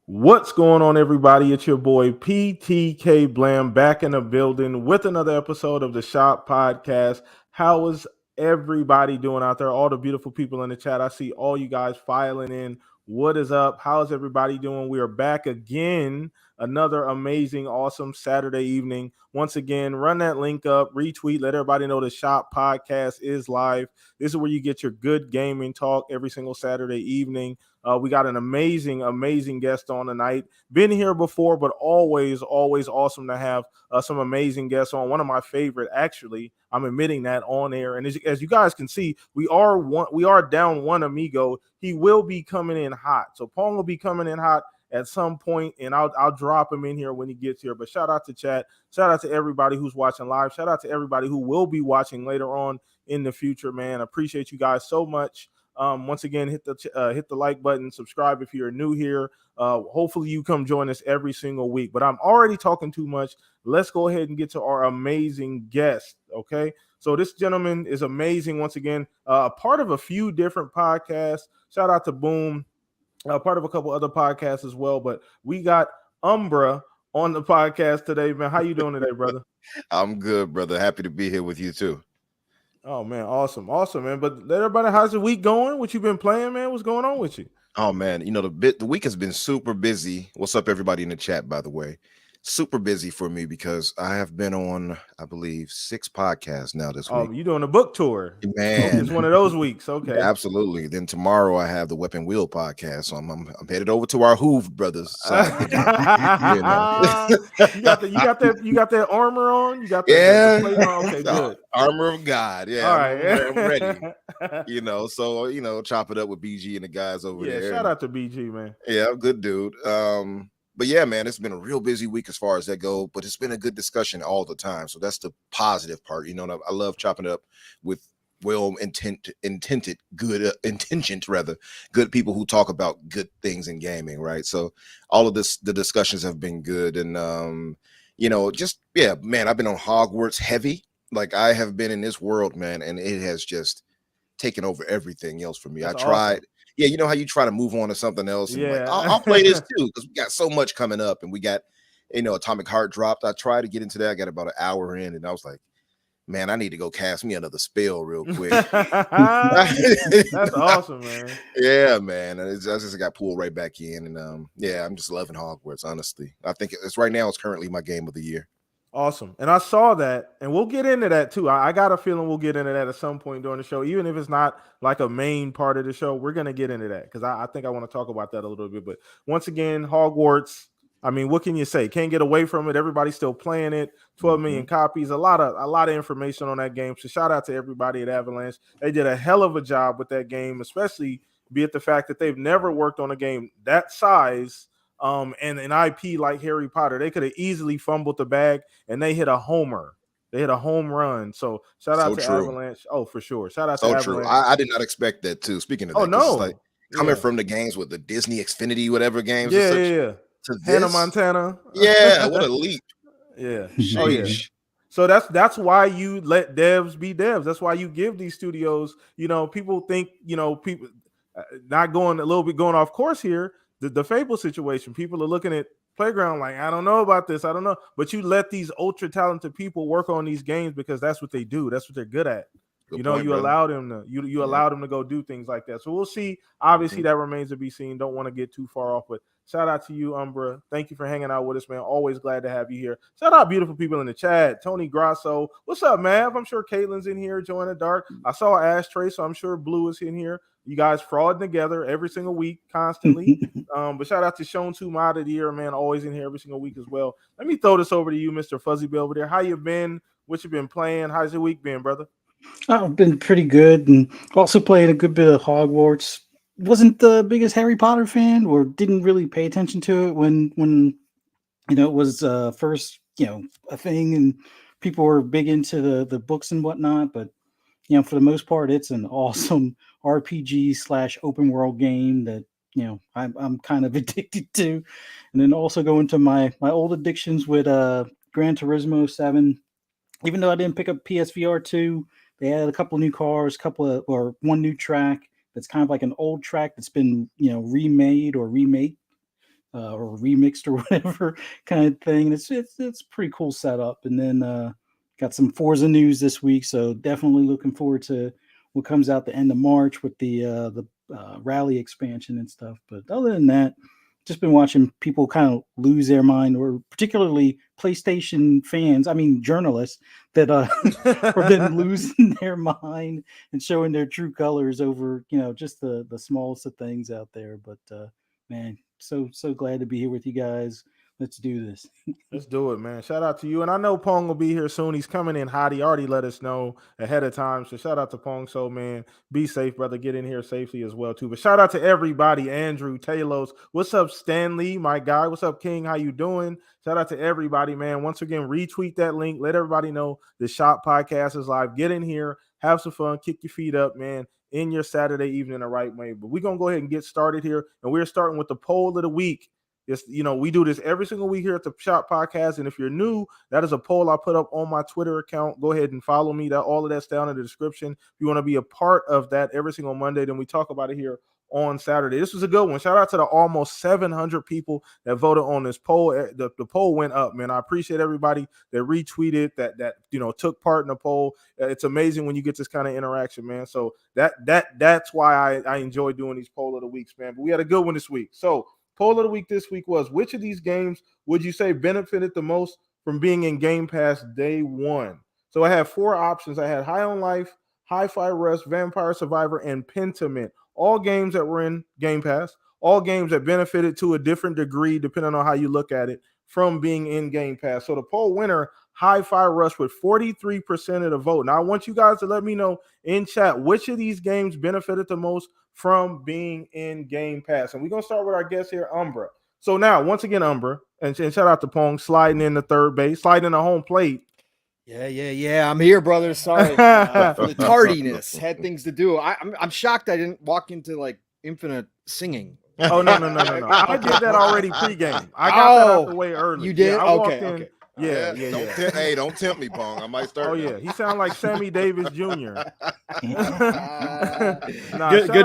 What's going on, everybody? It's your boy PTK Blam back in the building with another episode of the Shop Podcast. How is everybody doing out there? All the beautiful people in the chat. I see all you guys filing in. What is up? How's everybody doing? We are back again. Another amazing, awesome Saturday evening. Once again, run that link up, retweet, let everybody know the Shop Podcast is live. This is where you get your good gaming talk every single Saturday evening. We got an amazing guest on tonight. Been here before, but always awesome to have some amazing guests on. One of my favorite, actually. I'm admitting that on air. And as you guys can see, we are down one amigo. He will be coming in hot. So Pong will be coming in hot at some point, and I'll drop him in here when he gets here. But shout out to chat. Shout out to everybody who's watching live. Shout out to everybody who will be watching later on in the future, man. Appreciate you guys so much. Once again, hit the like button, subscribe if you're new here. Hopefully you come join us every single week. But I'm already talking too much. Let's go ahead and get to our amazing guest. Okay, so this gentleman is amazing. Once again, part of a few different podcasts. Shout out to Boom, part of a couple other podcasts as well. But we got Umbra on the podcast today, man. How you doing today, brother? I'm good, brother. Happy to be here with you too. Oh man, awesome, man. But let everybody, how's the week going? What you been playing, man? What's going on with you? Oh man, the week has been super busy. What's up, everybody in the chat? By the way, super busy for me because I have been on, I believe, 6 podcasts now this week. You doing a book tour? Man, it's one of those weeks. Okay, absolutely. Then tomorrow I have the Weapon Wheel podcast, so I'm headed over to our Hoove brothers side. You got that armor on. You got the plate on. Okay, good. Armor of God. Yeah, all right. I'm ready. So chop it up with BG and the guys over there. Yeah, shout out to BG, man. Yeah, good dude. But yeah, man, it's been a real busy week as far as that go, but it's been a good discussion all the time. So that's the positive part. I love chopping it up with good people who talk about good things in gaming, right? So all of the discussions have been good. And man, I've been on Hogwarts heavy. Like I have been in this world, man, and it has just taken over everything else for me. That's I tried. Awesome. Yeah, you know how you try to move on to something else. And yeah, I'll play this too because we got so much coming up, and we got, Atomic Heart dropped. I tried to get into that. I got about an hour in, and I was like, man, I need to go cast me another spell real quick. That's awesome, man. Yeah, man. I just got pulled right back in, and I'm just loving Hogwarts. Honestly, I think it's right now. It's currently my game of the year. Awesome. And I saw that, and we'll get into that too. I got a feeling we'll get into that at some point during the show. Even if it's not like a main part of the show, we're going to get into that because I think I want to talk about that a little bit. But once again, Hogwarts, I mean, what can you say? Can't get away from it. Everybody's still playing it. 12 million copies, a lot of information on that game. So shout out to everybody at Avalanche. They did a hell of a job with that game, especially be it the fact that they've never worked on a game that size. And an IP like Harry Potter, they could have easily fumbled the bag, and they hit a homer. They hit a home run. So shout out to Avalanche. Oh, for sure. Shout out to Avalanche. True. I did not expect that too. Speaking of that, no, like coming from the games with the Disney Xfinity, whatever games. Yeah. To Hannah Montana. Yeah, what a leap. Yeah. Oh yeah. So that's why you let devs be devs. That's why you give these studios. People think people not going a little bit going off course here. The Fable situation, people are looking at Playground like, I don't know about this. I don't know. But you let these ultra talented people work on these games because that's what they do. That's what they're good at. You allow them to allow them to go do things like that. So we'll see. Obviously, that remains to be seen. Don't want to get too far off, but shout out to you, Umbra. Thank you for hanging out with us, man. Always glad to have you here. Shout out beautiful people in the chat. Tony Grasso. What's up, Mav? I'm sure Caitlin's in here. Join the dark. I saw Ashtray, so I'm sure Blue is in here. You guys frauding together every single week, constantly. But shout out to Sean Two Mod of the Year, man. Always in here every single week as well. Let me throw this over to you, Mr. Fuzzy Bill over there. How you been? What you been playing? How's your week been, brother? I've been pretty good, and also played a good bit of Hogwarts. Wasn't the biggest Harry Potter fan, or didn't really pay attention to it when it was first a thing, and people were big into the books and whatnot. But for the most part, it's an awesome RPG / open world game that I'm kind of addicted to. And then also go into my old addictions with Gran Turismo 7. Even though I didn't pick up PSVR 2, they had a couple of new cars, or one new track that's kind of like an old track that's been remade or remake. or remixed or whatever kind of thing. It's pretty cool setup. And then got some Forza news this week, so definitely looking forward to what comes out the end of March with the rally expansion and stuff. But other than that, just been watching people kind of lose their mind, or particularly PlayStation fans. I mean, journalists that have been losing their mind and showing their true colors over, just the smallest of things out there. But man, so glad to be here with you guys. Let's do this. Let's do it, man. Shout out to you. And I know Pong will be here soon. He's coming in hot. He already let us know ahead of time. So shout out to Pong. So, man, be safe, brother. Get in here safely as well, too. But shout out to everybody. Andrew, Talos. What's up, Stanley, my guy? What's up, King? How you doing? Shout out to everybody, man. Once again, retweet that link. Let everybody know the Shop Podcast is live. Get in here. Have some fun. Kick your feet up, man, in your Saturday evening the right way. But we're going to go ahead and get started here. And we're starting with the poll of the week. It's, we do this every single week here at the Shop Podcast. And if you're new, that is a poll I put up on my Twitter account. Go ahead and follow me. All of that's down in the description. If you want to be a part of that every single Monday, then we talk about it here on Saturday. This was a good one. Shout out to the almost 700 people that voted on this poll. The poll went up, man. I appreciate everybody that retweeted, that took part in the poll. It's amazing when you get this kind of interaction, man. So that's why I enjoy doing these poll of the weeks, man. But we had a good one this week. So poll of the week this week was, which of these games would you say benefited the most from being in Game Pass day one? So I had 4 options. I had High on Life, Hi-Fi Rush, Vampire Survivor, and Pentiment. All games that were in Game Pass, all games that benefited to a different degree, depending on how you look at it, from being in Game Pass. So the poll winner, Hi-Fi Rush, with 43% of the vote. Now I want you guys to let me know in chat which of these games benefited the most from being in Game Pass. And we're going to start with our guest here, Umbra. So now, once again, Umbra, and shout out to Pong, sliding in the third base, sliding in the home plate. Yeah. I'm here, brother. Sorry for the tardiness. Had things to do. I'm shocked I didn't walk into like infinite singing. Oh, no. I did that already pregame. I got that out the way early. You did? Yeah, Okay. Yeah. Hey, don't tempt me, Pong. I might start. Oh, yeah. He sounds like Sammy Davis Jr. Good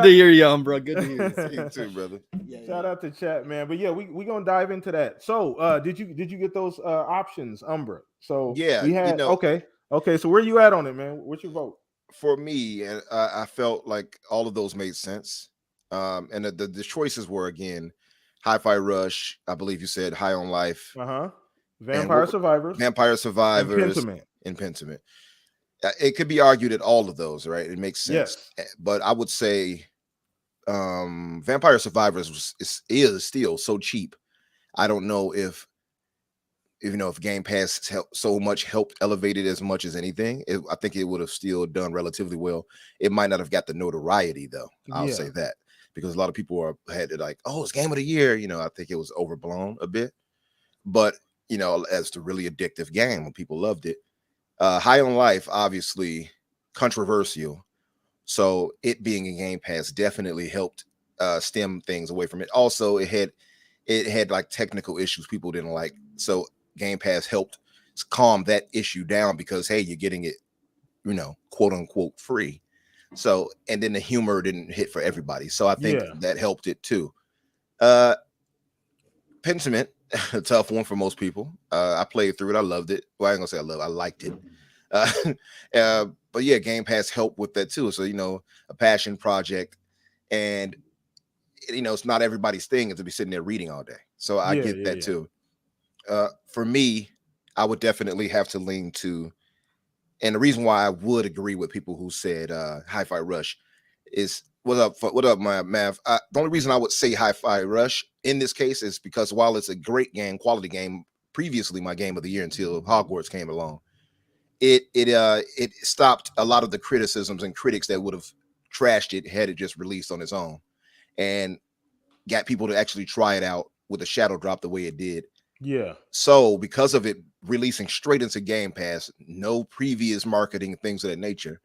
to hear you, Umbra. Good to hear you. You too, brother. Shout out to chat, man. But yeah, we're gonna dive into that. So did you get those options, Umbra? So Yeah, we had okay. So where you at on it, man? What's your vote? For me, and I felt like all of those made sense. And the choices were, again, Hi-Fi Rush. I believe you said High on Life. Vampire Survivors. And Pentiment. It could be argued at all of those, right? It makes sense. Yes. But I would say Vampire Survivors is still so cheap. I don't know if Game Pass helped elevate it as much as anything. I think it would have still done relatively well. It might not have got the notoriety, though. I'll say that, because a lot of people had it like, oh, it's Game of the Year. I think it was overblown a bit. But as the really addictive game, when people loved it. High on Life, obviously controversial. So it being in Game Pass definitely helped stem things away from it. Also, it had like technical issues people didn't like. So Game Pass helped calm that issue down, because, hey, you're getting it, quote unquote free. So, and then the humor didn't hit for everybody. So I think that helped it too. Pentiment, a tough one for most people. I played through it. I loved it. Well, I ain't gonna say I liked it. But yeah, Game Pass helped with that too. So, a passion project, and it's not everybody's thing to be sitting there reading all day. So I get that too. For me, I would definitely have to lean to, and the reason why I would agree with people who said Hi-Fi Rush is, what up, my math? The only reason I would say Hi-Fi Rush in this case is because while it's a great game, quality game, previously my game of the year until Hogwarts came along, it stopped a lot of the criticisms and critics that would have trashed it had it just released on its own, and got people to actually try it out with a shadow drop the way it did. Yeah. So because of it releasing straight into Game Pass, no previous marketing, things of that nature,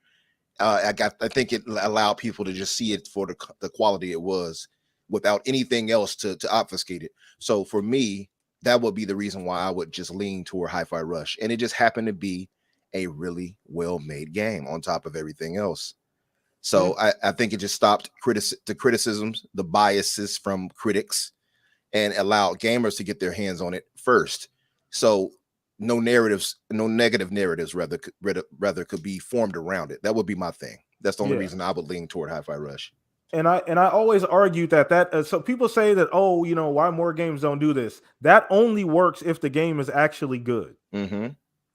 I think it allowed people to just see it for the quality it was, without anything else to obfuscate it. So for me, that would be the reason why I would just lean toward Hi-Fi Rush. And it just happened to be a really well-made game on top of everything else. So I think it just stopped the criticisms, the biases from critics, and allow gamers to get their hands on it first. So no negative narratives rather could be formed around it. That would be my thing. That's the only reason I would lean toward Hi-Fi Rush. And I always argued that so people say that, oh, you know, why more games don't do this. That only works if the game is actually good. Mm-hmm.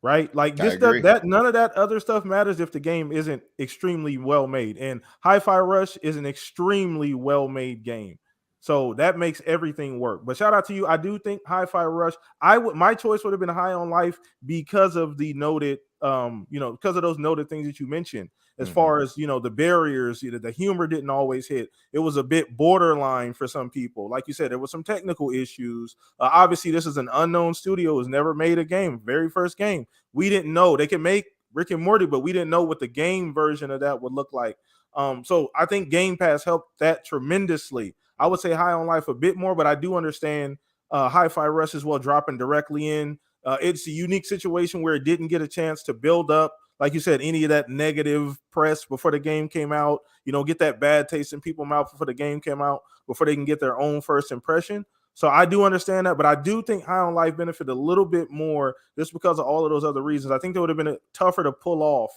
Right? Like just that none of that other stuff matters if the game isn't extremely well made. And Hi-Fi Rush is an extremely well made game. So that makes everything work. But shout out to you. I do think Hi-Fi Rush, my choice would have been High on Life because of the noted because of those noted things that you mentioned. As far as, you know, the barriers, the humor didn't always hit. It was a bit borderline for some people. Like you said, there was some technical issues. Obviously, this is an unknown studio who's never made a game. Very first game. We didn't know they could make Rick and Morty, but we didn't know what the game version of that would look like. So I think Game Pass helped that tremendously. I would say High on Life a bit more, but I do understand Hi-Fi Rush as well dropping directly in. It's a unique situation where it didn't get a chance to build up, like you said, any of that negative press before the game came out, get that bad taste in people's mouth before the game came out, before they can get their own first impression. So I do understand that, but I do think High on Life benefited a little bit more just because of all of those other reasons. I think they would have been tougher to pull off,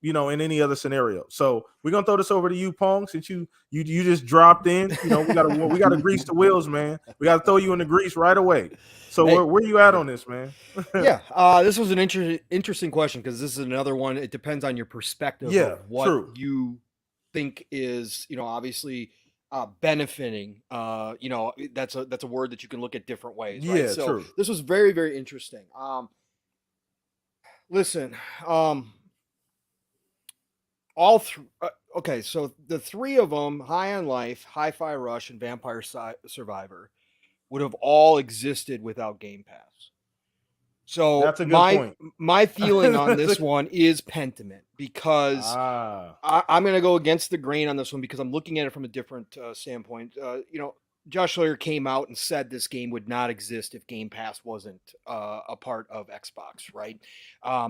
in any other scenario. So we're gonna throw this over to you, Pong, since you just dropped in. We gotta grease the wheels, man. We gotta throw you in the grease right away. So hey, where you at on this, man? Yeah, this was an interesting question because this is another one. It depends on your perspective of what you think is, obviously benefiting. That's a word that you can look at different ways, right? So this was very, very interesting. Listen, okay, so the three of them, High on Life, Hi-Fi Rush, and Vampire Survivor, would have all existed without Game Pass. So that's a good point. My feeling on this one is Pentiment because I'm going to go against the grain on this one because I'm looking at it from a different standpoint. Josh Sawyer came out and said this game would not exist if Game Pass wasn't a part of Xbox, right?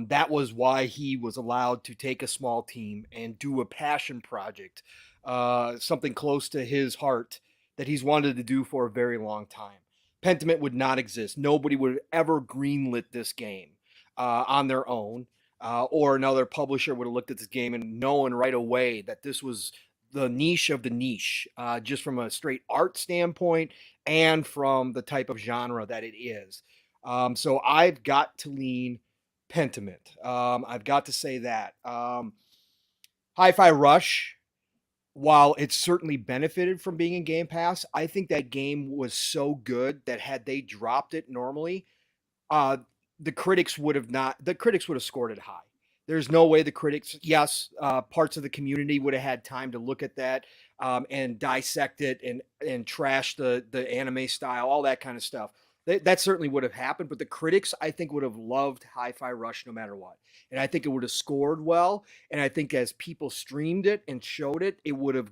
That was why he was allowed to take a small team and do a passion project, something close to his heart that he's wanted to do for a very long time. Pentiment would not exist. Nobody would have ever greenlit this game on their own, or another publisher would have looked at this game and known right away that this was the niche of the niche, just from a straight art standpoint and from the type of genre that it is. So I've got to lean Pentiment. I've got to say that. Hi-Fi Rush, while it certainly benefited from being in Game Pass, I think that game was so good that had they dropped it normally, the critics would have scored it high. There's no way the critics, parts of the community would have had time to look at that and dissect it and trash the anime style, all that kind of stuff. That certainly would have happened, but the critics, I think, would have loved Hi-Fi Rush no matter what. And I think it would have scored well. And I think as people streamed it and showed it, it would have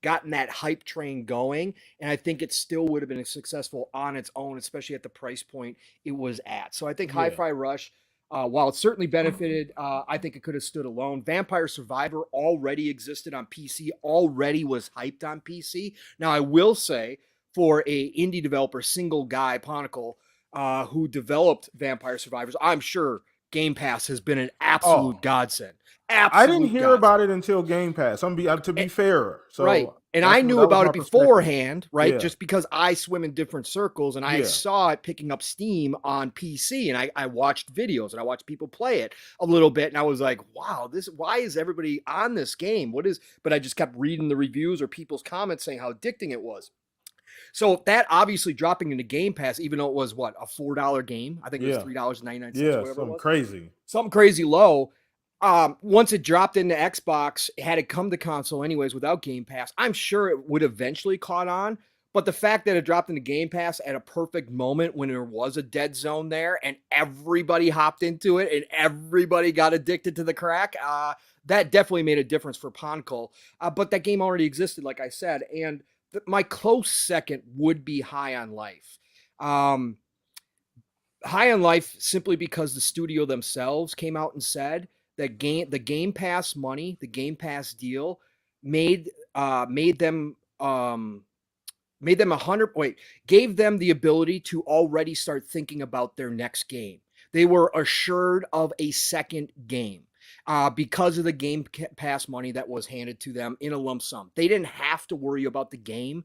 gotten that hype train going. And I think it still would have been successful on its own, especially at the price point it was at. So I think Hi-Fi Rush, while it certainly benefited, I think it could have stood alone. Vampire Survivor already existed on PC, already was hyped on PC. Now, I will say, for a indie developer, single guy, Ponicle, who developed Vampire Survivors, I'm sure Game Pass has been an absolute godsend. I didn't hear about it until Game Pass. To be fair, so right. And I knew about it beforehand, right? Yeah. Just because I swim in different circles and I saw it picking up steam on PC, and I watched videos and I watched people play it a little bit, and I was like, wow, why is everybody on this game? But I just kept reading the reviews or people's comments saying how addicting it was. So that obviously dropping into Game Pass, even though it was a $4 game, I think it was $3.99. Yeah, something crazy low. Once it dropped into Xbox, had it come to console anyways without Game Pass, I'm sure it would eventually caught on. But the fact that it dropped into Game Pass at a perfect moment when there was a dead zone there and everybody hopped into it and everybody got addicted to the crack, that definitely made a difference for Ponicle. But that game already existed, like I said, and my close second would be High on Life. High on Life simply because the studio themselves came out and said that the Game Pass money, the Game Pass deal made them made them gave them the ability to already start thinking about their next game. They were assured of a second game because of the Game Pass money that was handed to them in a lump sum. They didn't have to worry about the game,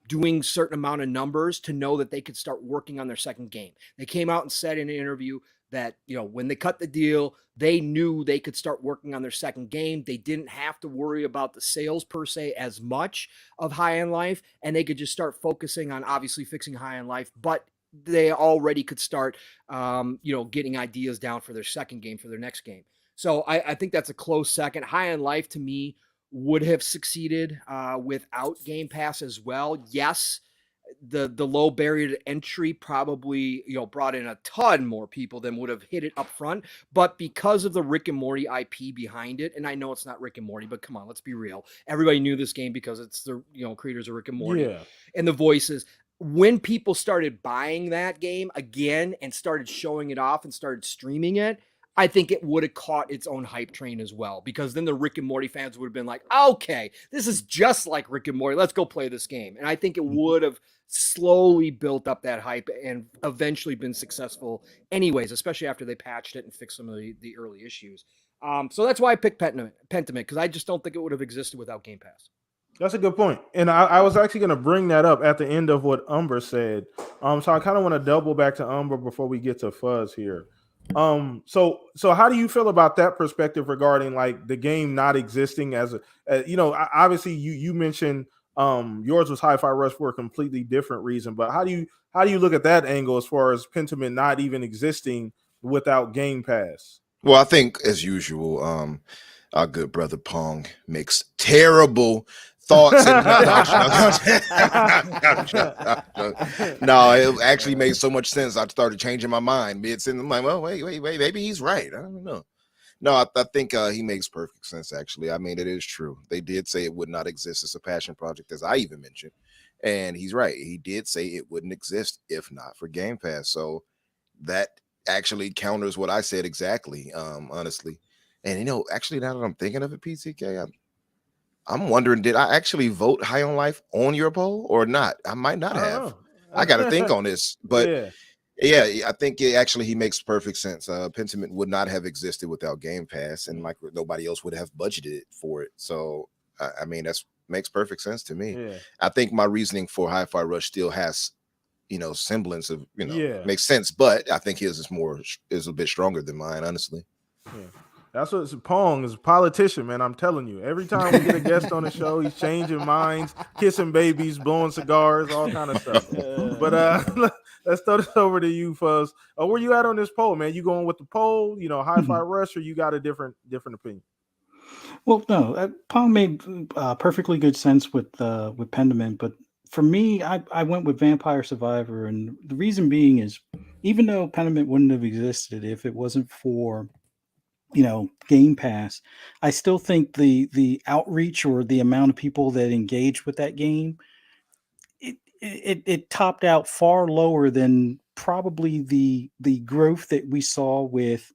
doing certain amount of numbers to know that they could start working on their second game. They came out and said in an interview that, when they cut the deal, they knew they could start working on their second game. They didn't have to worry about the sales per se as much of High on Life, and they could just start focusing on obviously fixing High on Life, but they already could start, getting ideas down for their second game, for their next game. So I think that's a close second. High on Life to me would have succeeded without Game Pass as well. Yes, the low barrier to entry probably brought in a ton more people than would have hit it up front, but because of the Rick and Morty IP behind it, and I know it's not Rick and Morty, but come on, let's be real, everybody knew this game because it's the creators of Rick and Morty and the voices. When people started buying that game again and started showing it off and started streaming it, I think it would have caught its own hype train as well, because then the Rick and Morty fans would have been like, okay, this is just like Rick and Morty. Let's go play this game. And I think it would have slowly built up that hype and eventually been successful anyways, especially after they patched it and fixed some of the early issues. So that's why I picked Pentiment, because I just don't think it would have existed without Game Pass. That's a good point. And I was actually going to bring that up at the end of what Umber said. So I kind of want to double back to Umber before we get to Fuzz here. So how do you feel about that perspective regarding like the game not existing as obviously you mentioned yours was Hi-Fi Rush for a completely different reason, but how do you look at that angle as far as Pentiment not even existing without Game Pass? Well, I think as usual, our good brother Pong makes terrible thoughts. No, it actually made so much sense. I started changing my mind. I'm like, well, wait, maybe he's right. I don't know. No, I think he makes perfect sense, actually. I mean, it is true. They did say it would not exist as a passion project, as I even mentioned. And he's right. He did say it wouldn't exist if not for Game Pass. So that actually counters what I said exactly, honestly. And, actually, now that I'm thinking of it, PTK, I'm wondering, did I actually vote High on Life on your poll or not? I might not have. I got to think on this. But yeah, I think he makes perfect sense. Pentiment would not have existed without Game Pass, and like nobody else would have budgeted for it. So, I mean, that makes perfect sense to me. Yeah. I think my reasoning for Hi-Fi Rush still has, semblance of, makes sense. But I think his is a bit stronger than mine, honestly. Yeah. That's what Pong is, a politician, man. I'm telling you. Every time we get a guest on the show, he's changing minds, kissing babies, blowing cigars, all kind of stuff. But let's throw this over to you, Fuzz. Where you at on this poll, man? You going with the poll, Hi-Fi Rush, or you got a different opinion? Well, no, Pong made perfectly good sense with Pentiment, but for me, I went with Vampire Survivor, and the reason being is, even though Pentiment wouldn't have existed if it wasn't for Game Pass, I still think the outreach or the amount of people that engaged with that game, it topped out far lower than probably the growth that we saw with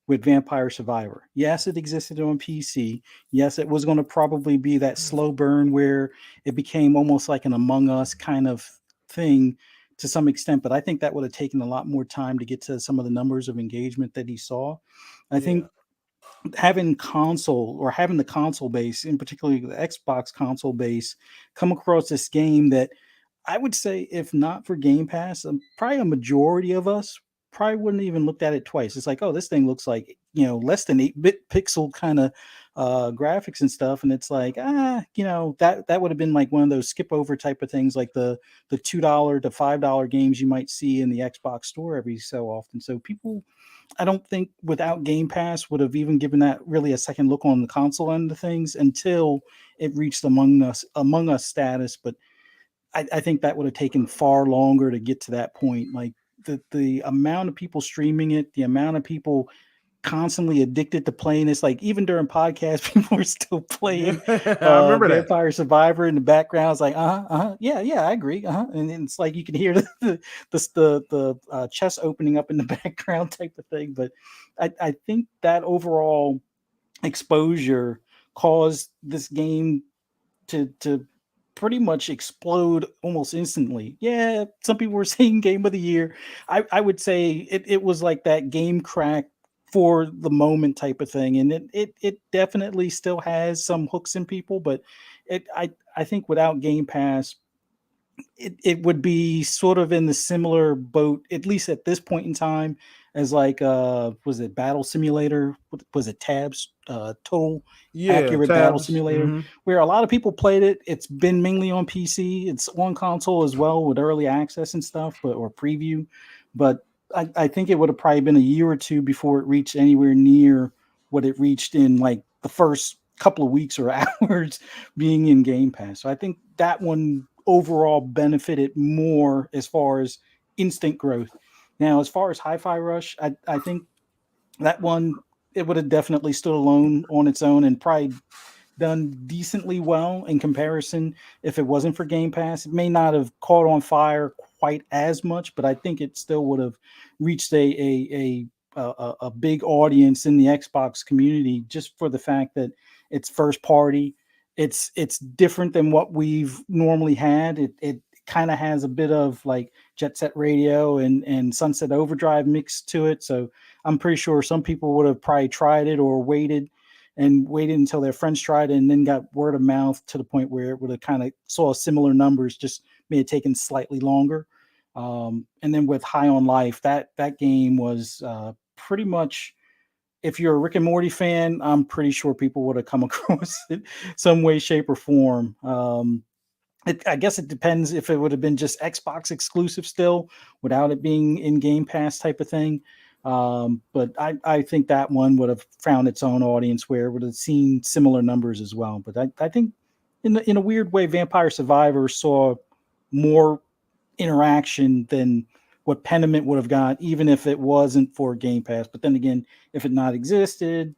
Vampire Survivor. Yes, it existed on PC. Yes, it was going to probably be that slow burn where it became almost like an Among Us kind of thing to some extent, but I think that would have taken a lot more time to get to some of the numbers of engagement that he saw. I think having the console base, in particularly the Xbox console base, come across this game that I would say, if not for Game Pass, probably a majority of us probably wouldn't even looked at it twice. It's like, oh, this thing looks like, less than 8-bit pixel kind of graphics and stuff. And it's like, that would have been like one of those skip over type of things, like the $2 to $5 games you might see in the Xbox store every so often. So people, I don't think without Game Pass would have even given that really a second look on the console end of things until it reached Among Us status. But I think that would have taken far longer to get to that point. Like the amount of people streaming it, the amount of people constantly addicted to playing. It's like even during podcasts, people are still playing I remember Vampire Survivor in the background. It's like, yeah, I agree. And it's like you can hear the chest opening up in the background type of thing. But I think that overall exposure caused this game to pretty much explode almost instantly. Yeah, some people were saying game of the year. I would say it was like that game crack for the moment type of thing. And it definitely still has some hooks in people, but I think without Game Pass, it would be sort of in the similar boat, at least at this point in time, as like was it Battle Simulator? Was it Tabs? Total Yeah, Accurate Battle tabs. Simulator, where a lot of people played it. It's been mainly on PC. It's on console as well with early access and stuff, but or preview. But I think it would have probably been a year or two before it reached anywhere near what it reached in like the first couple of weeks or hours being in Game Pass. So I think that one overall benefited more as far as instant growth. Now, as far as Hi-Fi Rush, I think that one, it would have definitely stood alone on its own and probably done decently well in comparison if it wasn't for Game Pass. It may not have caught on fire quite as much, but I think it still would have reached a big audience in the Xbox community just for the fact that it's first party. It's different than what we've normally had. It kind of has a bit of like Jet Set Radio and Sunset Overdrive mixed to it. So I'm pretty sure some people would have probably tried it or waited until their friends tried it and then got word of mouth to the point where it would have kind of saw similar numbers, just may have taken slightly longer. And then with High on Life, that game was pretty much, if you're a Rick and Morty fan, I'm pretty sure people would have come across it some way, shape, or form. I guess it depends if it would have been just Xbox exclusive still without it being in Game Pass type of thing. But I think that one would have found its own audience where it would have seen similar numbers as well. But I think in a weird way, Vampire Survivor saw more interaction than what Pentiment would have got, even if it wasn't for Game Pass. But then again, if it not existed,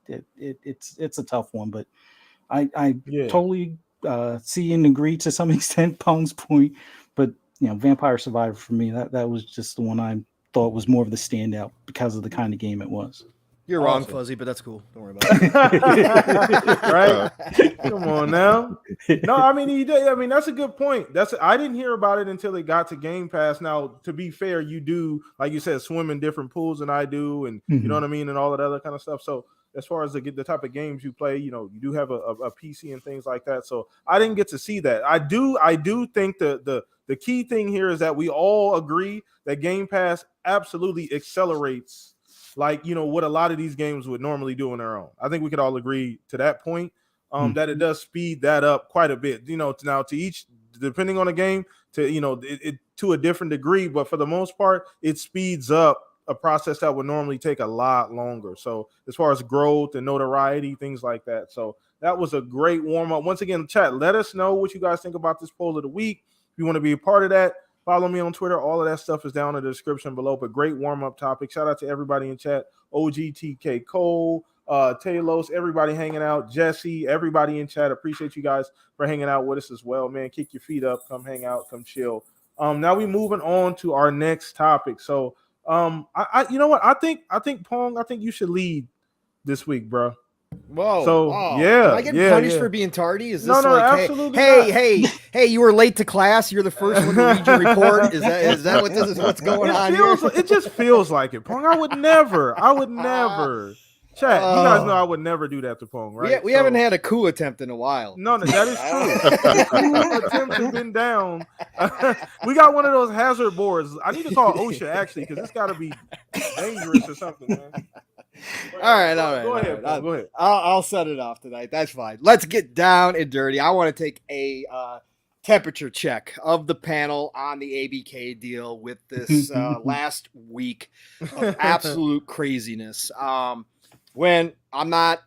it's a tough one. But I Yeah. totally see and agree to some extent Pong's point. But Vampire Survivor for me, that was just the one I thought was more of the standout because of the kind of game it was. You're wrong, Awesome. Fuzzy, but that's cool. Don't worry about it. Right? Come on now. No, I mean he did. I mean that's a good point. I didn't hear about it until it got to Game Pass. Now, to be fair, you do, like you said, swim in different pools than I do, and you know what I mean, and all that other kind of stuff. So as far as the type of games you play, you do have a PC and things like that. So I didn't get to see that. I do think the key thing here is that we all agree that Game Pass absolutely accelerates what a lot of these games would normally do on their own. I think we could all agree to that point, that it does speed that up quite a bit. Now to each, depending on the game, it to a different degree, but for the most part, it speeds up a process that would normally take a lot longer. So as far as growth and notoriety, things like that. So that was a great warm up. Once again, chat, let us know what you guys think about this poll of the week. If you want to be a part of that, follow me on Twitter. All of that stuff is down in the description below. But great warm-up topic. Shout out to everybody in chat. OGTK Cole, Talos, everybody hanging out. Jesse, everybody in chat. Appreciate you guys for hanging out with us as well, man. Kick your feet up. Come hang out. Come chill. Now we moving on to our next topic. So, you know what? I think Pong, I think you should lead this week, bro. Whoa! So, am I getting punished for being tardy? Is this No, like, absolutely hey, you were late to class. You're the first one to read your report. Is that what this is? What's going on here? It just feels like it, Pong. I would never. Chat, you guys know I would never do that to Pong, right? We haven't had a coup attempt in a while. No, that is true. The coup attempt has been down. We got one of those hazard boards. I need to call OSHA actually, because it's got to be dangerous or something, man. All right. Go ahead. Go ahead. I'll set it off tonight. That's fine. Let's get down and dirty. I want to take a temperature check of the panel on the ABK deal with this last week of absolute craziness. When I've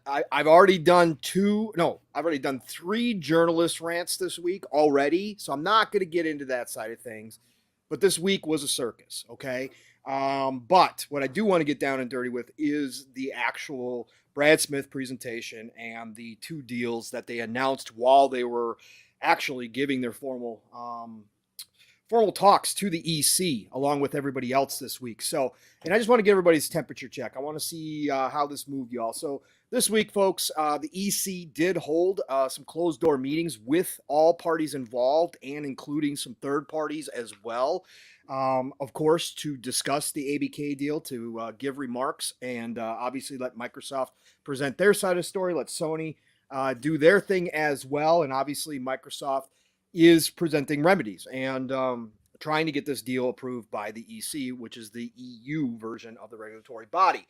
already done 3 journalist rants this week already, so I'm not going to get into that side of things. But this week was a circus, okay? But what I do want to get down and dirty with is the actual Brad Smith presentation and the 2 deals that they announced while they were actually giving their formal talks to the EC along with everybody else this week. So, and I just want to get everybody's temperature check. I want to see how this moved, y'all. So this week, folks, the EC did hold some closed door meetings with all parties involved and including some third parties as well. Of course, to discuss the ABK deal, to give remarks, and obviously let Microsoft present their side of the story, let Sony do their thing as well. And obviously, Microsoft is presenting remedies and trying to get this deal approved by the EC, which is the EU version of the regulatory body.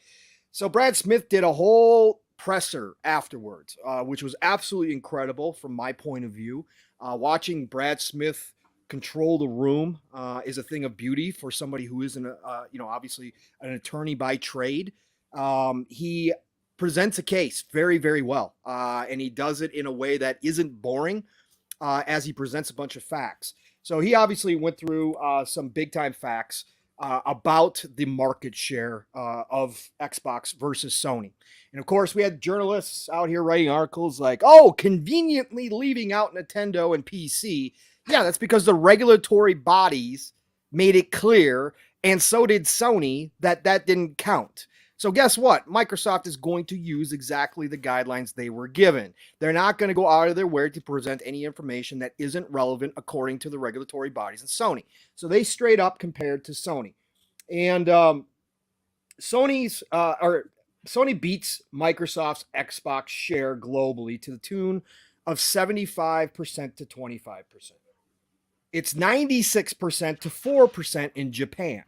So Brad Smith did a whole presser afterwards, which was absolutely incredible from my point of view. Watching Brad Smith control the room is a thing of beauty for somebody who isn't, obviously an attorney by trade. He presents a case very, very well, and he does it in a way that isn't boring as he presents a bunch of facts. So he obviously went through some big time facts about the market share of Xbox versus Sony. And of course, we had journalists out here writing articles like, oh, conveniently leaving out Nintendo and PC. Yeah, that's because the regulatory bodies made it clear, and so did Sony, that didn't count. So guess what? Microsoft is going to use exactly the guidelines they were given. They're not going to go out of their way to present any information that isn't relevant according to the regulatory bodies and Sony. So they straight up compared to Sony. And Sony beats Microsoft's Xbox share globally to the tune of 75% to 25%. It's 96% to 4% in Japan.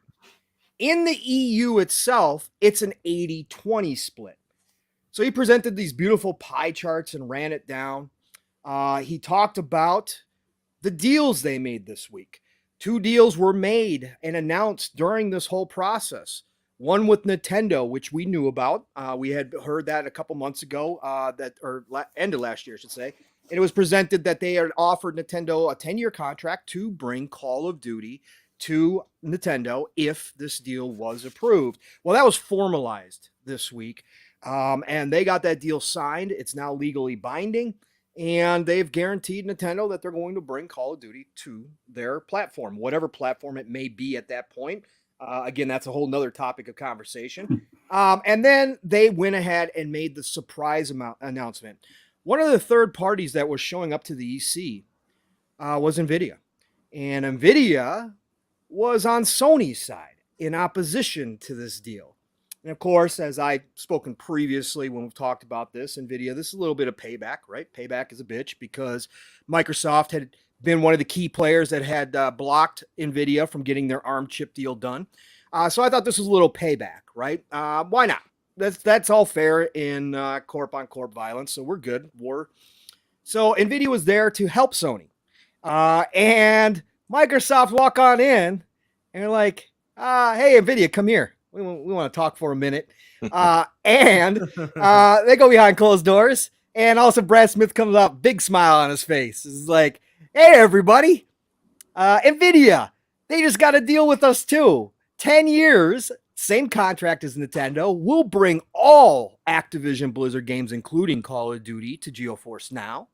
In the EU itself, it's an 80-20 split. So he presented these beautiful pie charts and ran it down. He talked about the deals they made this week. 2 deals were made and announced during this whole process. One with Nintendo, which we knew about. We had heard that a couple months ago, end of last year, I should say. And it was presented that they had offered Nintendo a 10-year contract to bring Call of Duty to Nintendo if this deal was approved. Well, that was formalized this week, and they got that deal signed. It's now legally binding, and they've guaranteed Nintendo that they're going to bring Call of Duty to their platform, whatever platform it may be at that point. Again, that's a whole nother topic of conversation. And then they went ahead and made the surprise announcement. One of the third parties that was showing up to the EC was NVIDIA. And NVIDIA was on Sony's side in opposition to this deal. And of course, as I've spoken previously when we've talked about this, NVIDIA, this is a little bit of payback, right? Payback is a bitch because Microsoft had been one of the key players that had blocked NVIDIA from getting their ARM chip deal done. So I thought this was a little payback, right? Why not? That's all fair in corp-on-corp violence, so we're good. So NVIDIA was there to help Sony. And Microsoft walk on in and they're like, hey, NVIDIA, come here. We want to talk for a minute. And they go behind closed doors. And also Brad Smith comes up, big smile on his face. It's like, hey, everybody, NVIDIA, they just got a deal with us too. 10 years, same contract as Nintendo. We'll bring all Activision Blizzard games, including Call of Duty, to GeForce Now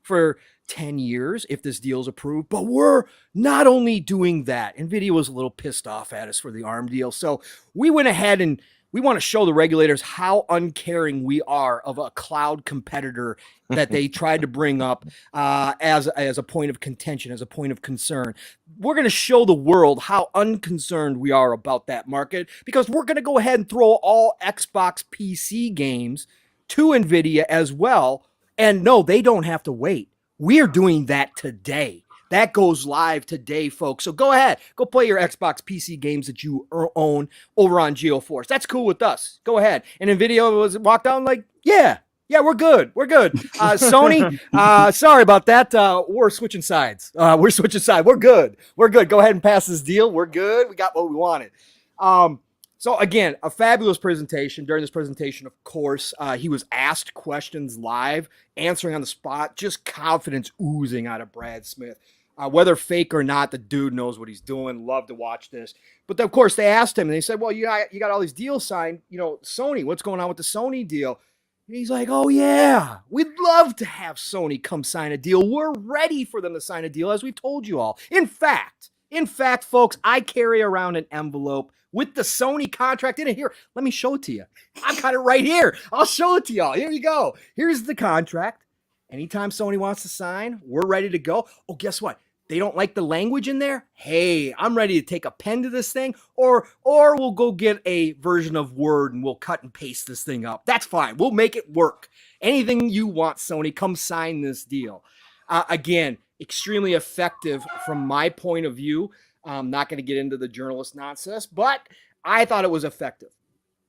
for 10 years if this deal is approved. But we're not only doing that. NVIDIA was a little pissed off at us for the ARM deal. So we went ahead and we want to show the regulators how uncaring we are of a cloud competitor that they tried to bring up as a point of contention, as a point of concern. We're going to show the world how unconcerned we are about that market because we're going to go ahead and throw all Xbox PC games to NVIDIA as well. And no, they don't have to wait. We're doing that today. That goes live today, folks. So go ahead. Go play your Xbox PC games that you own over on GeForce. That's cool with us. Go ahead. And NVIDIA was walked down like, yeah, we're good. We're good. Sony, sorry about that. We're switching sides. We're switching sides. We're good. We're good. Go ahead and pass this deal. We're good. We got what we wanted. So again, a fabulous presentation. During this presentation, of course, he was asked questions live, answering on the spot, just confidence oozing out of Brad Smith. Whether fake or not, the dude knows what he's doing. Love to watch this. But of course, they asked him, and they said, well, you got all these deals signed. You know, Sony, what's going on with the Sony deal? And he's like, oh, yeah, we'd love to have Sony come sign a deal. We're ready for them to sign a deal, as we've told you all. In fact, In fact, folks, I carry around an envelope with the Sony contract in it. Here, let me show it to you. I've got it right here. I'll show it to y'all. Here you go. Here's the contract. Anytime Sony wants to sign, we're ready to go. Oh, guess what? They don't like the language in there. Hey, I'm ready to take a pen to this thing, or we'll go get a version of Word and we'll cut and paste this thing up. That's fine. We'll make it work. Anything you want, Sony, come sign this deal. Again, extremely effective from my point of view. I'm not going to get into the journalist nonsense, but I thought it was effective.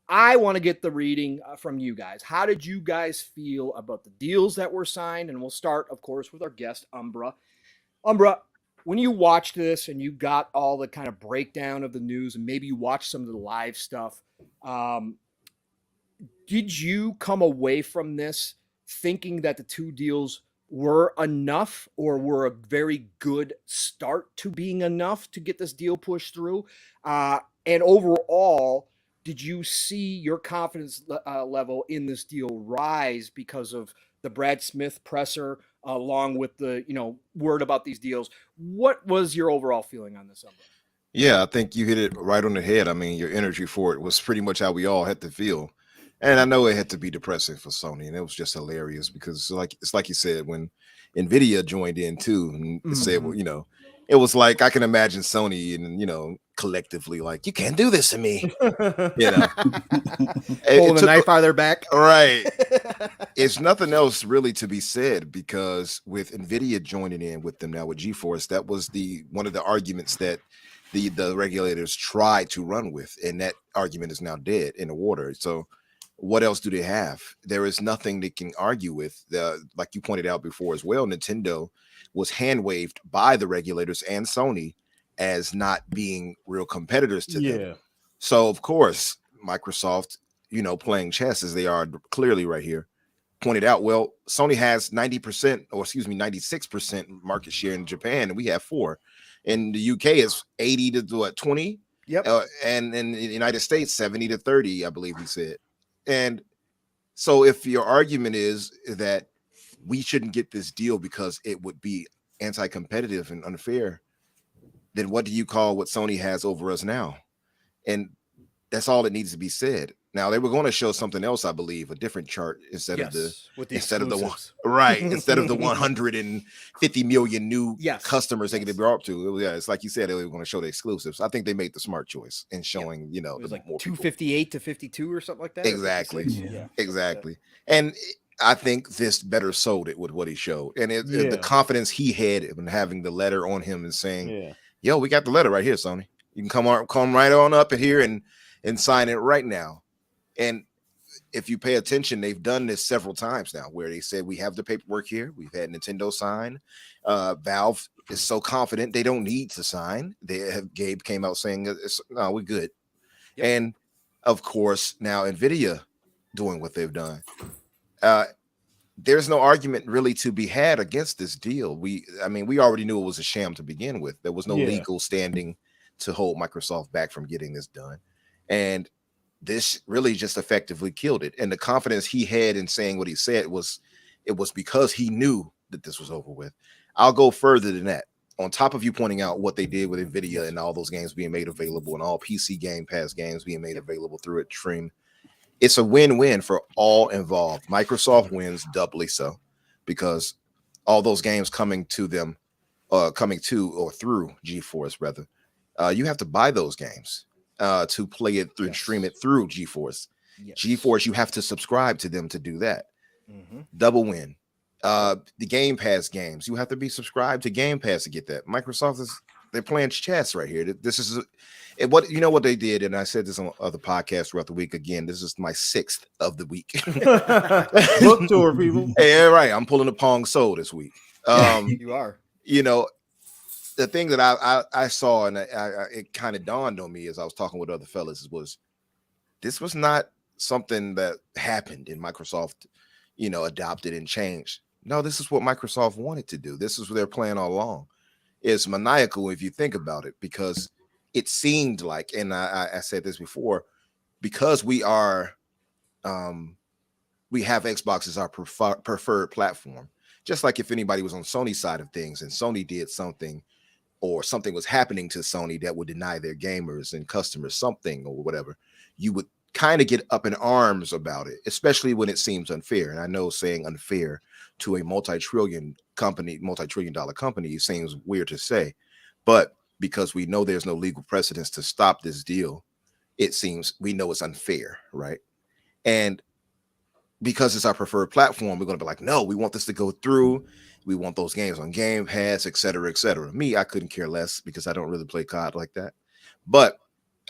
I want to get the reading from you guys. How did you guys feel about the deals that were signed? And we'll start, of course, with our guest, Umbra. Umbra, when you watched this and you got all the kind of breakdown of the news and maybe you watched some of the live stuff, did you come away from this thinking that the two deals were enough or were a very good start to being enough to get this deal pushed through? And overall, did you see your confidence level in this deal rise because of the Brad Smith presser, along with the word about these deals? What was your overall feeling on this? Yeah, I think you hit it right on the head. I mean, your energy for it was pretty much how we all had to feel. And I know it had to be depressing for Sony, and it was just hilarious because it's like you said, when Nvidia joined in too, and said, well, it was like I can imagine Sony and collectively like, you can't do this to me. Pulling the knife out of their back. Right. It's nothing else really to be said, because with Nvidia joining in with them now with GeForce, that was one of the arguments that the regulators tried to run with, and that argument is now dead in the water. So what else do they have? There is nothing they can argue with. Like you pointed out before as well, Nintendo was hand waved by the regulators and Sony as not being real competitors to them. So of course, Microsoft, playing chess as they are clearly right here, pointed out, well, Sony has 96% market share in Japan, and we have 4%. In the UK is 80 to 20. Yep. And in the United States, 70 to 30, I believe he said. And so if your argument is that we shouldn't get this deal because it would be anti-competitive and unfair, then what do you call what Sony has over us now? And that's all that needs to be said. Now, they were going to show something else, I believe, a different chart instead of the 150 million new customers they could be brought up to. It's like you said, they were going to show the exclusives. I think they made the smart choice in showing, it was like more 258 to 52 or something like that. Exactly. Exactly. And I think this better sold it with what he showed. And the confidence he had in having the letter on him and saying, yo, we got the letter right here, Sony. You can come right on up in here and sign it right now. And if you pay attention, they've done this several times now where they said, we have the paperwork here. We've had Nintendo sign. Valve is so confident they don't need to sign. Gabe came out saying, no, we're good. Yep. And of course, now Nvidia doing what they've done. There's no argument really to be had against this deal. We already knew it was a sham to begin with. There was no legal standing to hold Microsoft back from getting this done. And this really just effectively killed it. And the confidence he had in saying what he said it was because he knew that this was over with. I'll go further than that. On top of you pointing out what they did with Nvidia and all those games being made available and all PC Game Pass games being made available through it, Stream, it's a win-win for all involved. Microsoft wins doubly so because all those games coming to them, coming to or through GeForce rather, you have to buy those games to play it through, stream it through GeForce. GeForce, you have to subscribe to them to do that. Double win. The Game Pass games, you have to be subscribed to Game Pass to get that. Microsoft they're playing chess right here. This is what they did, and I said this on other podcasts throughout the week. Again, this is my 6th of the week. Book tour, people. Hey, right. I'm pulling a Pong Soul this week. You are. The thing that I saw and it kind of dawned on me as I was talking with other fellas was this was not something that happened and Microsoft, adopted and changed. No, this is what Microsoft wanted to do. This is what they're playing all along. It's maniacal if you think about it, because it seemed like, and I said this before, because we have Xbox as our preferred platform. Just like if anybody was on Sony's side of things and Sony did something or something was happening to Sony that would deny their gamers and customers something or whatever, you would kind of get up in arms about it, especially when it seems unfair. And I know saying unfair to a multi-trillion dollar company seems weird to say, but because we know there's no legal precedence to stop this deal, it seems we know it's unfair, right? And because it's our preferred platform, we're going to be like, no, we want this to go through. We want those games on Game Pass, et cetera, et cetera. Me, I couldn't care less because I don't really play COD like that. But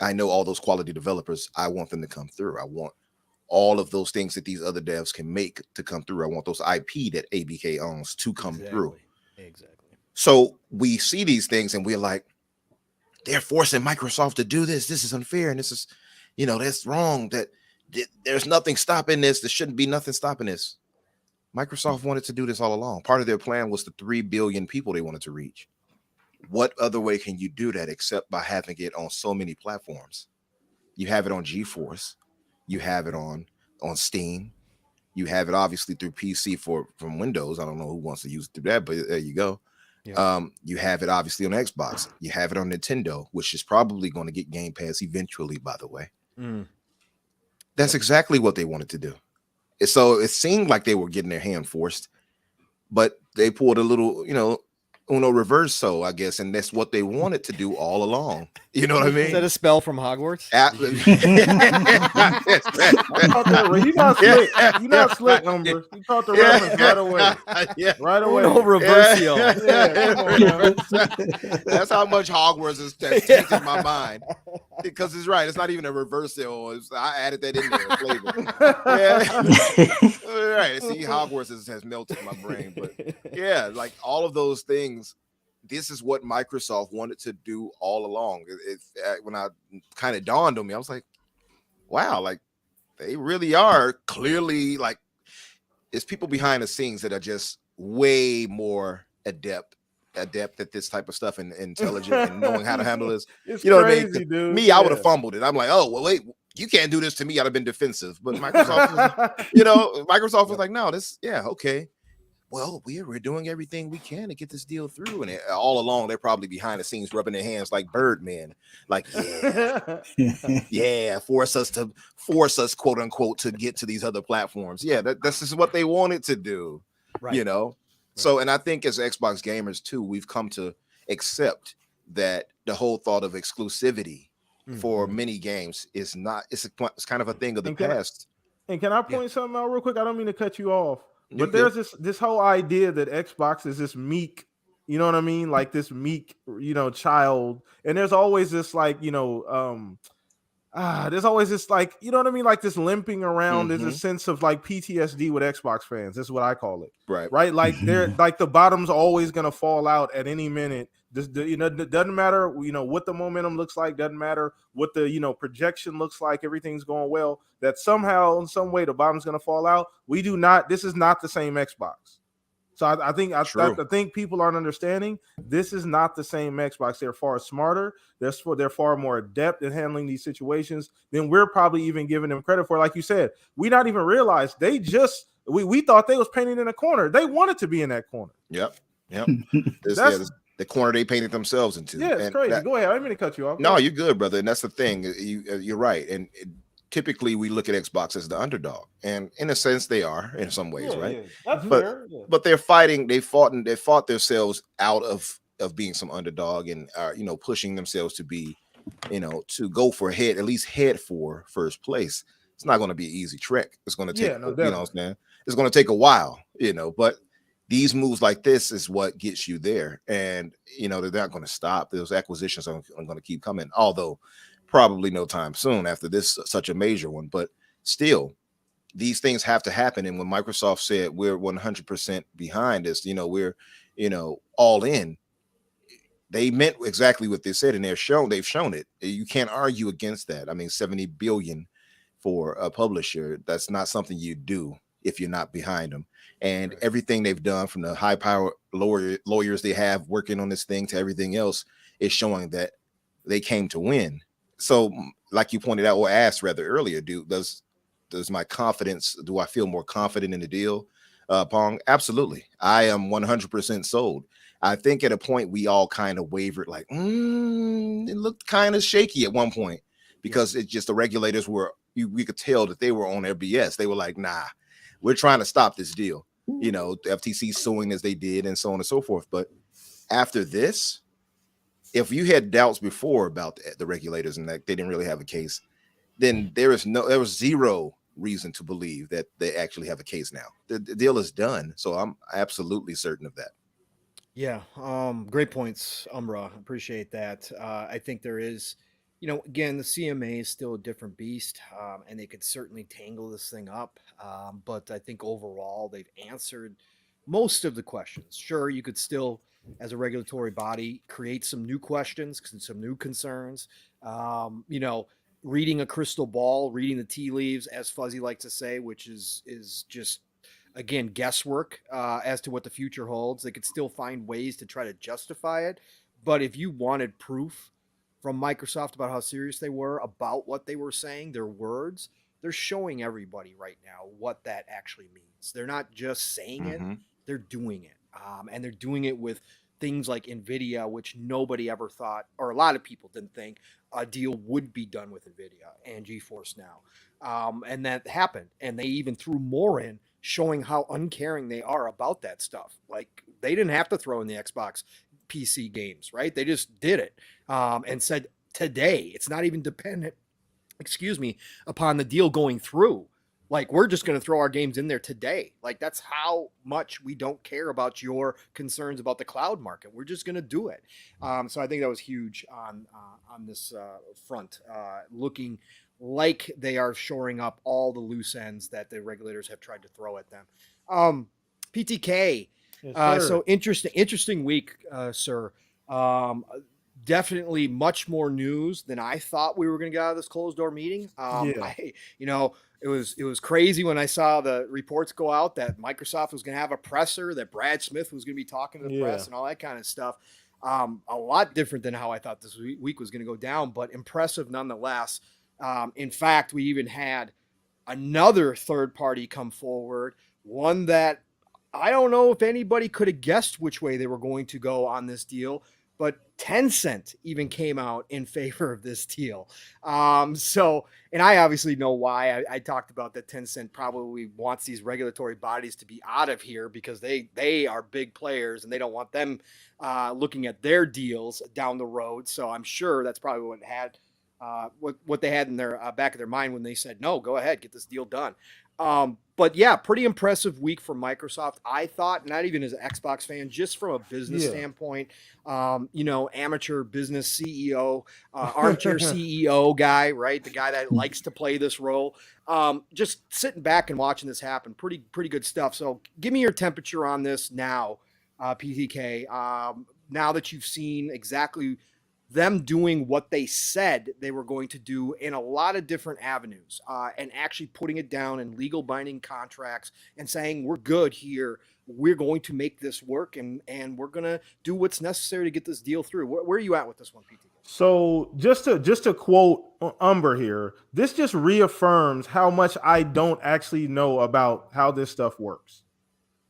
I know all those quality developers, I want them to come through. I want all of those things that these other devs can make to come through. I want those IP that ABK owns to come through. Exactly. So we see these things and we're like, they're forcing Microsoft to do this. This is unfair. And this is, that's wrong. That there's nothing stopping this. There shouldn't be nothing stopping this. Microsoft wanted to do this all along. Part of their plan was the 3 billion people they wanted to reach. What other way can you do that except by having it on so many platforms? You have it on GeForce. You have it on Steam. You have it obviously through PC from Windows. I don't know who wants to use that, but there you go. Yeah. You have it obviously on Xbox. You have it on Nintendo, which is probably going to get Game Pass eventually, by the way. That's exactly what they wanted to do. So it seemed like they were getting their hand forced, but they pulled a little, Uno reverso, I guess, and that's what they wanted to do all along. You know what I mean? Is that a spell from Hogwarts? You not slick. You not slick, Umber. You caught the reference right away. Right away. Uno reversio. That's how much Hogwarts is taking my mind. Because it's right. It's not even a reversio. I added that in there. Flavor. Right. See, Hogwarts has melted my brain. But yeah, like all of those things. This is what Microsoft wanted to do all along. When I kind of dawned on me, I was like, wow, like they really are clearly like it's people behind the scenes that are just way more adept at this type of stuff and intelligent and knowing how to handle this. It's you know crazy, what I mean? Dude. Me, I would have fumbled it. I'm like, oh, well, wait, you can't do this to me. I'd have been defensive. But Microsoft, Microsoft was like, no, okay. Well, we're doing everything we can to get this deal through. And all along, they're probably behind the scenes rubbing their hands like Birdman. Like, force us, quote unquote, to get to these other platforms. Yeah, this is what they wanted to do, right. So, and I think as Xbox gamers too, we've come to accept that the whole thought of exclusivity for many games is not, it's kind of a thing of the past. And can I point something out real quick? I don't mean to cut you off. But there's this whole idea that Xbox is this meek, you know what I mean? Like this meek, child. And there's always this like, there's always this like, you know what I mean? Like this limping around. There's a sense of like PTSD with Xbox fans. This is what I call it. Right. Like they're like the bottom's always going to fall out at any minute. It doesn't matter, what the momentum looks like, doesn't matter what the, projection looks like, everything's going well, that somehow in some way the bottom's going to fall out. This is not the same Xbox. So I think people aren't understanding this is not the same Xbox. They're far smarter. They're far more adept at handling these situations than we're probably even giving them credit for. Like you said, we not even realized we thought they was painted in a corner. They wanted to be in that corner. Yep. The corner they painted themselves into. Yeah, it's crazy. Go ahead. I didn't mean to cut you off. No, you're good, brother. And that's the thing. You're right. And typically we look at Xbox as the underdog, and in a sense they are in some ways, right? Yeah. That's fair. Yeah. But they're fighting. They fought themselves out of being some underdog and pushing themselves to be, to go for at least head for first place. It's not going to be an easy trek. It's going to take, it's going to take a while, but these moves like this is what gets you there. And, they're not going to stop. Those acquisitions are going to keep coming, although probably no time soon after this, such a major one. But still, these things have to happen. And when Microsoft said we're 100% behind this, we're, all in, they meant exactly what they said. And they've shown it. You can't argue against that. I mean, 70 billion for a publisher, that's not something you do if you're not behind them. And everything they've done, from the high power lawyers they have working on this thing to everything else, is showing that they came to win. So like you pointed out, or asked rather earlier, does my confidence, do I feel more confident in the deal, Pong? Absolutely. I am 100% sold. I think at a point we all kind of wavered, like, it looked kind of shaky at one point because it's just the regulators we could tell that they were on their BS. They were like, nah, we're trying to stop this deal. You know, the FTC suing as they did and so on and so forth. But after this, if you had doubts before about the regulators and that they didn't really have a case, then there was zero reason to believe that they actually have a case now. The deal is done. So I'm absolutely certain of that. Yeah, great points, Umbra. Appreciate that. I think there is, again, the CMA is still a different beast, and they could certainly tangle this thing up. But I think overall they've answered most of the questions. Sure, you could still, as a regulatory body, create some new questions, some new concerns. Reading a crystal ball, reading the tea leaves, as Fuzzy likes to say, which is just, again, guesswork as to what the future holds. They could still find ways to try to justify it. But if you wanted proof from Microsoft about how serious they were about what they were saying, their words, they're showing everybody right now what that actually means. They're not just saying it, they're doing it. And they're doing it with things like NVIDIA, which nobody ever thought, or a lot of people didn't think a deal would be done with NVIDIA and GeForce Now. And that happened. And they even threw more in, showing how uncaring they are about that stuff. Like, they didn't have to throw in the Xbox PC games, right? They just did it and said today. It's not even dependent, upon the deal going through. Like, we're just going to throw our games in there today. Like, that's how much we don't care about your concerns about the cloud market. We're just going to do it. So I think that was huge on this front, looking like they are shoring up all the loose ends that the regulators have tried to throw at them. PTK. Yes, So interesting week, sir. Definitely much more news than I thought we were going to get out of this closed door meeting. It was crazy when I saw the reports go out that Microsoft was going to have a presser, that Brad Smith was going to be talking to the press and all that kind of stuff. A lot different than how I thought this week was going to go down, but impressive nonetheless. In fact, we even had another third party come forward, one that I don't know if anybody could have guessed which way they were going to go on this deal, but Tencent even came out in favor of this deal. And I obviously know why. I talked about that Tencent probably wants these regulatory bodies to be out of here because they are big players and they don't want them looking at their deals down the road. So I'm sure that's probably what they had in their back of their mind when they said, no, go ahead, get this deal done. But yeah, pretty impressive week for Microsoft. I thought, not even as an Xbox fan, just from a business standpoint, amateur business CEO, armchair CEO guy, right? The guy that likes to play this role. Just sitting back and watching this happen. Pretty good stuff. So give me your temperature on this now, PTK. Now that you've seen exactly them doing what they said they were going to do in a lot of different avenues, and actually putting it down in legal binding contracts and saying, we're good here. We're going to make this work and we're going to do what's necessary to get this deal through. Where are you at with this one, PT? So just to quote Umber here, this just reaffirms how much I don't actually know about how this stuff works.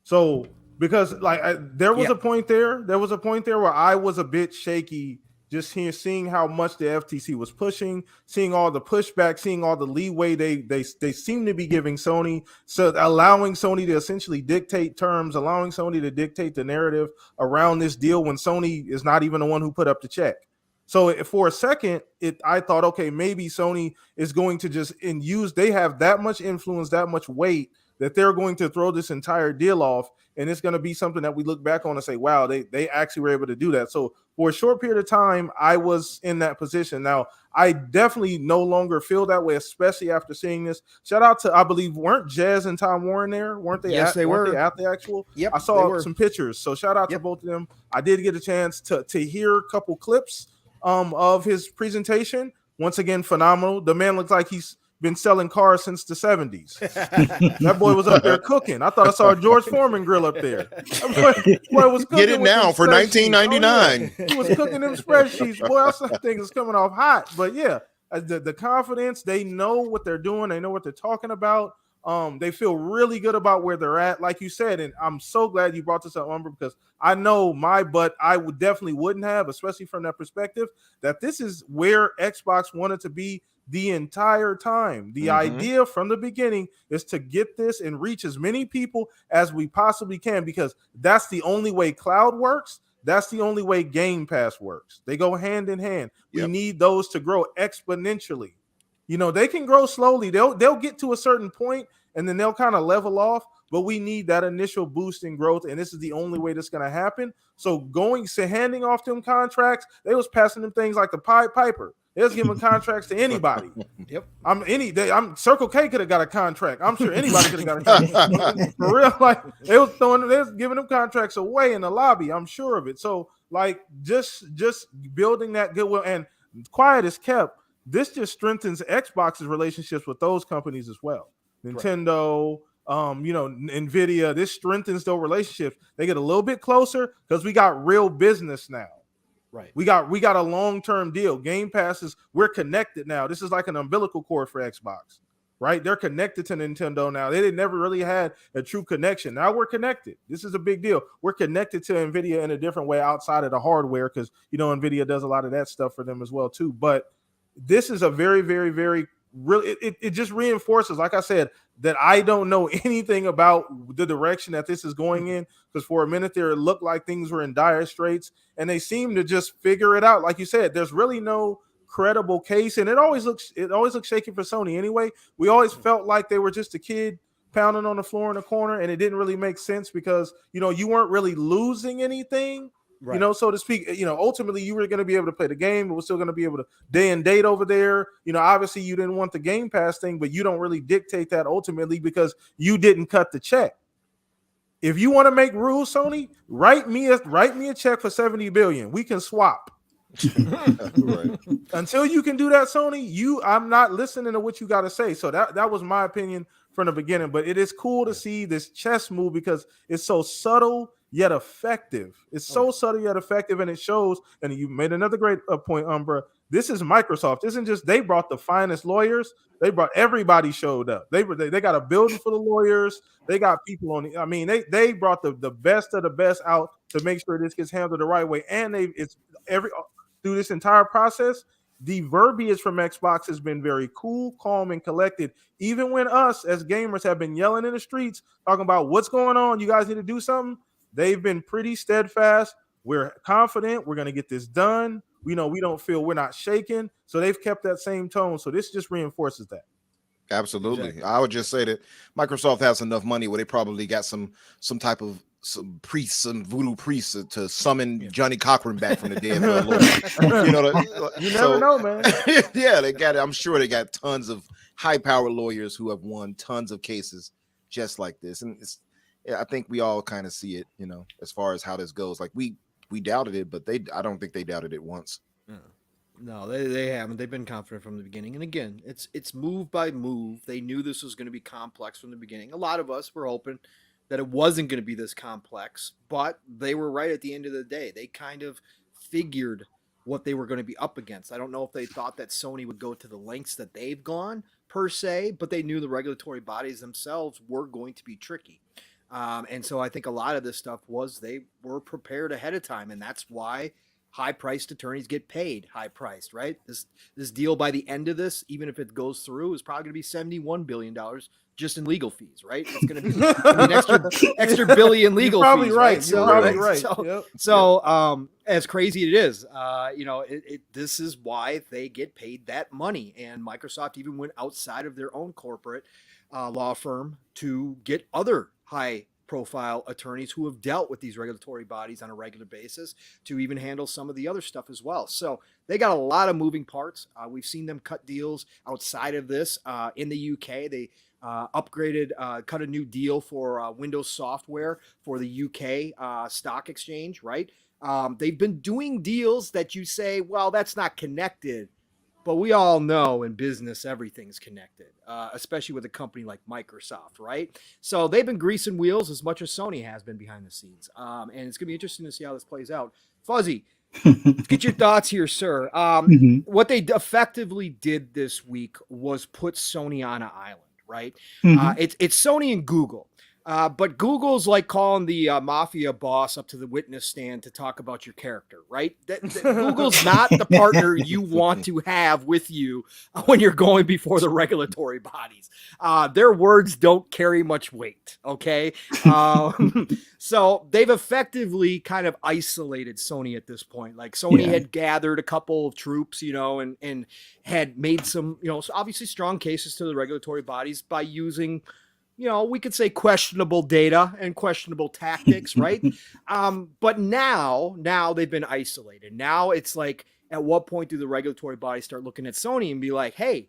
So because there was a point there where I was a bit shaky just seeing how much the FTC was pushing, seeing all the pushback, seeing all the leeway they seem to be giving Sony, so allowing Sony to essentially dictate terms, allowing Sony to dictate the narrative around this deal when Sony is not even the one who put up the check. So for a second, I thought, okay, maybe Sony is going to just they have that much influence, that much weight that they're going to throw this entire deal off, and it's going to be something that we look back on and say, wow, they actually were able to do that. So for a short period of time, I was in that position. Now, I definitely no longer feel that way, especially after seeing this. Shout out to, I believe, weren't Jazz and Tom Warren there? Weren't they? Yes, they were. Weren't they at the actual? Yep, I saw some pictures. So shout out to both of them. I did get a chance to hear a couple clips of his presentation. Once again, phenomenal. The man looks like he's been selling cars since the 70s. That boy was up there cooking. I thought I saw a George Foreman grill up there. Boy was cooking. Get it now for $19.99. Oh, yeah. He was cooking them spreadsheets. Boy, I saw things coming off hot. But yeah, the confidence, they know what they're doing. They know what they're talking about. They feel really good about where they're at, like you said, and I'm so glad you brought this up, Umber, because I know my butt I would definitely wouldn't have, especially from that perspective, that this is where Xbox wanted to be the entire time. The idea from the beginning is to get this and reach as many people as we possibly can, because that's the only way cloud works. That's the only way Game Pass works. They go hand in hand. We need those to grow exponentially. You know, they can grow slowly. They'll get to a certain point and then they'll kind of level off, but we need that initial boost in growth, and this is the only way that's going to happen. So handing off them contracts, they was passing them things like the Pied Piper. They was giving contracts to anybody. Circle K could have got a contract. I'm sure anybody could have got a contract. For real, like they was giving them contracts away in the lobby. I'm sure of it. So like just building that goodwill, and quiet as kept, this just strengthens Xbox's relationships with those companies as well. Nintendo, Nvidia, this strengthens those relationships. They get a little bit closer because we got real business now. Right. We got a long-term deal. Game Passes, we're connected now. This is like an umbilical cord for Xbox, right? They're connected to Nintendo now. They never really had a true connection. Now we're connected. This is a big deal. We're connected to Nvidia in a different way outside of the hardware, because Nvidia does a lot of that stuff for them as well too. But this is a very, very, very really, it just reinforces, like I said, that I don't know anything about the direction that this is going in, because for a minute there, it looked like things were in dire straits, and they seem to just figure it out. Like you said, there's really no credible case, and it always looks shaky for Sony anyway. We always felt like they were just a kid pounding on the floor in the corner, and it didn't really make sense because, you weren't really losing anything. Right. So to speak, ultimately you were going to be able to play the game, but we're still going to be able to day and date over there. Obviously you didn't want the Game Pass thing, but you don't really dictate that ultimately because you didn't cut the check. If you want to make rules, Sony, write me a check for $70 billion. We can swap. Right. Until you can do that, Sony, I'm not listening to what you got to say. So that was my opinion from the beginning. But it is cool to see this chess move because it's so subtle yet effective. It's so subtle yet effective, and it shows. And you made another great point, Umbra. This is Microsoft. This isn't just they brought the finest lawyers. They brought everybody showed up. They got a building for the lawyers. They got people on. They brought the best of the best out to make sure this gets handled the right way. And through this entire process, the verbiage from Xbox has been very cool, calm, and collected. Even when us as gamers have been yelling in the streets, talking about what's going on, you guys need to do something. They've been pretty steadfast. We're confident. We're going to get this done. We don't feel we're not shaken. So they've kept that same tone. So this just reinforces that. Absolutely. Exactly. I would just say that Microsoft has enough money where they probably got some type of some priests, some voodoo priests to summon Johnny Cochran back from the dead. You never know, man. Yeah, they got it. I'm sure they got tons of high-powered lawyers who have won tons of cases just like this. And I think we all kind of see it, as far as how this goes. Like we doubted it, but I don't think they doubted it once. No, they haven't. They've been confident from the beginning. And again, it's move by move. They knew this was going to be complex from the beginning. A lot of us were hoping that it wasn't going to be this complex, but they were right at the end of the day. They kind of figured what they were going to be up against. I don't know if they thought that Sony would go to the lengths that they've gone per se, but they knew the regulatory bodies themselves were going to be tricky. And so I think a lot of this stuff was they were prepared ahead of time, and that's why high-priced attorneys get paid high-priced, right? This deal by the end of this, even if it goes through, is probably going to be $71 billion just in legal fees, right? It's going to be an extra billion legal You're probably fees. Right? Right? So, You're probably right. So as crazy it is, this is why they get paid that money. And Microsoft even went outside of their own corporate law firm to get other high-profile attorneys who have dealt with these regulatory bodies on a regular basis to even handle some of the other stuff as well. So they got a lot of moving parts. We've seen them cut deals outside of this. In the UK, they cut a new deal for Windows software for the UK stock exchange, right? They've been doing deals that you say, well, that's not connected. But we all know in business, everything's connected, especially with a company like Microsoft, right? So they've been greasing wheels as much as Sony has been behind the scenes. And it's going to be interesting to see how this plays out. Fuzzy, get your thoughts here, sir. What they effectively did this week was put Sony on an island, right? Mhm. It's Sony and Google. But Google's like calling the mafia boss up to the witness stand to talk about your character, right? Google's not the partner you want to have with you when you're going before the regulatory bodies. Their words don't carry much weight, okay? So they've effectively kind of isolated Sony at this point. Like Sony Yeah. had gathered a couple of troops, and had made some, obviously strong cases to the regulatory bodies by using, we could say questionable data and questionable tactics, right? But now they've been isolated. Now it's like, at what point do the regulatory bodies start looking at Sony and be like, hey,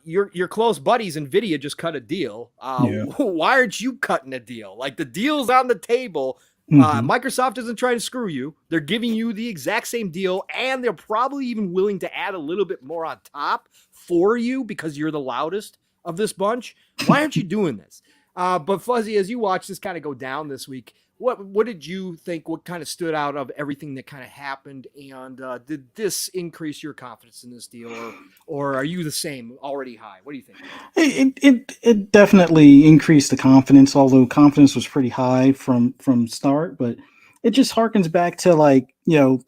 your close buddies Nvidia just cut a deal. Yeah. Why aren't you cutting a deal? Like, the deal's on the table. Mhm. Microsoft isn't trying to screw you. They're giving you the exact same deal, and they're probably even willing to add a little bit more on top for you because you're the loudest of this bunch. Why aren't you doing this? But Fuzzy, as you watch this kind of go down this week, what did you think? What kind of stood out of everything that kind of happened? And did this increase your confidence in this deal, or are you the same, already high? What do you think? It definitely increased the confidence, although confidence was pretty high from start. But it just harkens back to, like,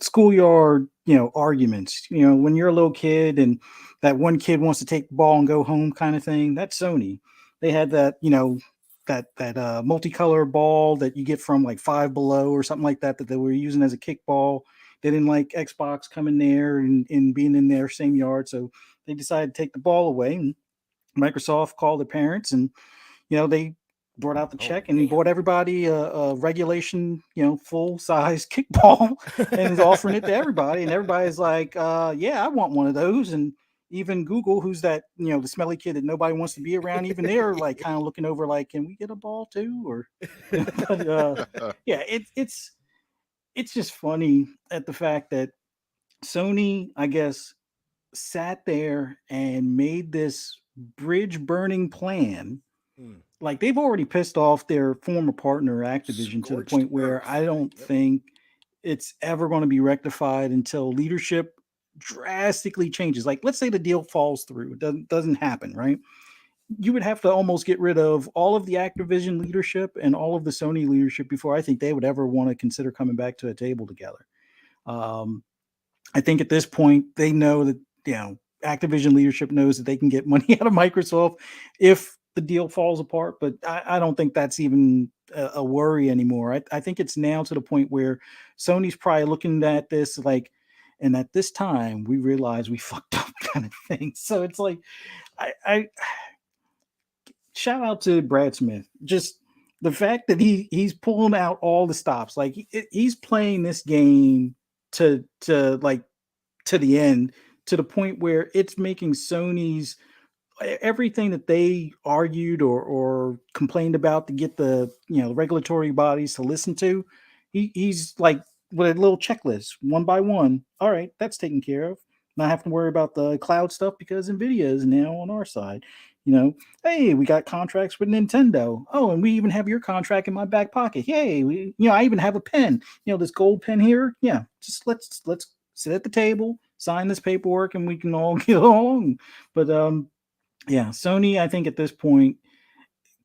schoolyard, arguments. When you're a little kid and that one kid wants to take the ball and go home, kind of thing. That's Sony. They had that, that multicolor ball that you get from like Five Below or something like that they were using as a kickball. They didn't like Xbox coming there and being in their same yard, so they decided to take the ball away. And Microsoft called the parents, and they brought out the check and bought everybody a regulation, full size kickball, and is offering it to everybody. And everybody's like, yeah, I want one of those. And even Google, who's that, the smelly kid that nobody wants to be around, even they're like kind of looking over like, can we get a ball too? Or, but yeah, it's just funny at the fact that Sony, I guess, sat there and made this bridge burning plan. Like, they've already pissed off their former partner Activision to the Scorched point where earth. I don't think it's ever going to be rectified until leadership drastically changes. Like, let's say the deal falls through, it doesn't happen, right? You would have to almost get rid of all of the Activision leadership and all of the Sony leadership before I think they would ever want to consider coming back to a table together. I think at this point they know that, Activision leadership knows that they can get money out of Microsoft if the deal falls apart, but I don't think that's even a worry anymore. I think it's now to the point where Sony's probably looking at this like, and at this time we realize we fucked up, kind of thing. So it's like, I shout out to Brad Smith. Just the fact that he's pulling out all the stops, like he's playing this game to the end, to the point where it's making Sony's everything that they argued or complained about to get the regulatory bodies to listen to. He's like with a little checklist, one by one. All right, that's taken care of. Not have to worry about the cloud stuff because Nvidia is now on our side. Hey, we got contracts with Nintendo. Oh, and we even have your contract in my back pocket. Yay, I even have a pen. This gold pen here. Yeah, just let's sit at the table, sign this paperwork, and we can all get along. But yeah, Sony, I think at this point,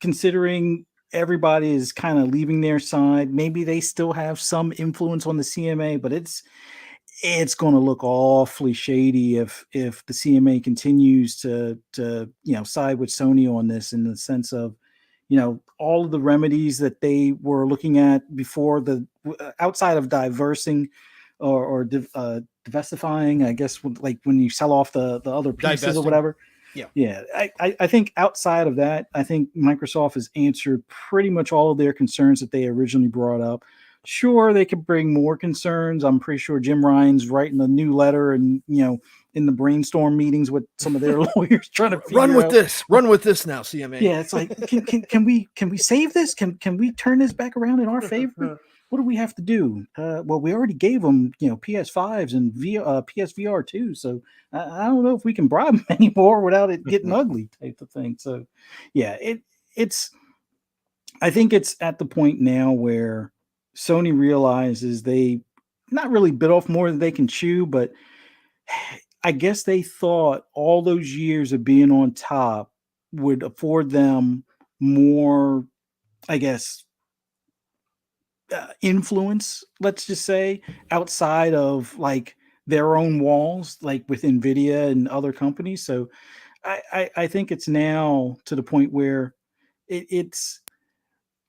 considering everybody is kind of leaving their side, maybe they still have some influence on the CMA, but it's going to look awfully shady if the CMA continues to side with Sony on this, in the sense of all of the remedies that they were looking at before, the outside of diversifying, I guess, like when you sell off the other pieces Divesting. or whatever. Yeah. I think outside of that, I think Microsoft has answered pretty much all of their concerns that they originally brought up. Sure, they could bring more concerns. I'm pretty sure Jim Ryan's writing a new letter, and in the brainstorm meetings with some of their lawyers trying to Run with out. this. Run with this now, CMA. Yeah, it's like, can we save this? Can we turn this back around in our favor? What do we have to do? Well, we already gave them, PS5s and PSVR 2, so I don't know if we can bribe them anymore without it getting ugly, type of thing. So, yeah, it's. I think it's at the point now where Sony realizes they not really bit off more than they can chew, but I guess they thought all those years of being on top would afford them more, I guess, influence, let's just say, outside of like their own walls, like with Nvidia and other companies. So I think it's now to the point where it's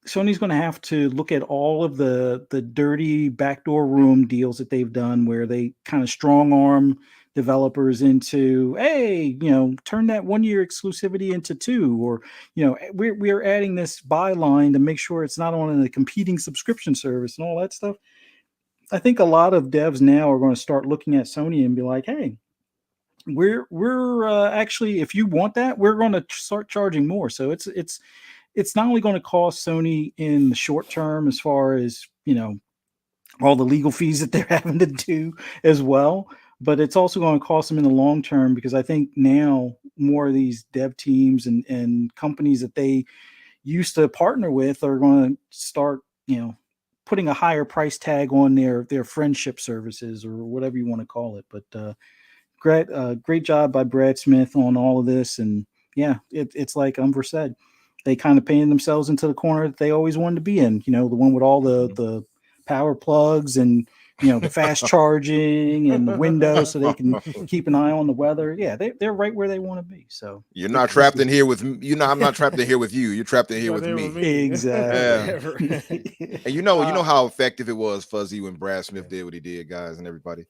Sony's going to have to look at all of the dirty backdoor room deals that they've done, where they kind of strong arm developers into, hey, turn that 1 year exclusivity into 2, or we're adding this byline to make sure it's not on a competing subscription service and all that stuff. I think a lot of devs now are going to start looking at Sony and be like, hey, we're actually, if you want that, we're going to start charging more. So it's not only going to cost Sony in the short term, as far as all the legal fees that they're having to do as well, but it's also going to cost them in the long term, because I think now more of these dev teams and companies that they used to partner with are going to start putting a higher price tag on their friendship services, or whatever you want to call it. But great job by Brad Smith on all of this. And yeah, it's like Umver said, they kind of painted themselves into the corner that they always wanted to be in, the one with all the power plugs and the fast charging and the windows, so they can keep an eye on the weather. Yeah, they're right where they want to be. So you're not trapped in here with I'm not trapped in here with you. You're trapped in here with me. Exactly. Yeah. And you know how effective it was, Fuzzy, when Brad Smith did what he did, guys, and everybody.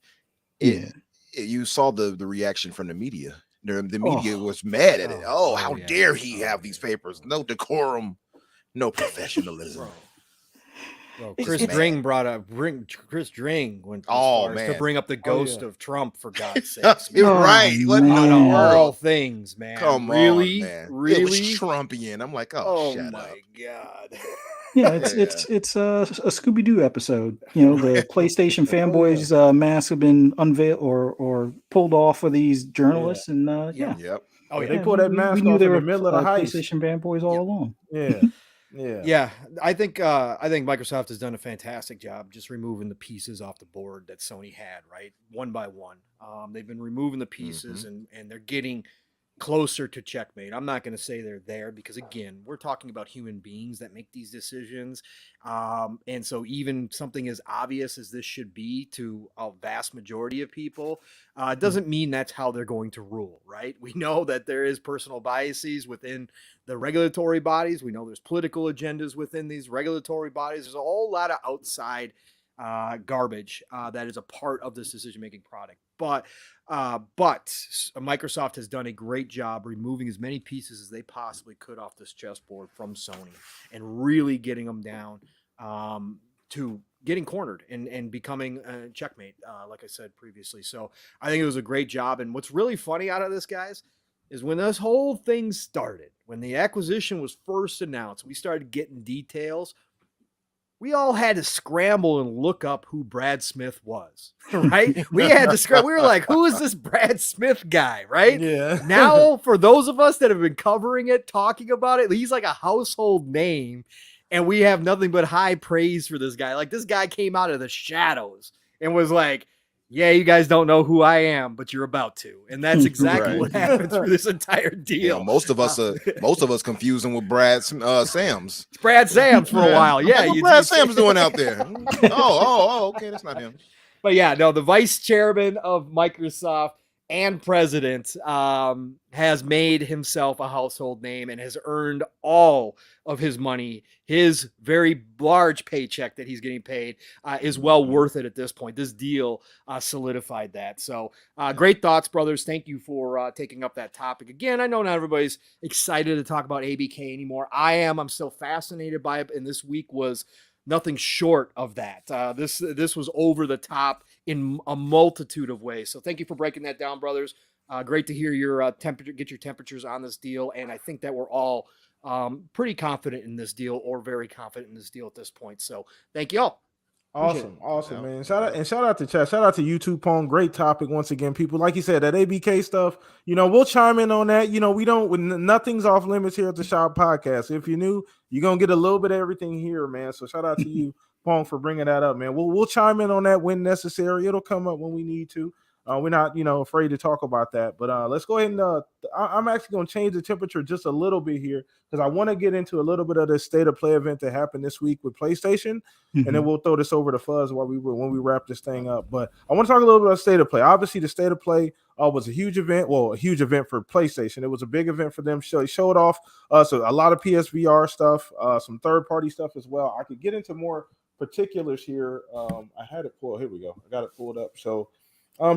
You saw the reaction from the media. The media was mad at it. How dare he have these papers? No decorum, no professionalism. Bro, Chris Dring Chris Dring went to bring up the ghost of Trump, for God's sake. You're right. What in the world things, man? Come really? on, man. Really? It was Trumpian. I'm like, shut my up. God. Yeah, it's a Scooby-Doo episode. The PlayStation fanboys masks have been unveiled or pulled off of these journalists, and Yep. Oh, yeah. They pulled that mask off in the middle of the heist. PlayStation fanboys all along. Yeah. I think Microsoft has done a fantastic job just removing the pieces off the board that Sony had, right, one by one. They've been removing the pieces, and they're getting closer to checkmate. I'm not going to say they're there, because again, we're talking about human beings that make these decisions. And so even something as obvious as this should be to a vast majority of people, doesn't mean that's how they're going to rule, right? We know that there is personal biases within the regulatory bodies. We know there's political agendas within these regulatory bodies. There's a whole lot of outside garbage that is a part of this decision-making product. But Microsoft has done a great job removing as many pieces as they possibly could off this chessboard from Sony, and really getting them down to getting cornered and becoming checkmate, like I said previously. So I think it was a great job. And what's really funny out of this, guys, is when this whole thing started, when the acquisition was first announced, we started getting details. We all had to scramble and look up who Brad Smith was, right? We had to scramble. We were like, who is this Brad Smith guy, right? Yeah. Now, for those of us that have been covering it, talking about it, he's like a household name, and we have nothing but high praise for this guy. Like, this guy came out of the shadows and was like, yeah, you guys don't know who I am, but you're about to. And that's exactly what happened through this entire deal. Most of us confuse him with Brad Sams. It's Brad Sams for a while. Yeah. What's Brad Sams doing out there? Okay. That's not him. But yeah, no, the vice chairman of Microsoft and president has made himself a household name and has earned all of his money. His very large paycheck that he's getting paid is well worth it at this point. This deal solidified that. So great thoughts, brothers. Thank you for taking up that topic. Again, I know not everybody's excited to talk about ABK anymore. I am. I'm still fascinated by it. And this week was nothing short of that. This was over the top in a multitude of ways. So thank you for breaking that down, brothers. Great to hear your get your temperatures on this deal. And I think that we're all pretty confident in this deal, or very confident in this deal at this point. So thank you all. Awesome, man. Shout out to chat. Shout out to YouTube Pong. Great topic once again, people. Like you said, that ABK stuff, we'll chime in on that. Nothing's off limits here at the Shop Podcast. If you're new, you're gonna get a little bit of everything here, man. So shout out to you, Pong, for bringing that up, man. We'll chime in on that when necessary. It'll come up when we need to. We're not, afraid to talk about that. But let's go ahead and I'm actually going to change the temperature just a little bit here because I want to get into a little bit of the state of play event that happened this week with PlayStation, and then we'll throw this over to Fuzz when we wrap this thing up. But I want to talk a little bit about state of play. Obviously, the state of play was a huge event. Well, a huge event for PlayStation. It was a big event for them. They showed off so a lot of PSVR stuff, some third-party stuff as well. I could get into more particulars here. I had it pulled. Here we go. I got it pulled up. So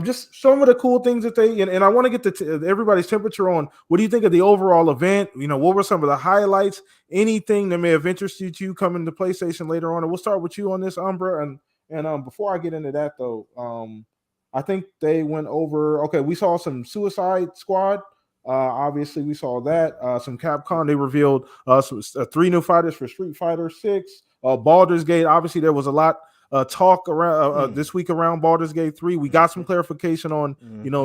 just some of the cool things that they and I want to get everybody's temperature on. What do you think of the overall event? What were some of the highlights? Anything that may have interested you coming to PlayStation later on? And we'll start with you on this, Umbra. And before I get into that though, I think they went over. Okay, we saw some Suicide Squad. Obviously, we saw that. Some Capcom. They revealed some 3 new fighters for Street Fighter 6. Baldur's Gate. Obviously, there was a lot talk around this week around Baldur's Gate 3. We got some clarification on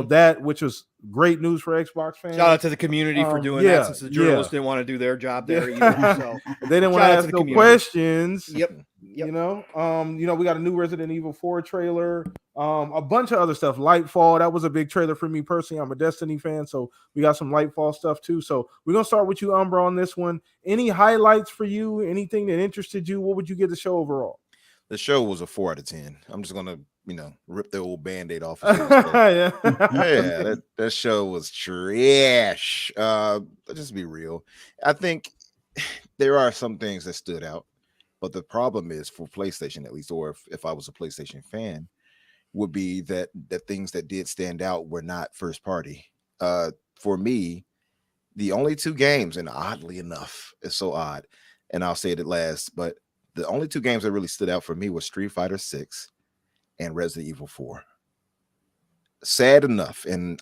that, which was great news for Xbox fans. Shout out to the community for doing that, since the journalists didn't want to do their job there either. So they didn't want to ask no questions. Yep. We got a new Resident Evil 4 trailer, a bunch of other stuff. Lightfall, that was a big trailer for me personally. I'm a Destiny fan, so we got some Lightfall stuff too. So we're gonna start with you, Umbra, on this one. Any highlights for you? Anything that interested you? What would you give the show overall? The show was a 4 out of 10. I'm just gonna, rip the old band-aid off. Yeah, that show was trash. Let's just be real. I think there are some things that stood out, but the problem is for PlayStation, at least, or if I was a PlayStation fan, would be that the things that did stand out were not first party. For me, the only 2 games, and oddly enough, it's so odd, and I'll say it at last, but the only 2 games that really stood out for me was Street Fighter 6 and Resident Evil 4. Sad enough, and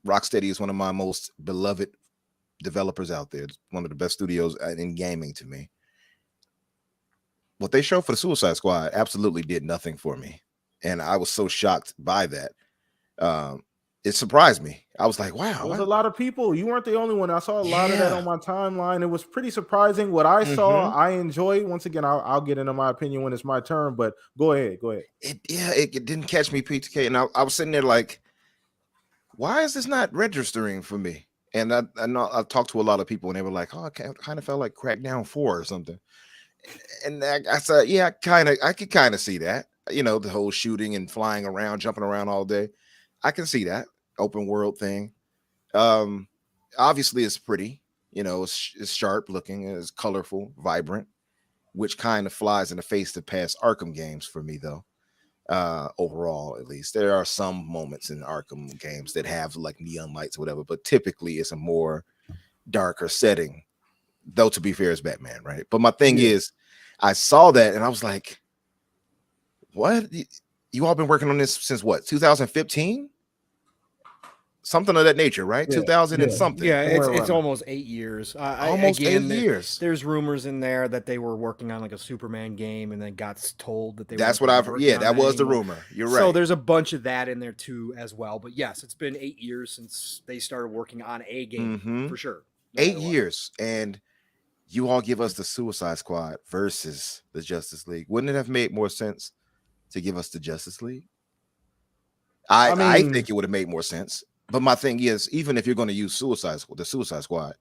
Rocksteady is one of my most beloved developers out there. It's one of the best studios in gaming to me. What they showed for the Suicide Squad absolutely did nothing for me, and I was so shocked by that. It surprised me. I was like, wow. There was a lot of people. You weren't the only one. I saw a lot of that on my timeline. It was pretty surprising. What I saw, I enjoyed. Once again, I'll get into my opinion when it's my turn, but go ahead. It didn't catch me, PTK. And I was sitting there like, why is this not registering for me? And I know I've talked to a lot of people and they were like, oh, I kind of felt like Crackdown 4 or something. And I said, yeah, I could kind of see that. The whole shooting and flying around, jumping around all day. I can see that open world thing. Obviously it's pretty, it's sharp looking, it's colorful, vibrant, which kind of flies in the face of past Arkham games for me though. Overall, at least there are some moments in Arkham games that have like neon lights or whatever, but typically it's a more darker setting, though to be fair, it's Batman, right? But my thing is, I saw that and I was like, what? You all been working on this since what, 2015? Something of that nature, right? 2000 and something. Yeah, it's almost 8 years. Almost 8 years. There's rumors in there that they were working on like a Superman game, and then got told that they. That's what I've. Yeah, that was the rumor. You're right. So there's a bunch of that in there too, as well. But yes, it's been 8 years since they started working on a game for sure. 8 years, and you all give us the Suicide Squad versus the Justice League. Wouldn't it have made more sense to give us the Justice League? I think it would have made more sense. But my thing is, even if you're going to use the Suicide Squad,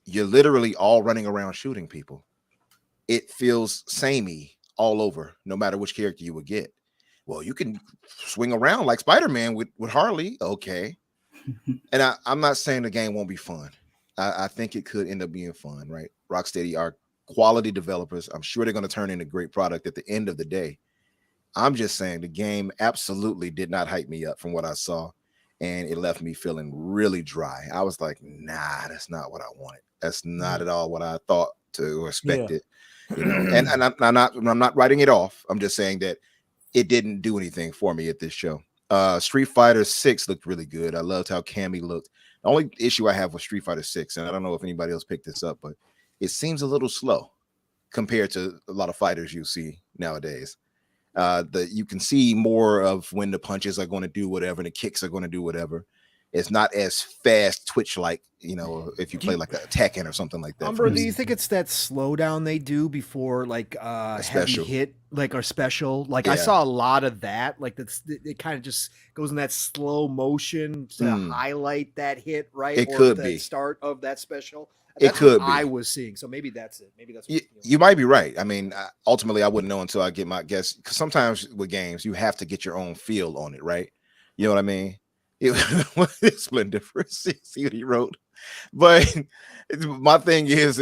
you're literally all running around shooting people. It feels samey all over, no matter which character you would get. Well, you can swing around like Spider-Man with Harley. Okay. And I'm not saying the game won't be fun. I think it could end up being fun, right? Rocksteady are quality developers. I'm sure they're going to turn in a great product at the end of the day. I'm just saying the game absolutely did not hype me up from what I saw. And it left me feeling really dry. I was like, nah, that's not what I wanted. That's not at all what I thought to expect it. And I'm not writing it off. I'm just saying that it didn't do anything for me at this show. Street Fighter 6 looked really good. I loved how Cammy looked. The only issue I have with Street Fighter 6, and I don't know if anybody else picked this up, but it seems a little slow compared to a lot of fighters you see nowadays. You can see more of when the punches are going to do whatever and the kicks are going to do whatever. It's not as fast twitch like, you know, if you play like a Tekken or something like that. Umber, do you think it's that slowdown they do before like heavy special. hit, like our special? Like I Yeah. saw a lot of that. Like it kind of just goes in that slow motion to highlight that hit, right? It or could the be. start of that special. It That's could what be. I was seeing. So maybe that's it. Maybe that's what You might be right. I mean, ultimately, I wouldn't know until I get my guess. Because sometimes with games, you have to get your own feel on it, right? You know what I mean? It's Splendiferous. See what he wrote. But my thing is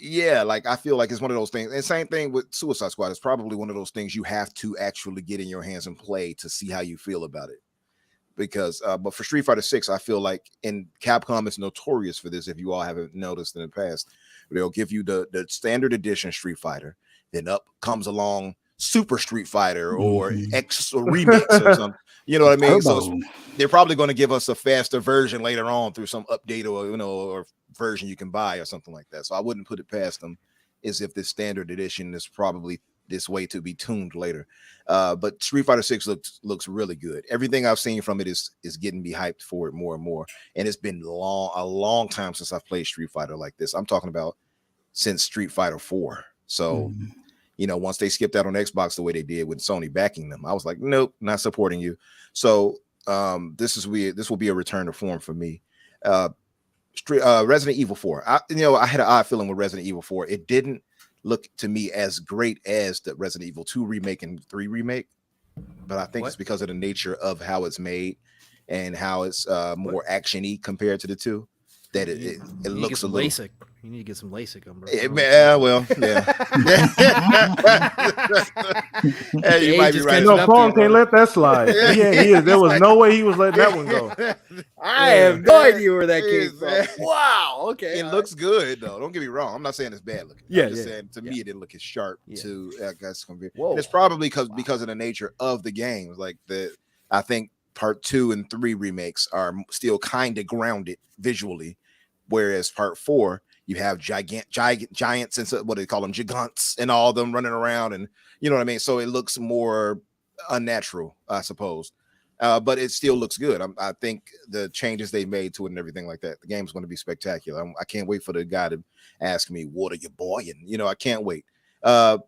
yeah, like I feel like it's one of those things. And same thing with Suicide Squad. It's probably one of those things you have to actually get in your hands and play to see how you feel about it. Because but for Street Fighter 6, I feel like, and Capcom is notorious for this, if you all haven't noticed in the past, they'll give you the standard edition Street Fighter, then up comes along Super Street Fighter or X or Remix or something. You know what I mean? So they're probably going to give us a faster version later on through some update or, you know, or version you can buy or something like that. So I wouldn't put it past them as if this standard edition is probably this way to be tuned later. But Street Fighter 6 looks really good. Everything I've seen from it is getting me hyped for it more and more. And it's been a long time since I've played Street Fighter like this. I'm talking about since Street Fighter 4. So you know, once they skipped out on Xbox the way they did with Sony backing them, I was like, nope, not supporting you. So this will be a return to form for me. Resident Evil 4. I had an odd feeling with Resident Evil 4. It didn't look to me as great as the Resident Evil 2 remake and 3 remake, but I think it's because of the nature of how it's made and how it's more action-y compared to the two. That it looks a little. LASIK. You need to get some LASIK, Umber. Well, yeah. Hey, you might be right. No, Paul can't let that slide. There was no way he was letting that one go. I have no idea where that came from. Wow. Okay. It looks good though. Don't get me wrong. I'm not saying it's bad looking. I'm just saying to me it didn't look as sharp to I guess compared. And it's probably because of the nature of the games. Like I think part 2 and 3 remakes are still kind of grounded visually, whereas part 4 you have giants and what do they call them, gigants, and all of them running around, and you know what I mean. So it looks more unnatural, I suppose, but it still looks good. I think the changes they made to it and everything like that, the game is going to be spectacular. I can't wait for the guy to ask me, "What are you boying?" You know, I can't wait. And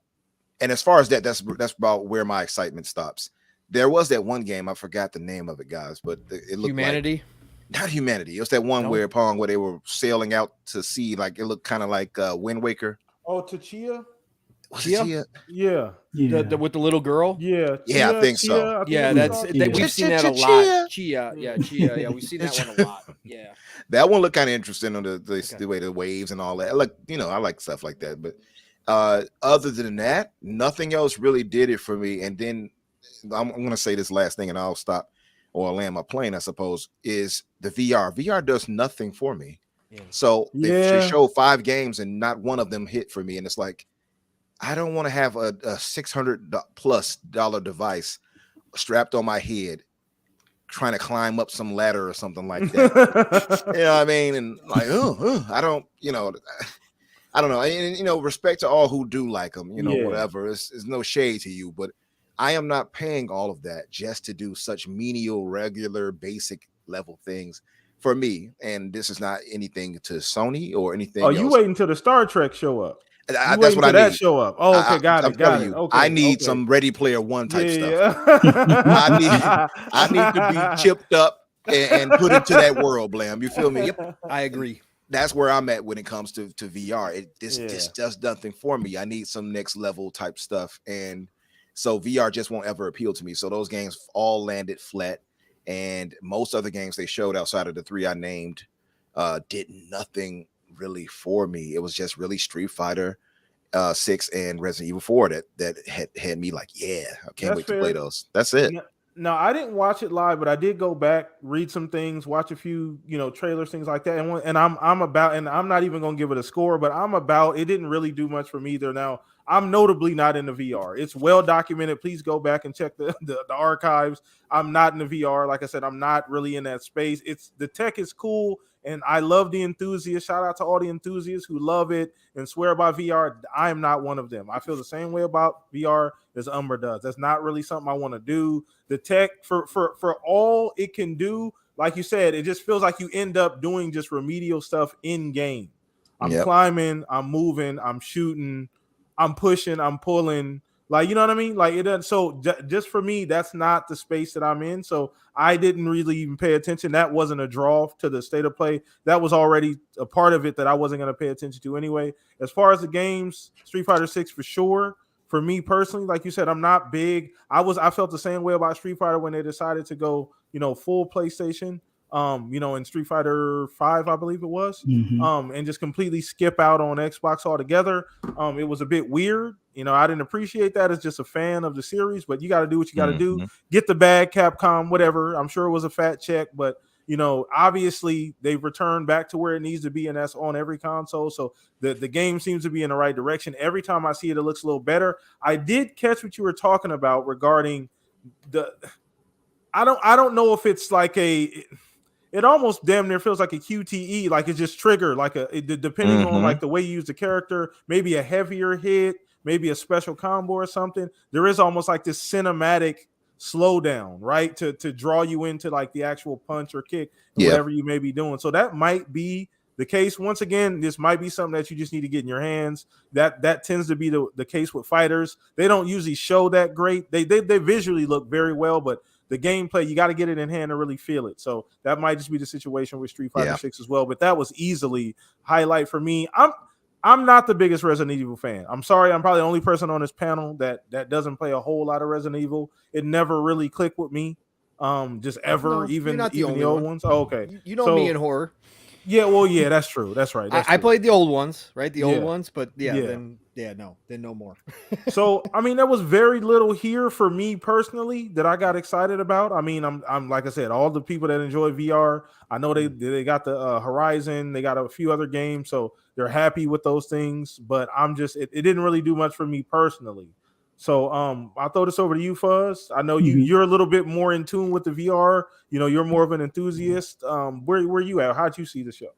as far as that's about where my excitement stops. There was that one game, I forgot the name of it, guys, but it looked Humanity. Not Humanity. It was that one where they were sailing out to sea, like it looked kind of like Wind Waker. Oh, Tachia? Chia? Yeah. With the little girl? Yeah. Yeah, I think so. We've seen that a lot. Chia. Yeah, we've seen that one a lot. Yeah. That one looked kind of interesting on the way the waves and all that. Like, you know, I like stuff like that. But other than that, nothing else really did it for me. And then I'm going to say this last thing and I'll stop. Or land my plane, I suppose, is the VR. VR does nothing for me. Yeah. So they show 5 games and not one of them hit for me. And it's like, I don't want to have a $600+ device strapped on my head, trying to climb up some ladder or something like that. You know what I mean? And like, I don't know. And, you know, respect to all who do like them, you know, whatever. It's no shade to you, but I am not paying all of that just to do such menial, regular, basic level things for me. And this is not anything to Sony or anything. Oh, you wait until the Star Trek show up. That's what I need. Show up. Oh, okay, got it. Okay, I need some Ready Player One type stuff. I need to be chipped up and put into that world, Blam. You feel me? Yep, I agree. That's where I'm at when it comes to VR. This does nothing for me. I need some next level type stuff, and so VR just won't ever appeal to me. So those games all landed flat, and most other games they showed outside of the 3 I named did nothing really for me. It was just really Street Fighter 6 and Resident Evil 4 that had me like, I can't wait to play those. That's it. No, I didn't watch it live, but I did go back, read some things, watch a few, trailers, things like that. And I'm not even going to give it a score, but it didn't really do much for me either. Now, I'm notably not in the VR. It's well documented. Please go back and check the archives. I'm not in the VR. Like I said, I'm not really in that space. The tech is cool, and I love the enthusiasts. Shout out to all the enthusiasts who love it and swear by VR. I am not one of them. I feel the same way about VR as Umber does. That's not really something I want to do. The tech for all it can do like you said, it just feels like you end up doing just remedial stuff in game. I'm Yep. climbing, I'm moving, I'm shooting, I'm pushing, I'm pulling. Like, you know what I mean? Like, it doesn't. So just for me, that's not the space that I'm in. So I didn't really even pay attention. That wasn't a draw to the state of play. That was already a part of it that I wasn't going to pay attention to anyway. As far as the games, Street Fighter 6 for sure. For me personally, like you said, I'm not big. I felt the same way about Street Fighter when they decided to go, full PlayStation. In Street Fighter 5, I believe it was. Mhm. And just completely skip out on Xbox altogether. It was a bit weird. I didn't appreciate that as just a fan of the series, but you got to do what you got to do. Mhm. Get the bag, Capcom, whatever. I'm sure it was a fat check, but obviously they've returned back to where it needs to be, and that's on every console. So the game seems to be in the right direction. Every time I see it, it looks a little better. I did catch what you were talking about regarding the. I don't know if it's like it almost damn near feels like a QTE, like it's just trigger, like depending on like the way you use the character, maybe a heavier hit, maybe a special combo or something. There is almost like this cinematic slowdown, right? To draw you into like the actual punch or kick, and Yeah. whatever you may be doing. So that might be the case. Once again, this might be something that you just need to get in your hands. That tends to be the case with fighters. They don't usually show that great. They visually look very well, but the gameplay, you got to get it in hand and really feel it. So that might just be the situation with Street Fighter 6 as well. But that was easily highlight for me. I'm not the biggest Resident Evil fan. I'm sorry. I'm probably the only person on this panel that doesn't play a whole lot of Resident Evil. It never really clicked with me. Just ever, No, even you're not the even only the old one. ones. Oh, okay. You know me in horror. Yeah, well, yeah, that's true. That's right. That's I true. played the old ones, right? The Yeah. old ones, but Yeah. then no more. So I mean, there was very little here for me personally that I got excited about. I mean, I'm like I said, all the people that enjoy VR, I know they got the Horizon, they got a few other games, so they're happy with those things. But I'm just it didn't really do much for me personally. So I'll throw this over to you, Fuzz. I know you're a little bit more in tune with the VR. You're more of an enthusiast. Where you at? How'd you see the show?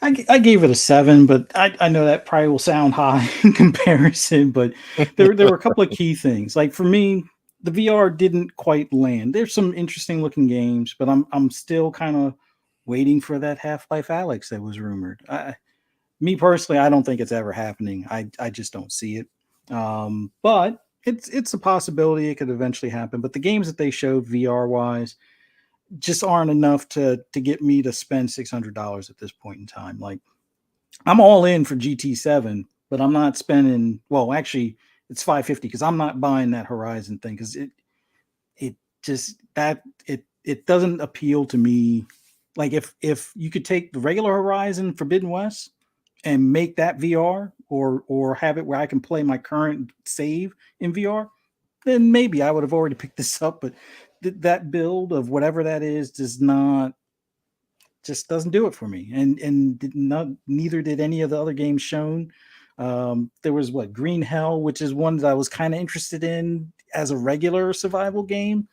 I gave it a 7, but I know that probably will sound high in comparison. But there were a couple of key things. Like for me, the VR didn't quite land. There's some interesting looking games, but I'm still kind of waiting for that Half-Life Alyx that was rumored. Me personally, I don't think it's ever happening. I just don't see it. But it's a possibility it could eventually happen. But the games that they showed VR wise just aren't enough to get me to spend $600 at this point in time. Like I'm all in for GT7, but I'm not spending. Well, actually, it's $550 because I'm not buying that Horizon thing because it doesn't appeal to me. Like if you could take the regular Horizon Forbidden West and make that VR or have it where I can play my current save in VR, then maybe I would have already picked this up. But that build of whatever that is doesn't do it for me. And neither did any of the other games shown. There was Green Hell, which is one that I was kind of interested in as a regular survival game.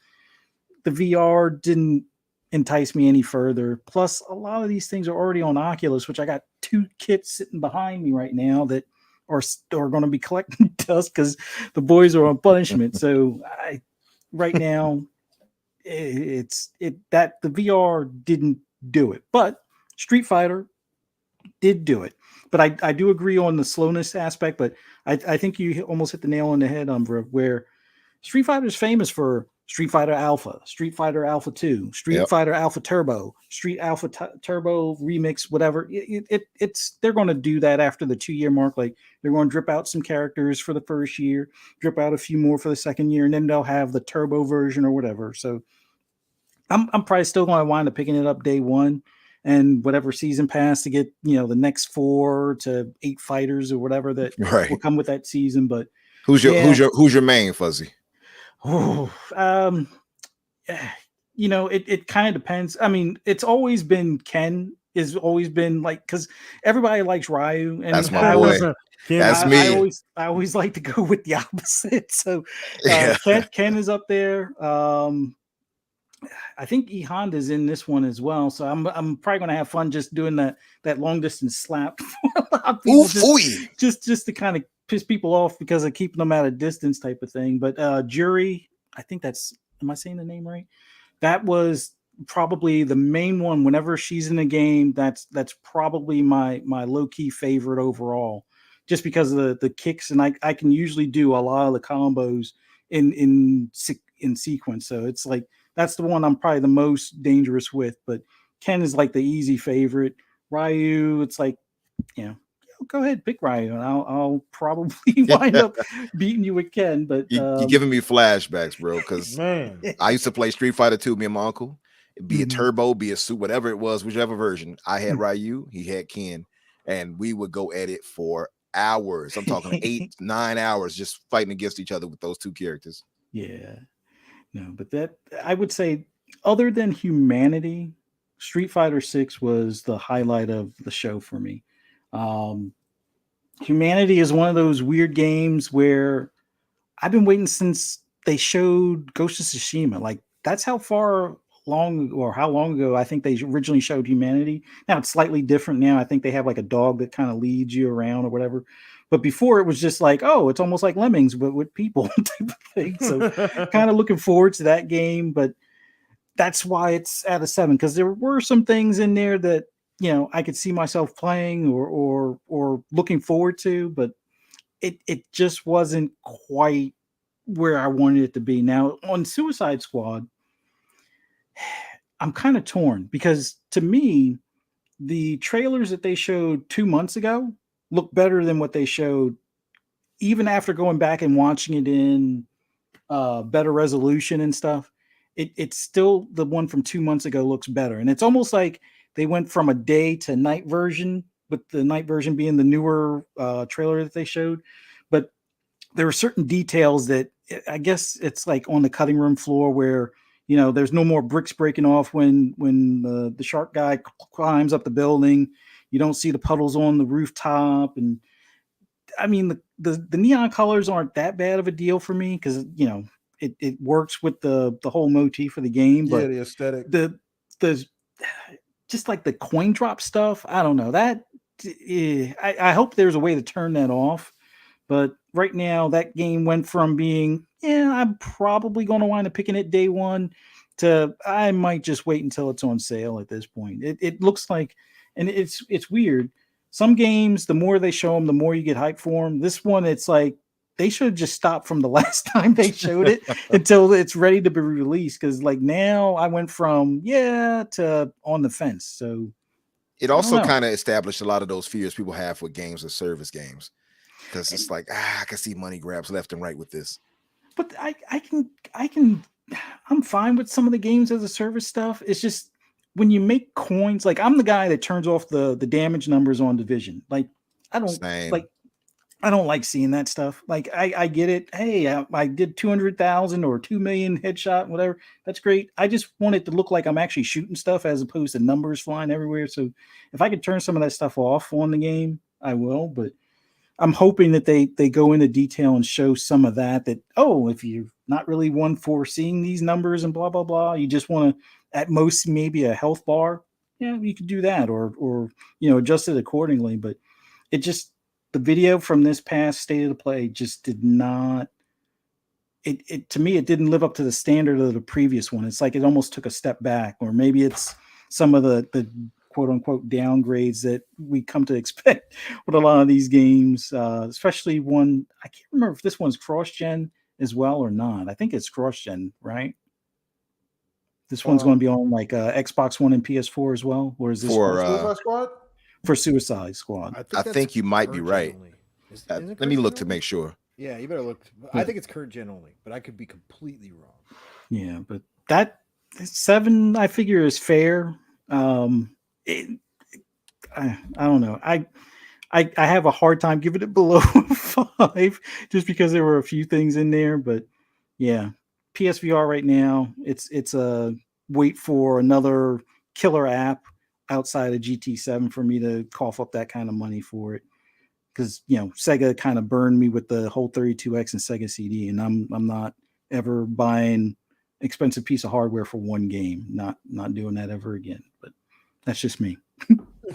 The VR didn't entice me any further. Plus, a lot of these things are already on Oculus, which I got 2 kits sitting behind me right now that are going to be collecting dust because the boys are on punishment. So right now, the VR didn't do it, but Street Fighter did do it. But I do agree on the slowness aspect. But I think you almost hit the nail on the head, Umbra, where Street Fighter is famous for Street Fighter Alpha, Street Fighter Alpha 2, Street Fighter Alpha Turbo, Street Alpha Turbo Remix, whatever. They're going to do that after the 2-year mark. Like they're going to drip out some characters for the first year, drip out a few more for the second year, and then they'll have the turbo version or whatever. So I'm probably still going to wind up picking it up day one and whatever season pass to get, the next 4 to 8 fighters or whatever that will come with that season. But who's your main, Fuzzy? It kind of depends. I mean, it's always been Ken has always been like, because everybody likes Ryu, and that's my boy. That's me. I always like to go with the opposite. So Ken is up there. I think E Honda's in this one as well. So I'm probably gonna have fun just doing that long distance slap. just to kind of piss people off because of keeping them at a distance type of thing. But Jury, I think am I saying the name right? That was probably the main one. Whenever she's in a game, that's probably my low key favorite overall, just because of the kicks, and I can usually do a lot of the combos in sequence. So it's like that's the one I'm probably the most dangerous with. But Ken is like the easy favorite. Ryu, it's like, you know, go ahead, pick Ryu, and I'll probably wind up beating you with Ken. But You're giving me flashbacks, bro, because Man, I used to play Street Fighter 2, me and my uncle. Be it Turbo, be it Suit, whatever it was, whichever version. I had Ryu, he had Ken, and we would go at it for hours. I'm talking 8, 9 hours just fighting against each other with those two characters. Yeah. No, but that I would say, other than Humanity, Street Fighter 6 was the highlight of the show for me. Humanity is one of those weird games where I've been waiting since they showed Ghost of Tsushima. Like, that's how long ago I think they originally showed Humanity. Now it's slightly different now. I think they have like a dog that kind of leads you around or whatever. But before it was just like, oh, it's almost like Lemmings, but with people type of thing. So kind of looking forward to that game, but that's why it's at a 7, because there were some things in there that, you know, I could see myself playing or looking forward to, but it just wasn't quite where I wanted it to be. Now on Suicide Squad, I'm kind of torn, because to me, the trailers that they showed 2 months ago look better than what they showed, even after going back and watching it in better resolution and stuff. It's still, the one from 2 months ago looks better. And it's almost like they went from a day to night version, with the night version being the newer trailer that they showed. But there were certain details that I guess it's like on the cutting room floor where, you know, there's no more bricks breaking off when the shark guy climbs up the building. You don't see the puddles on the rooftop. And I mean, the neon colors aren't that bad of a deal for me, because, you know, it works with the whole motif of the game. yeah, But the aesthetic. the just like the coin drop stuff, I don't know. That I hope there's a way to turn that off. But right now, that game went from being, yeah, I'm probably going to wind up picking it day one, to I might just wait until it's on sale at this point. It looks like, and it's weird. Some games, the more they show them, the more you get hyped for them. This one, it's like they should have just stopped from the last time they showed it until it's ready to be released. Because like now, I went from to on the fence. So It don't also know. kind of established a lot of those fears people have with games as service games, because it's like, I can see money grabs left and right with this. But I'm fine with some of the games as a service stuff. It's just when you make coins, like I'm the guy that turns off the damage numbers on Division. Like I don't Same. like I don't like seeing that stuff. Like I get it. Hey, I did 200,000 or 2 million headshot, whatever. That's great. I just want it to look like I'm actually shooting stuff as opposed to numbers flying everywhere. So if I could turn some of that stuff off on the game, I will. But I'm hoping that they go into detail and show some of that, oh, if you're not really one for seeing these numbers and blah, blah, blah, you just want to, at most, maybe a health bar. Yeah, you could do that or, you know, adjust it accordingly. But it just, the video from this past State of the Play just did not, it to me, it didn't live up to the standard of the previous one. It's like it almost took a step back, or maybe it's some of the quote unquote downgrades that we come to expect with a lot of these games, especially one, I can't remember if this one's cross-gen as well or not. I think it's cross-gen, right? This one's going to be on like Xbox One and PS4 as well, or is this For Suicide Squad? for Suicide Squad? I that's think you might be current right. gen only. Is Let it me current look gen to only? make sure. Yeah, you better look. I think it's current gen only, but I could be completely wrong. Yeah, but that 7, I figure, is fair. I don't know. I have a hard time giving it below 5 just because there were a few things in there. But yeah, PSVR right now, it's a wait for another killer app outside of GT7 for me to cough up that kind of money for it. Because, you know, Sega kind of burned me with the whole 32X and Sega CD, and I'm not ever buying expensive piece of hardware for one game. Not doing that ever again. But that's just me.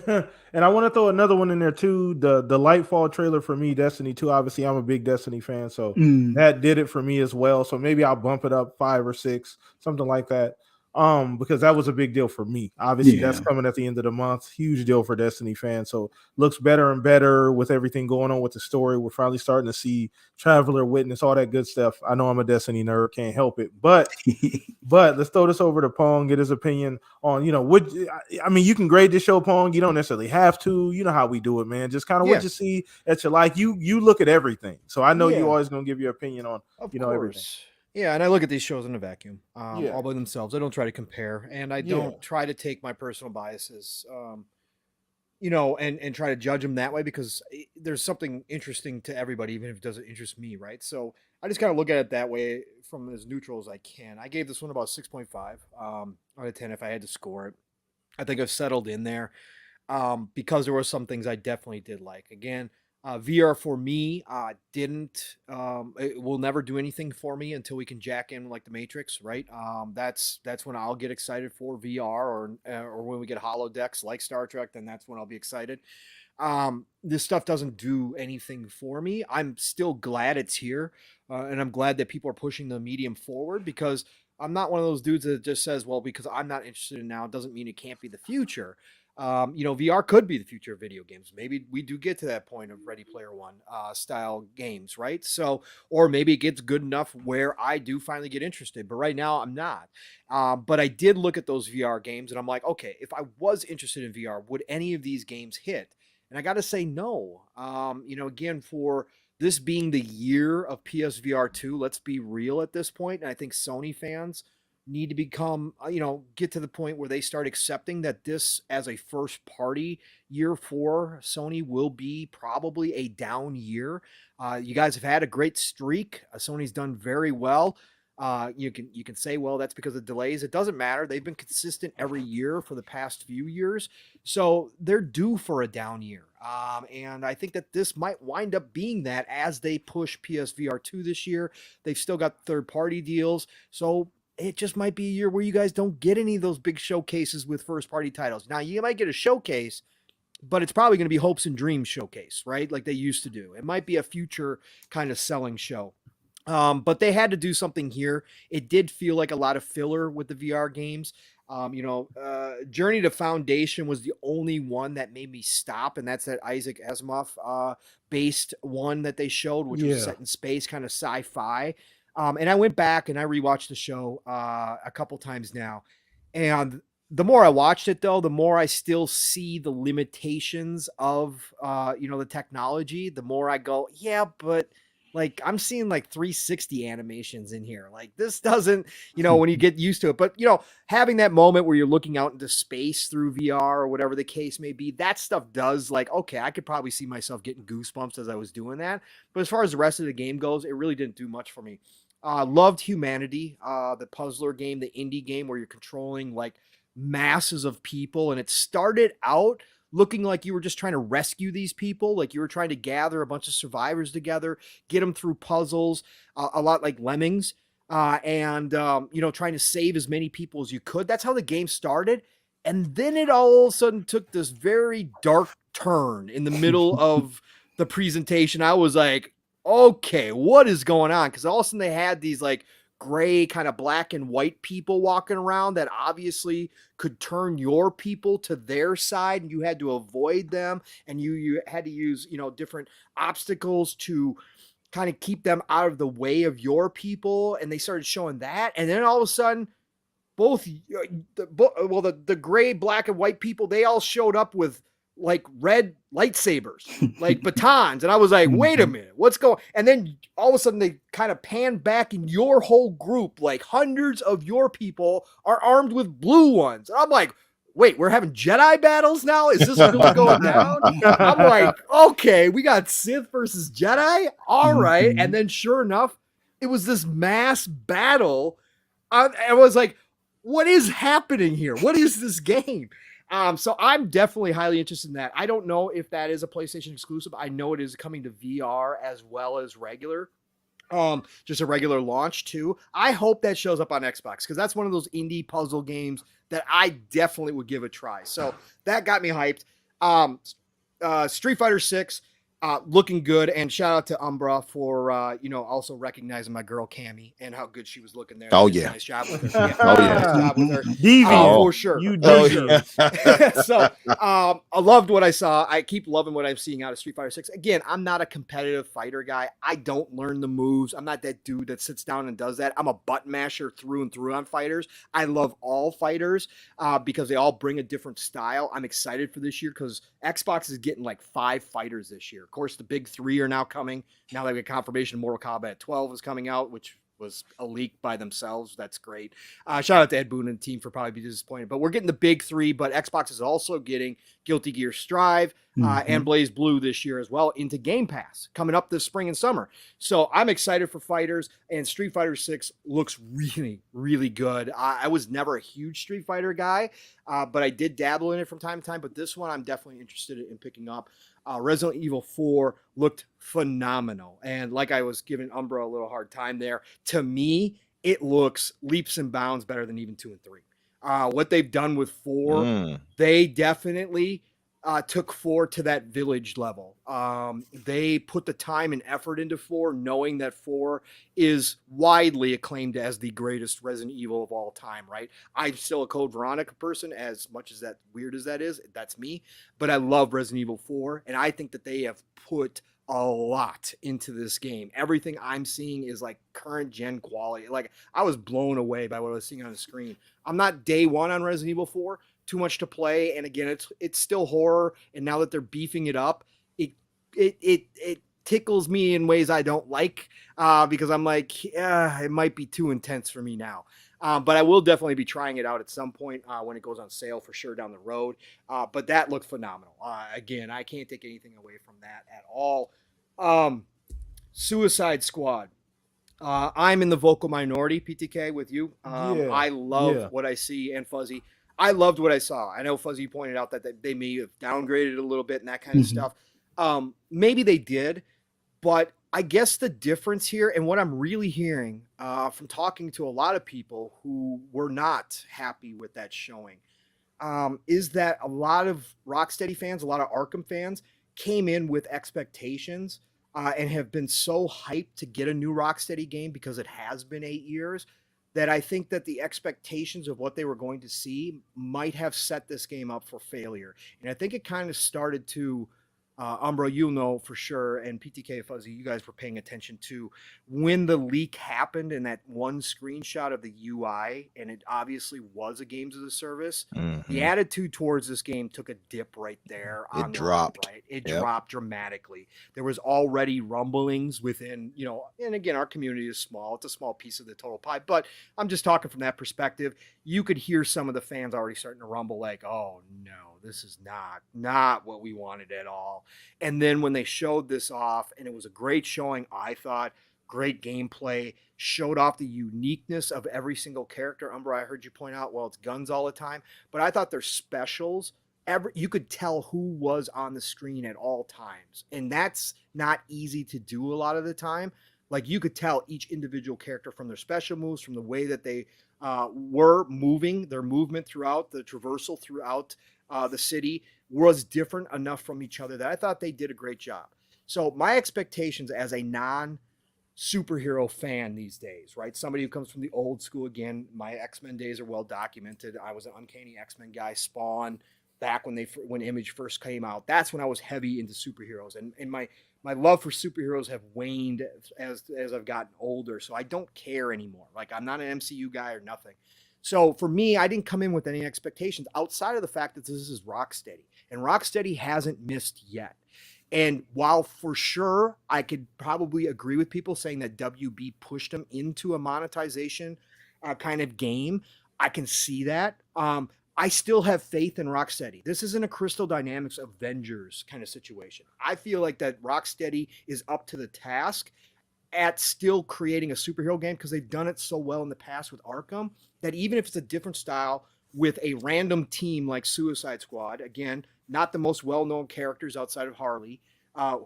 And I want to throw another one in there too. The Lightfall trailer for me, Destiny 2. Obviously, I'm a big Destiny fan, so that did it for me as well. So maybe I'll bump it up 5 or 6, something like that. because that was a big deal for me. Obviously, that's Yeah. coming at the end of the month. Huge deal for Destiny fans. So looks better and better with everything going on with the story. We're finally starting to see Traveler, Witness, all that good stuff. I know I'm a Destiny nerd, can't help it. But let's throw this over to Pong, get his opinion on, I mean, you can grade this show, Pong. You don't necessarily have to. You know how we do it, man. Just kind of Yeah. what you see that you like. You look at everything. So I know Yeah. you always gonna give your opinion on, Of everything. course. Yeah, and I look at these shows in a vacuum, Yeah. all by themselves. I don't try to compare, and I Yeah. don't try to take my personal biases, and try to judge them that way because there's something interesting to everybody, even if it doesn't interest me, right? So I just kind of look at it that way from as neutral as I can. I gave this one about 6.5 out of 10 if I had to score it. I think I've settled in there because there were some things I definitely did like. Again, VR for me it will never do anything for me until we can jack in like the Matrix, right? That's when I'll get excited for VR, or when we get holodecks like Star Trek, then that's when I'll be excited. This stuff doesn't do anything for me. I'm still glad it's here, and I'm glad that people are pushing the medium forward because I'm not one of those dudes that just says, well, because I'm not interested in now, it doesn't mean it can't be the future. VR could be the future of video games. Maybe we do get to that point of Ready Player One style games, right? So, or maybe it gets good enough where I do finally get interested. But right now, I'm not. But I did look at those VR games, and I'm like, okay, if I was interested in VR, would any of these games hit? And I got to say no. Again, for this being the year of PSVR 2, let's be real at this point. And I think Sony fans need to become, get to the point where they start accepting that this as a first party year for Sony will be probably a down year. You guys have had a great streak. Sony's done very well. You can say, well, that's because of delays. It doesn't matter. They've been consistent every year for the past few years. So they're due for a down year. And I think that this might wind up being that as they push PSVR 2 this year. They've still got third-party deals. So it just might be a year where you guys don't get any of those big showcases with first-party titles. Now, you might get a showcase, but it's probably going to be Hopes and Dreams showcase, right? Like they used to do. It might be a future kind of selling show. But they had to do something here. It did feel like a lot of filler with the VR games. Journey to Foundation was the only one that made me stop, and that's that Isaac Asimov based one that they showed, which was set in space, kind of sci-fi. And I went back and I rewatched the show a couple times now, and the more I watched it, though, the more I still see the limitations of the technology. The more I go, yeah, but like I'm seeing like 360 animations in here. Like this doesn't, when you get used to it. But having that moment where you're looking out into space through VR or whatever the case may be, that stuff does like, okay, I could probably see myself getting goosebumps as I was doing that. But as far as the rest of the game goes, it really didn't do much for me. Loved Humanity, the puzzler game, the indie game where you're controlling like masses of people, and it started out looking like you were just trying to rescue these people, like you were trying to gather a bunch of survivors together, get them through puzzles, a lot like Lemmings, and trying to save as many people as you could. That's how the game started, and then it all of a sudden took this very dark turn in the middle of the presentation. I was like, okay, what is going on? Because all of a sudden they had these like gray kind of black and white people walking around that obviously could turn your people to their side, and you had to avoid them, and you had to use different obstacles to kind of keep them out of the way of your people. And they started showing that, and then all of a sudden the gray, black, and white people, they all showed up with like red lightsabers, like batons. And I was like, wait a minute, what's going? And then all of a sudden they kind of panned back, and your whole group, like hundreds of your people, are armed with blue ones. And I'm like, wait, we're having Jedi battles now? Is this really going down? I'm like, okay, we got Sith versus Jedi. All right. And then sure enough, it was this mass battle. I was like, what is happening here? What is this game? So I'm definitely highly interested in that. I don't know if that is a PlayStation exclusive. I know it is coming to VR as well as regular. Just a regular launch too. I hope that shows up on Xbox, because that's one of those indie puzzle games that I definitely would give a try. So that got me hyped. Street Fighter 6. looking good, and shout out to Umbra for also recognizing my girl Cammy and how good she was looking there. Oh, They did a yeah. nice job with her. Oh, yeah. Nice job with her. Deviant. For sure. You For deviant. sure. So I loved what I saw. I keep loving what I'm seeing out of Street Fighter 6. Again, I'm not a competitive fighter guy. I don't learn the moves. I'm not that dude that sits down and does that. I'm a button masher through and through on fighters. I love all fighters because they all bring a different style. I'm excited for this year because Xbox is getting like 5 fighters this year. Of course, the big 3 are now coming. Now that we get confirmation Mortal Kombat 12 is coming out, which was a leak by themselves. That's great. Shout out to Ed Boon and the team for probably be disappointed. But we're getting the big 3, but Xbox is also getting Guilty Gear Strive and Blaze Blue this year as well into Game Pass coming up this spring and summer. So I'm excited for fighters, and Street Fighter 6 looks really, really good. I was never a huge Street Fighter guy, but I did dabble in it from time to time. But this one I'm definitely interested in picking up. Resident Evil 4 looked phenomenal. And like I was giving Umbra a little hard time there, to me, it looks leaps and bounds better than even 2 and 3. What they've done with 4, they definitely took 4 to that village level. They put the time and effort into 4, knowing that 4 is widely acclaimed as the greatest Resident Evil of all time, right? I'm still a Code Veronica person, as much as that weird as that is. That's me. But I love Resident Evil 4, and I think that they have put a lot into this game. Everything I'm seeing is like current gen quality. Like, I was blown away by what I was seeing on the screen. I'm not day one on Resident Evil 4. Too much to play, and again, it's still horror. And now that they're beefing it up, it tickles me in ways I don't like because I'm like, it might be too intense for me now. But I will definitely be trying it out at some point when it goes on sale for sure down the road. But that looked phenomenal. Again, I can't take anything away from that at all. Suicide Squad. I'm in the vocal minority, PTK, with you. I love what I see, and Fuzzy. I loved what I saw. I know Fuzzy pointed out that they may have downgraded a little bit and that kind of stuff. Maybe they did, but I guess the difference here, and what I'm really hearing from talking to a lot of people who were not happy with that showing, is that a lot of Rocksteady fans, a lot of Arkham fans, came in with expectations and have been so hyped to get a new Rocksteady game because it has been 8 years, that I think that the expectations of what they were going to see might have set this game up for failure. And I think it kind of started to, Umbra, you'll know for sure, and PTK Fuzzy, you guys were paying attention to when the leak happened and that one screenshot of the UI, and it obviously was a games as a service. The attitude towards this game took a dip right there. It dropped. Right? It dropped dramatically. There was already rumblings within, and again, our community is small. It's a small piece of the total pie, but I'm just talking from that perspective. You could hear some of the fans already starting to rumble like, oh no, this is not what we wanted at all. And then when they showed this off, and it was a great showing, I thought, great gameplay, showed off the uniqueness of every single character. Umbra, I heard you point out, well, it's guns all the time, but I thought their specials, you could tell who was on the screen at all times. And that's not easy to do a lot of the time. Like, you could tell each individual character from their special moves, from the way that they were moving, their movement throughout, the traversal throughout the city was different enough from each other that I thought they did a great job. So my expectations as a non-superhero fan these days, right? Somebody who comes from the old school, again, my X-Men days are well documented. I was an Uncanny X-Men guy, Spawn, back when Image first came out. That's when I was heavy into superheroes. And my love for superheroes have waned as I've gotten older. So I don't care anymore. Like, I'm not an MCU guy or nothing. So for me, I didn't come in with any expectations outside of the fact that this is Rocksteady, and Rocksteady hasn't missed yet. And while for sure I could probably agree with people saying that WB pushed them into a monetization kind of game, I can see that. I still have faith in Rocksteady. This isn't a Crystal Dynamics Avengers kind of situation. I feel like that Rocksteady is up to the task at still creating a superhero game because they've done it so well in the past with Arkham that even if it's a different style with a random team like Suicide Squad, again, not the most well-known characters outside of Harley,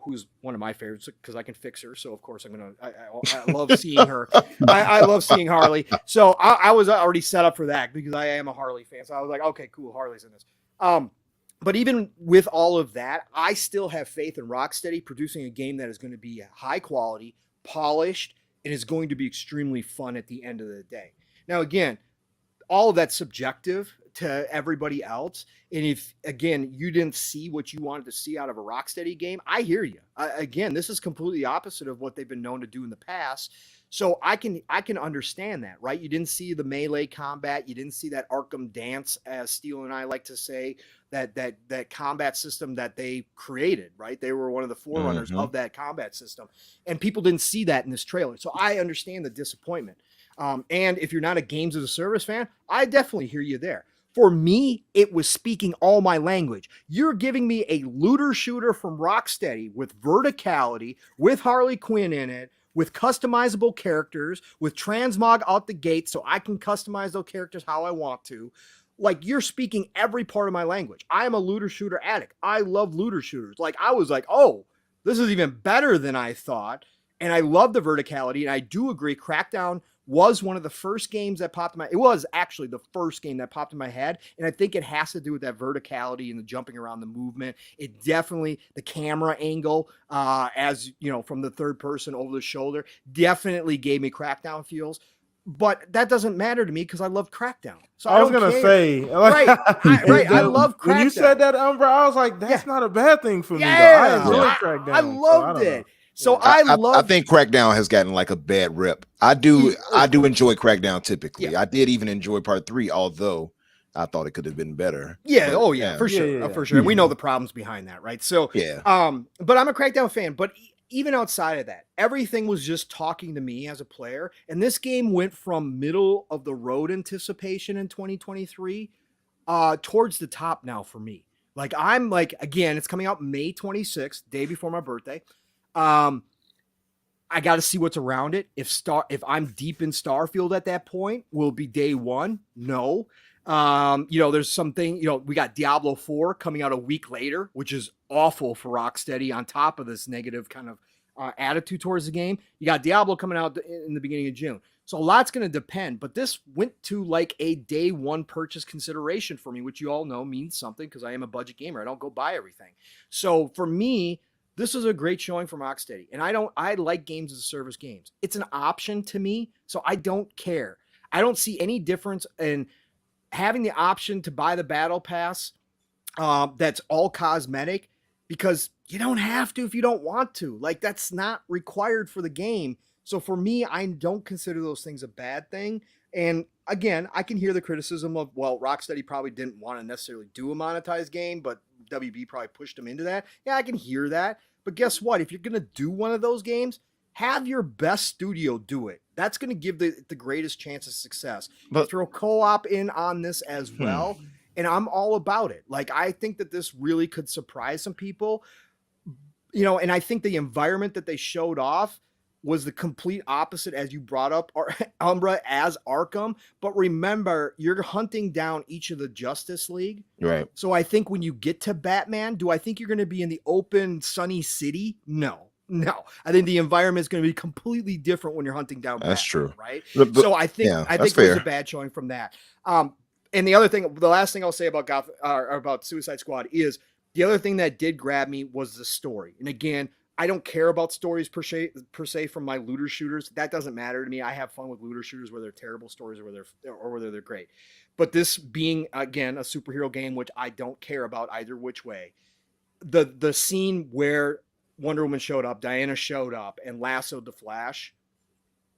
who's one of my favorites because I can fix her. So of course I love seeing her. I love seeing Harley. So I was already set up for that because I am a Harley fan. So I was like, okay, cool, Harley's in this. But even with all of that, I still have faith in Rocksteady producing a game that is going to be high quality, polished, and is going to be extremely fun at the end of the day. Now, again, all of that's subjective to everybody else. And if, again, you didn't see what you wanted to see out of a Rocksteady game, I hear you. Again, this is completely opposite of what they've been known to do in the past. So I can understand that, right? You didn't see the melee combat. You didn't see that Arkham dance, as Steele and I like to say, that combat system that they created, right? They were one of the forerunners of that combat system. And people didn't see that in this trailer. So I understand the disappointment. And if you're not a games as a service fan, I definitely hear you there. For me, it was speaking all my language. You're giving me a looter shooter from Rocksteady with verticality, with Harley Quinn in it, with customizable characters, with transmog out the gate so I can customize those characters how I want to. Like, you're speaking every part of my language. I am a looter shooter addict. I love looter shooters. Like, I was like, oh, this is even better than I thought. And I love the verticality. And I do agree, Crackdown was one of the first games that popped in my, it was actually the first game that popped in my head. And I think it has to do with that verticality and the jumping around, the movement. It definitely, the camera angle, as you know, from the third person over the shoulder, definitely gave me Crackdown feels. But that doesn't matter to me because I love Crackdown. So I was gonna say, right, I love Crackdown. When you said that, Umbra, I was like, that's not a bad thing for me. Though. Yeah, I enjoyed Crackdown. I loved it. So I think Crackdown has gotten like a bad rep. I do enjoy Crackdown typically. Yeah. I did even enjoy part 3, although I thought it could have been better. Yeah, But, for sure. For sure. And we know the problems behind that, right? So but I'm a Crackdown fan. But even outside of that, everything was just talking to me as a player. And this game went from middle of the road anticipation in 2023 towards the top now for me. Like, I'm like, again, it's coming out May 26th, day before my birthday. I got to see what's around it. If I'm deep in Starfield at that point, will it be day one? No. There's something, we got Diablo 4 coming out a week later, which is awful for Rocksteady on top of this negative kind of attitude towards the game. You got Diablo coming out in the beginning of June. So a lot's going to depend, but this went to like a day one purchase consideration for me, which you all know means something because I am a budget gamer. I don't go buy everything. So for me, this is a great showing from Rocksteady. And I like games as a service games. It's an option to me, so I don't care. I don't see any difference in having the option to buy the battle pass that's all cosmetic, because you don't have to if you don't want to. Like, that's not required for the game. So for me, I don't consider those things a bad thing. And again, I can hear the criticism of, well, Rocksteady probably didn't want to necessarily do a monetized game, but WB probably pushed them into that. Yeah, I can hear that. But guess what? If you're going to do one of those games, have your best studio do it. That's going to give the greatest chance of success. But throw co-op in on this as well. And I'm all about it. Like, I think that this really could surprise some people, and I think the environment that they showed off was the complete opposite, as you brought up, Umbra, as Arkham. But remember, you're hunting down each of the Justice League. Right. So I think when you get to Batman, do I think you're going to be in the open, sunny city? No. I think the environment is going to be completely different when you're hunting down Batman. That's true. Right. So I think it was a bad showing from that. And the last thing I'll say about Suicide Squad is the other thing that did grab me was the story. And again, I don't care about stories per se from my looter shooters. That doesn't matter to me. I have fun with looter shooters, whether they're terrible stories or whether they're great. But this being, again, a superhero game, which I don't care about either which way, the scene where Wonder Woman showed up, Diana showed up, and lassoed the Flash.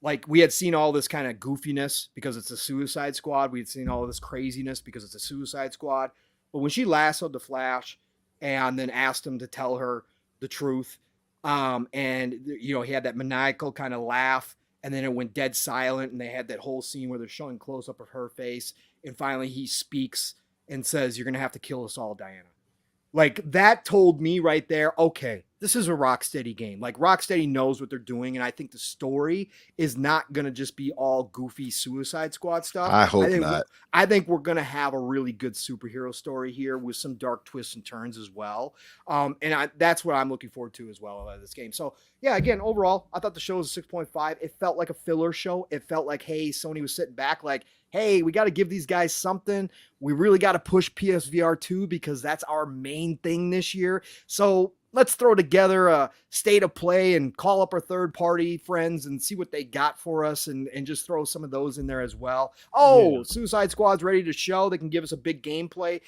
Like, we had seen all this kind of goofiness because it's a Suicide Squad. We had seen all of this craziness because it's a Suicide Squad. But when she lassoed the Flash and then asked him to tell her the truth, and he had that maniacal kind of laugh, and then it went dead silent, and they had that whole scene where they're showing close up of her face, and finally he speaks and says, "You're gonna have to kill us all, Diana." Like, that told me right there, okay, this is a Rocksteady game. Like, Rocksteady knows what they're doing, and I think the story is not going to just be all goofy Suicide Squad stuff. I hope not. I think we're going to have a really good superhero story here with some dark twists and turns as well. That's what I'm looking forward to as well out of this game. So, yeah, again, overall, I thought the show was a 6.5. It felt like a filler show. It felt like, hey, Sony was sitting back like, hey, we got to give these guys something. We really got to push PSVR 2 because that's our main thing this year. So let's throw together a state of play and call up our third party friends and see what they got for us and just throw some of those in there as well. Oh, Yeah. Suicide Squad's ready to show. They can give us a big gameplay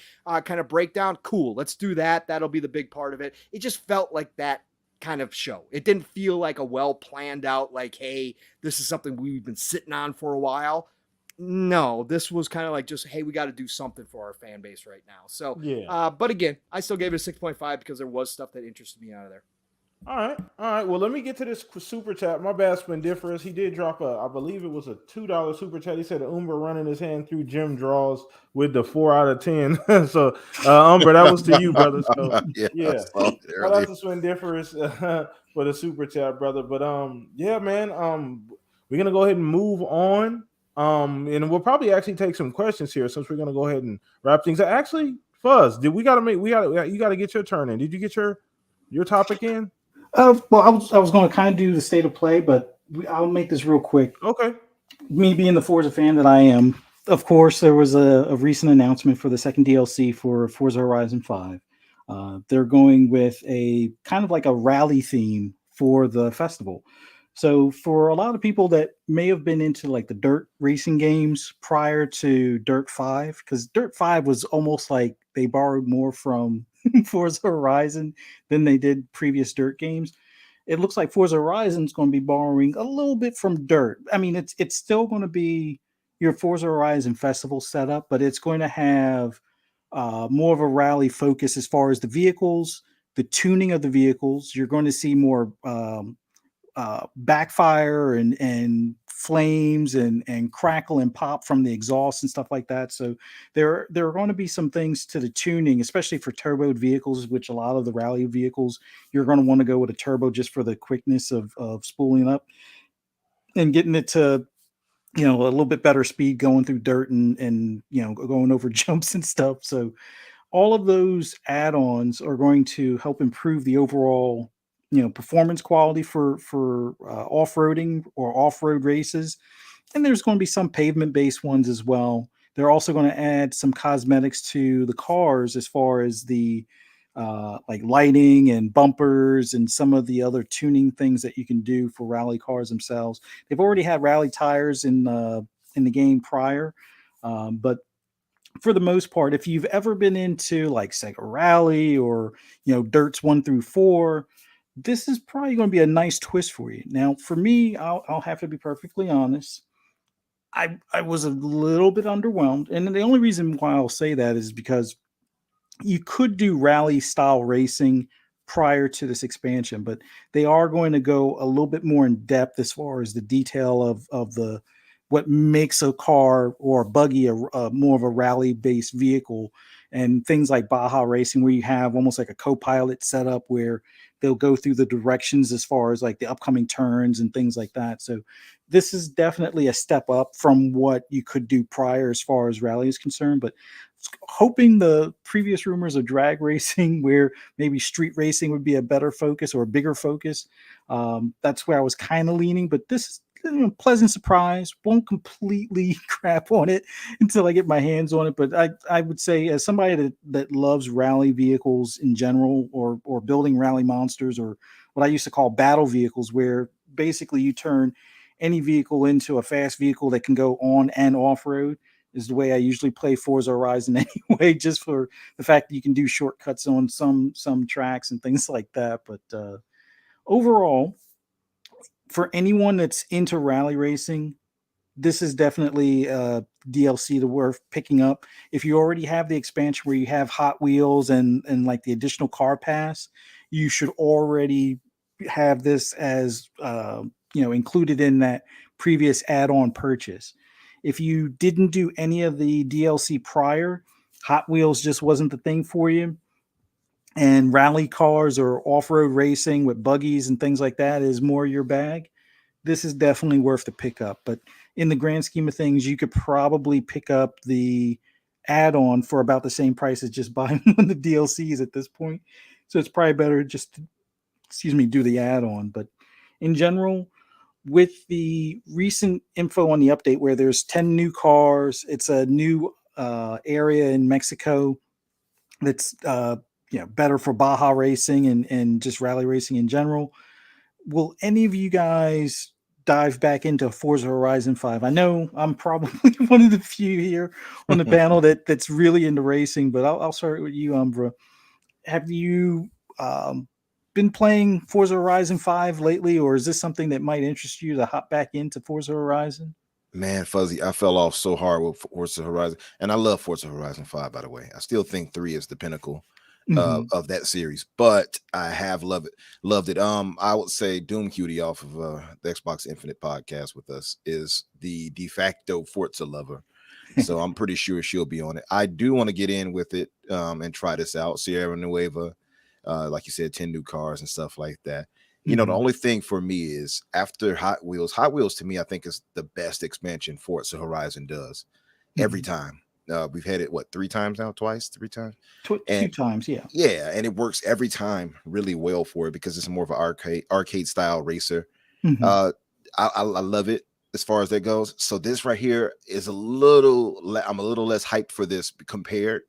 kind of breakdown. Cool. Let's do that. That'll be the big part of it. It just felt like that kind of show. It didn't feel like a well planned out, like, hey, this is something we've been sitting on for a while. No, this was kind of like just, hey, we got to do something for our fan base right now. So, Yeah. but again, I still gave it a 6.5 because there was stuff that interested me out of there. All right. Well, let me get to this super chat. My bad, Splendiferous. He did drop I believe it was a $2 super chat. He said Umber running his hand through gym draws with the 4 out of 10. So, Umber, that was to you, brother. So, Yeah, I yeah. saw it Shout out earlier. to Splendiferous for the super chat, brother. But yeah, man. We're gonna go ahead and move on. And we'll probably actually take some questions here since we're gonna go ahead and wrap things up. Actually, Fuzz, you gotta get your turn in. Did you get your topic in? Well, I was going to kind of do the state of play, but I'll make this real quick. Okay. Me being the Forza fan that I am, of course, there was a recent announcement for the second DLC for Forza Horizon 5. They're going with a kind of like a rally theme for the festival. So for a lot of people that may have been into like the dirt racing games prior to Dirt 5, because Dirt 5 was almost like they borrowed more from Forza Horizon than they did previous dirt games. It looks like Forza Horizon is going to be borrowing a little bit from Dirt. I mean, it's still going to be your Forza Horizon festival setup, but it's going to have more of a rally focus as far as the vehicles, the tuning of the vehicles. You're going to see more backfire and flames and crackle and pop from the exhaust and stuff like that. So there are going to be some things to the tuning, especially for turboed vehicles, which a lot of the rally vehicles you're going to want to go with a turbo just for the quickness of spooling up and getting it to a little bit better speed going through dirt and going over jumps and stuff. So all of those add-ons are going to help improve the overall performance quality for off-roading or off-road races. And there's going to be some pavement-based ones as well. They're also going to add some cosmetics to the cars as far as the like lighting and bumpers and some of the other tuning things that you can do for rally cars themselves. They've already had rally tires in the game prior, but for the most part, if you've ever been into like Sega Rally or Dirts 1 through 4, this is probably going to be a nice twist for you. Now, for me, I'll have to be perfectly honest. I was a little bit underwhelmed, and the only reason why I'll say that is because you could do rally style racing prior to this expansion, but they are going to go a little bit more in depth as far as the detail of the what makes a car or a buggy a more of a rally based vehicle, and things like Baja Racing where you have almost like a co-pilot setup where they'll go through the directions as far as like the upcoming turns and things like that. So this is definitely a step up from what you could do prior as far as rally is concerned, but hoping the previous rumors of drag racing where maybe street racing would be a better focus or a bigger focus. That's where I was kind of leaning, but this is a pleasant surprise. Won't completely crap on it until I get my hands on it. But I would say as somebody that loves rally vehicles in general or building rally monsters or what I used to call battle vehicles, where basically you turn any vehicle into a fast vehicle that can go on and off road, is the way I usually play Forza Horizon anyway, just for the fact that you can do shortcuts on some tracks and things like that. But overall, for anyone that's into rally racing, this is definitely DLC to worth picking up. If you already have the expansion where you have Hot Wheels and like the additional car pass, you should already have this as included in that previous add-on purchase. If you didn't do any of the DLC prior, Hot Wheels just wasn't the thing for you, and rally cars or off-road racing with buggies and things like that is more your bag, this is definitely worth the pickup. But in the grand scheme of things, you could probably pick up the add-on for about the same price as just buying one of the DLCs at this point. So it's probably better just to, do the add-on. But in general, with the recent info on the update where there's 10 new cars, it's a new area in Mexico that's better for Baja racing and just rally racing in general. Will any of you guys dive back into Forza Horizon 5? I know I'm probably one of the few here on the panel that's really into racing, but I'll start with you, Umbra. Have you been playing Forza Horizon 5 lately, or is this something that might interest you to hop back into Forza Horizon? Man, Fuzzy, I fell off so hard with Forza Horizon, and I love Forza Horizon 5, by the way. I still think 3 is the pinnacle of that series, but I have loved it. I would say Doom Cutie off of the Xbox Infinite podcast with us is the de facto Forza lover. So I'm pretty sure she'll be on it. I do want to get in with it and try this out. Sierra Nueva, like you said, 10 new cars and stuff like that. You know, the only thing for me is after Hot Wheels to me, I think is the best expansion Forza Horizon does every time. We've had it, 3 times now? Three times? Two times, yeah. Yeah, and it works every time really well for it because it's more of an arcade style racer. I love it as far as that goes. So this right here is I'm a little less hyped for this compared.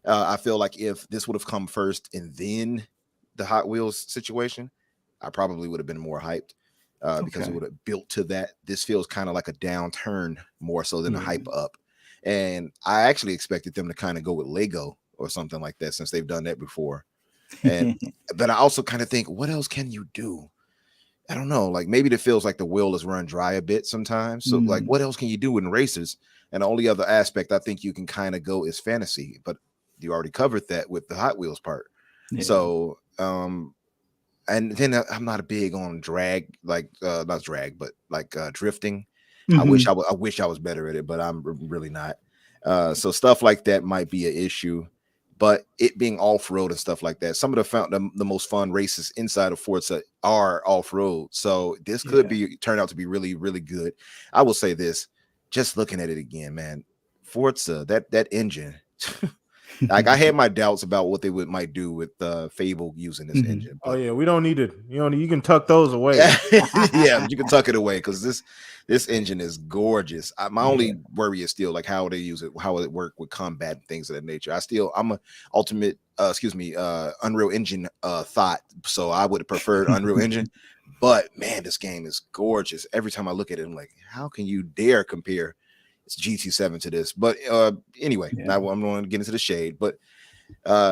I feel like if this would have come first and then the Hot Wheels situation, I probably would have been more hyped because it would have built to that. This feels kind of like a downturn more so than a hype up. And I actually expected them to kind of go with Lego or something like that since they've done that before. And but I also kind of think, what else can you do? I don't know. Like maybe it feels like the wheel is run dry a bit sometimes. So like, what else can you do in races? And the only other aspect I think you can kind of go is fantasy, but you already covered that with the Hot Wheels part. Yeah. So, and then I'm not a big on drag, like not drag, but like drifting. I wish I was better at it, but I'm really not. So stuff like that might be an issue. But it being off-road and stuff like that, some of the most fun races inside of Forza are off-road. So this could turn out to be really, really good. I will say this, just looking at it again, man, Forza, that engine. Like I had my doubts about what they might do with Fable using this engine. But, we don't need it. You can tuck those away. Yeah, you can tuck it away because this engine is gorgeous. My only worry is still like how they use it, how it work with combat and things of that nature. I'm a ultimate, Unreal Engine thought, so I would have preferred Unreal Engine. But man, this game is gorgeous. Every time I look at it, I'm like, how can you dare compare GT7 to this? But anyway, now I'm going to get into the shade, but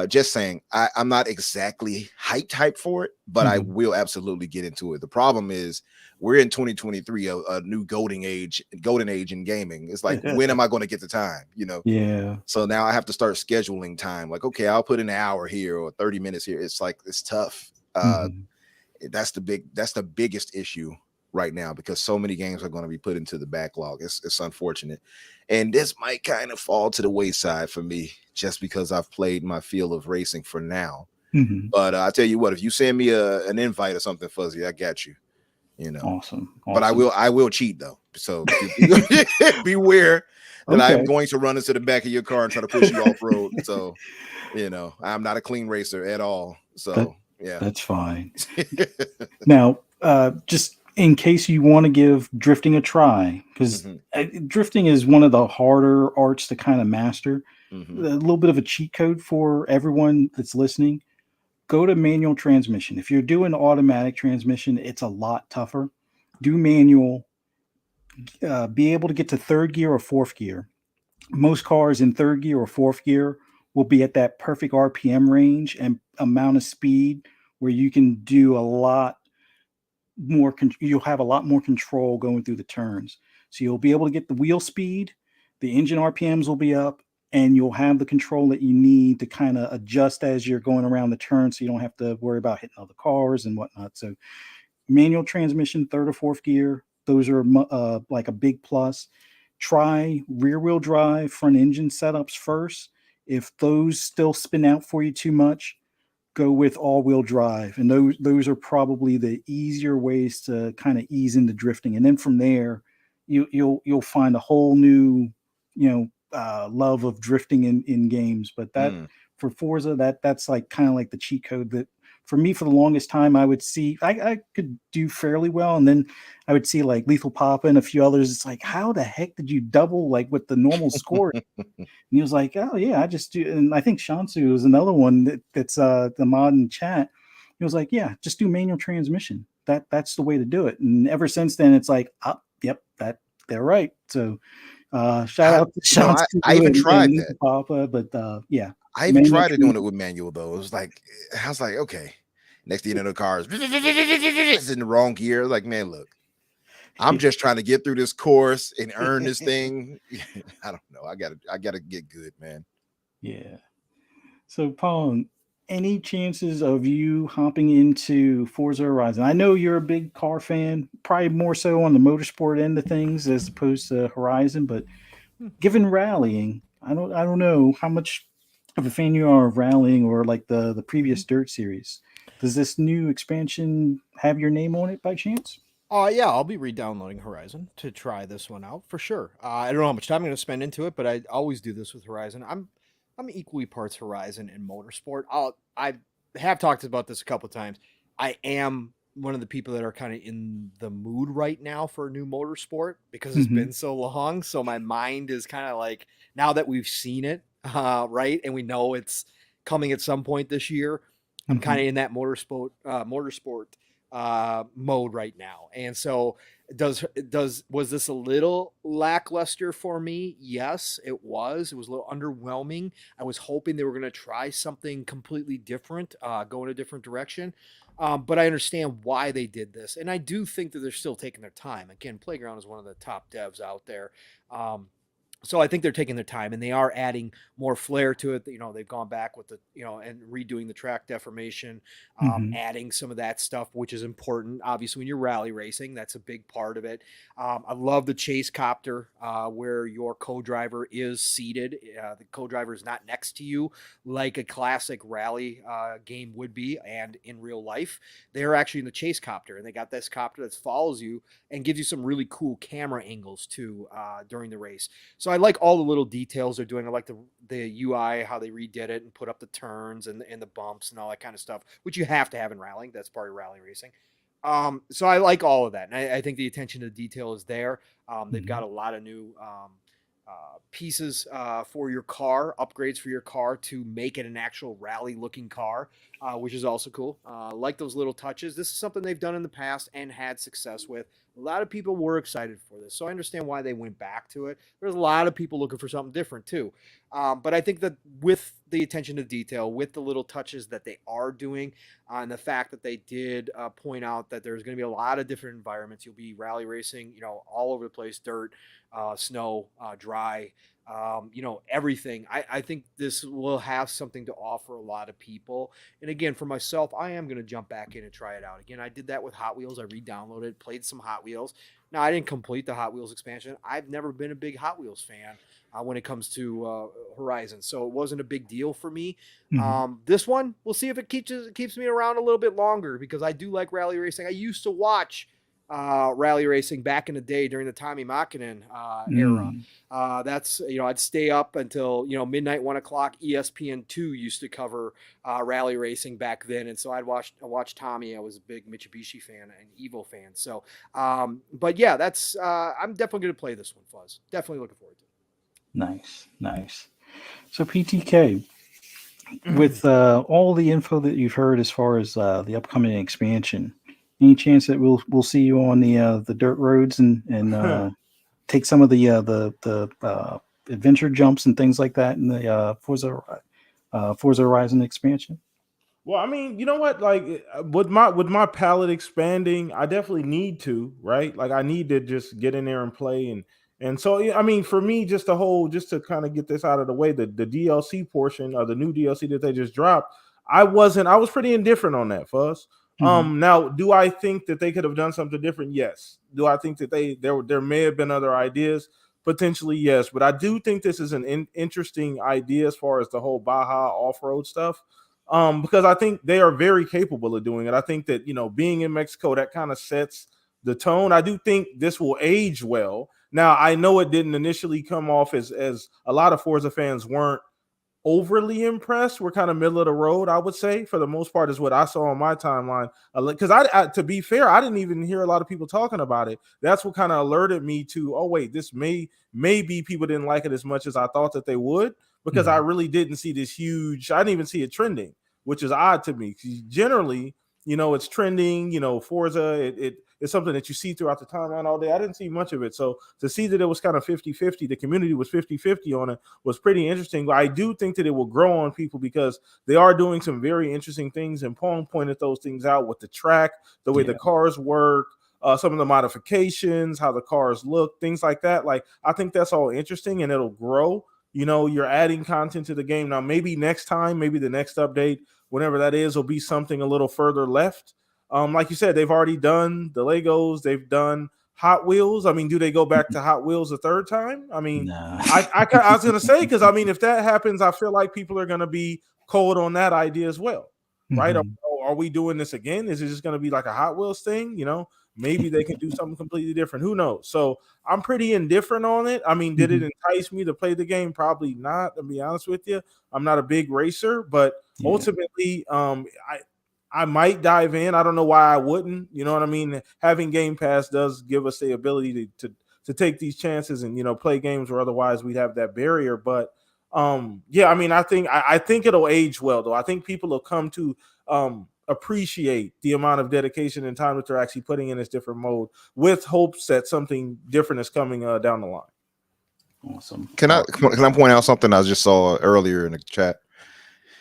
just saying I'm not exactly hyped for it, but I will absolutely get into it. The problem is we're in 2023, a new golden age in gaming. It's like, when am I going to get the time, so now I have to start scheduling time, like, okay, I'll put in an hour here or 30 minutes here. It's like, it's tough. That's the biggest issue right now, because so many games are going to be put into the backlog. It's unfortunate, and this might kind of fall to the wayside for me just because I've played my field of racing for now. But I tell you what, if you send me an invite or something, Fuzzy, I got you. Awesome. But I will cheat though, so beware that I'm going to run into the back of your car and try to push you off road. So I'm not a clean racer at all, so that's fine. Now just in case you want to give drifting a try, because drifting is one of the harder arts to kind of master. A little bit of a cheat code for everyone that's listening: go to manual transmission. If you're doing automatic transmission, it's a lot tougher. Do manual. Be able to get to third gear or fourth gear. Most cars in third gear or fourth gear will be at that perfect RPM range and amount of speed where you can do a lot more. You'll have a lot more control going through the turns. So you'll be able to get the wheel speed, the engine RPMs will be up, and you'll have the control that you need to kind of adjust as you're going around the turn, so you don't have to worry about hitting other cars and whatnot. So manual transmission, third or fourth gear, those are like a big plus. Try rear wheel drive, front engine setups first. If those still spin out for you too much, go with all-wheel drive, and those are probably the easier ways to kind of ease into drifting. And then from there, you'll find a whole new love of drifting in games. But that for Forza, that's like kind of like the cheat code that for me, for the longest time, I would see I could do fairly well, and then I would see like Lethal Papa and a few others. It's like, how the heck did you double like what the normal score? And he was like, oh yeah, I just do. And I think Shansu was another one that's the mod in chat. He was like, yeah, just do manual transmission. That's the way to do it. And ever since then, it's like, yep, they're right. So shout out to Shansu. I even tried and that. Papa, but yeah. I even Manual tried doing it with manual though. It was like, I was like, okay. Next thing you know, the car is in the wrong gear. Like, man, look, I'm just trying to get through this course and earn this thing. I don't know. I gotta get good, man. Yeah. So, Paul, any chances of you hopping into Forza Horizon? I know you're a big car fan, probably more so on the motorsport end of things as opposed to Horizon, but given rallying, I don't know how much of a fan you are of rallying or like the previous Dirt series. Does this new expansion have your name on it by chance? Yeah, I'll be re-downloading Horizon to try this one out for sure. I don't know how much time I'm going to spend into it, but I always do this with Horizon. I'm equally parts Horizon and Motorsport. I have talked about this a couple of times. I am one of the people that are kind of in the mood right now for a new Motorsport because it's been so long. So my mind is kind of like, now that we've seen it, right, and we know it's coming at some point this year, I'm kind of in that motorsport mode right now. And so was this a little lackluster for me? Yes, it was. It was a little underwhelming. I was hoping they were going to try something completely different, go in a different direction. But I understand why they did this. And I do think that they're still taking their time. Again, Playground is one of the top devs out there. So I think they're taking their time and they are adding more flair to it. You know, they've gone back with the, you know, and redoing the track deformation, adding some of that stuff, which is important. Obviously, when you're rally racing, that's a big part of it. I love the chase copter where your co-driver is seated. The co-driver is not next to you like a classic rally game would be. And in real life, they're actually in the chase copter and they got this copter that follows you and gives you some really cool camera angles too during the race. So I like all the little details they're doing. I like the UI, how they redid it and put up the turns and the bumps and all that kind of stuff, which you have to have in rallying. That's part of rally racing. So I like all of that. And I think the attention to detail is there. They've got a lot of new pieces for your car, upgrades for your car to make it an actual rally looking car, which is also cool. Like those little touches. This is something they've done in the past and had success with. A lot of people were excited for this, so I understand why they went back to it. There's a lot of people looking for something different too. But I think that with the attention to detail, with the little touches that they are doing, and the fact that they did point out that there's going to be a lot of different environments. You'll be rally racing, you know, all over the place, dirt, snow, dry, you know, everything. I think this will have something to offer a lot of people. And again, for myself, I am going to jump back in and try it out. Again, I did that with Hot Wheels. I re-downloaded, played some Hot Wheels. Now, I didn't complete the Hot Wheels expansion. I've never been a big Hot Wheels fan when it comes to Horizon, so it wasn't a big deal for me. This one, we'll see if it keeps me around a little bit longer because I do like rally racing. I used to watch rally racing back in the day during the Tommy Makinen era. That's, you know, I'd stay up until, you know, midnight, 1 o'clock. ESPN2 used to cover rally racing back then. And so I watched Tommy. I was a big Mitsubishi fan and Evo fan. So, but yeah, that's, I'm definitely going to play this one, Fuzz. Definitely looking forward to it. Nice. So PTK, with all the info that you've heard as far as the upcoming expansion, any chance that we'll see you on the dirt roads and take some of the adventure jumps and things like that in the Forza Horizon expansion? Well, I mean, you know what? Like with my palette expanding, I definitely need to, right? Like I need to just get in there and play and so I mean, for me, just to kind of get this out of the way, the DLC portion or the new DLC that they just dropped, I was pretty indifferent on that, Fuzz. Now, do I think that they could have done something different? Yes. Do I think that there may have been other ideas? Potentially, yes. But I do think this is an interesting idea as far as the whole Baja off-road stuff. Because I think they are very capable of doing it. I think that, you know, being in Mexico, that kind of sets the tone. I do think this will age well. Now, I know it didn't initially come off as a lot of Forza fans weren't overly impressed. We're kind of middle of the road, I would say, for the most part, is what I saw on my timeline. Because I, to be fair, I didn't even hear a lot of people talking about it. That's what kind of alerted me to, oh wait, this maybe people didn't like it as much as I thought that they would, because I really didn't see this huge. I didn't even see it trending, which is odd to me. Generally, it's trending. Forza, it's something that you see throughout the timeline all day. I didn't see much of it. So to see that it was kind of 50-50, the community was 50-50 on it, was pretty interesting. But I do think that it will grow on people because they are doing some very interesting things. And Pong pointed those things out with the track, the way the cars work, some of the modifications, how the cars look, things like that. Like, I think that's all interesting and it'll grow. You're adding content to the game. Now, maybe next time, maybe the next update, whenever that is, will be something a little further left. Like you said, they've already done the Legos, they've done Hot Wheels. I mean, do they go back to Hot Wheels a third time? I mean, No. I was going to say, because I mean, if that happens, I feel like people are going to be cold on that idea as well, right? Are we doing this again? Is it just going to be like a Hot Wheels thing? Maybe they can do something completely different. Who knows? So I'm pretty indifferent on it. I mean, did it entice me to play the game? Probably not, to be honest with you. I'm not a big racer, but ultimately, I might dive in. I don't know why I wouldn't. You know what I mean? Having Game Pass does give us the ability to take these chances and play games where otherwise we'd have that barrier. But I mean, I think it'll age well, though. I think people will come to appreciate the amount of dedication and time that they're actually putting in this different mode, with hopes that something different is coming down the line. Awesome. Can I point out something I just saw earlier in the chat?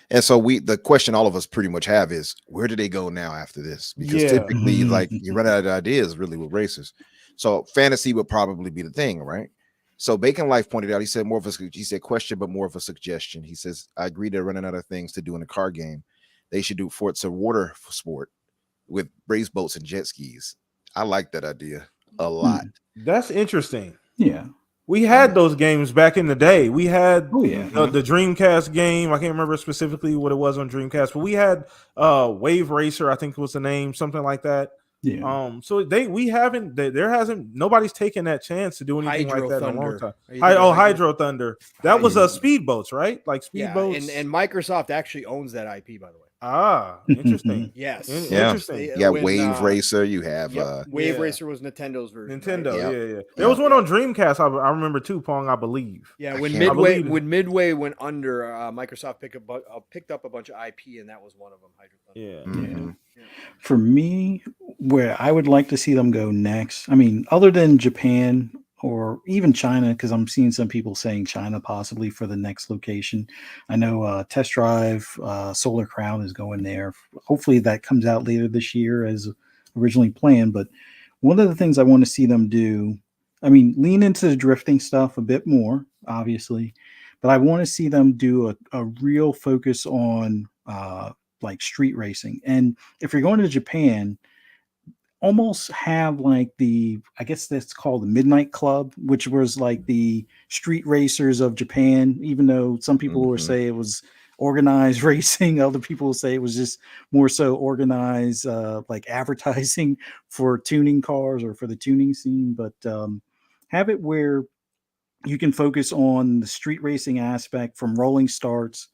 And so the question all of us pretty much have is, where do they go now after this? Because typically, like, you run out of ideas really with racers. So fantasy would probably be the thing, right? So Bacon Life pointed out, he said question, but more of a suggestion. He says, I agree they're running out of things to do in a car game. They should do Forza water sport with race boats and jet skis. I like that idea a lot. That's interesting. Yeah. We had those games back in the day. We had the Dreamcast game. I can't remember specifically what it was on Dreamcast, but we had Wave Racer, I think was the name, something like that. Yeah. So nobody's taken that chance to do anything Hydro like that Thunder. in a long time. Hydro Hydro Thunder. That was speedboats, right? Like speedboats. Yeah, and Microsoft actually owns that IP, by the way. Ah, interesting. Yes. Interesting. Yeah, Wave Racer. You have Wave Racer was Nintendo's version. Nintendo, right? yeah. There was one on Dreamcast. I remember too, Pong, I believe. Yeah, when Midway went under, Microsoft picked up a bunch of IP, and that was one of them. Hydro Thunder. Yeah. For me, where I would like to see them go next, I mean, other than Japan or even China, because I'm seeing some people saying China possibly for the next location. I know Test Drive, Solar Crown is going there. Hopefully that comes out later this year as originally planned. But one of the things I want to see them do, I mean, lean into the drifting stuff a bit more, obviously, but I want to see them do a real focus on like street racing. And if you're going to Japan, almost have like I guess that's called the Midnight Club, which was like the street racers of Japan, even though some people will say it was organized racing. Other people will say it was just more so organized like advertising for tuning cars or for the tuning scene. But have it where you can focus on the street racing aspect from rolling starts,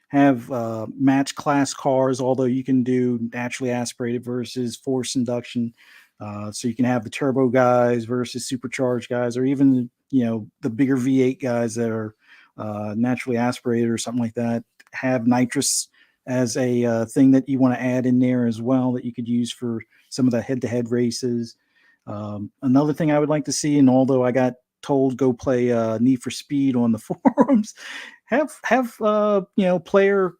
have match class cars, although you can do naturally aspirated versus forced induction. So you can have the turbo guys versus supercharged guys, or even, the bigger V8 guys that are naturally aspirated or something like that. Have nitrous as a thing that you want to add in there as well that you could use for some of the head-to-head races. Another thing I would like to see, and although I got told go play Need for Speed on the forums, have player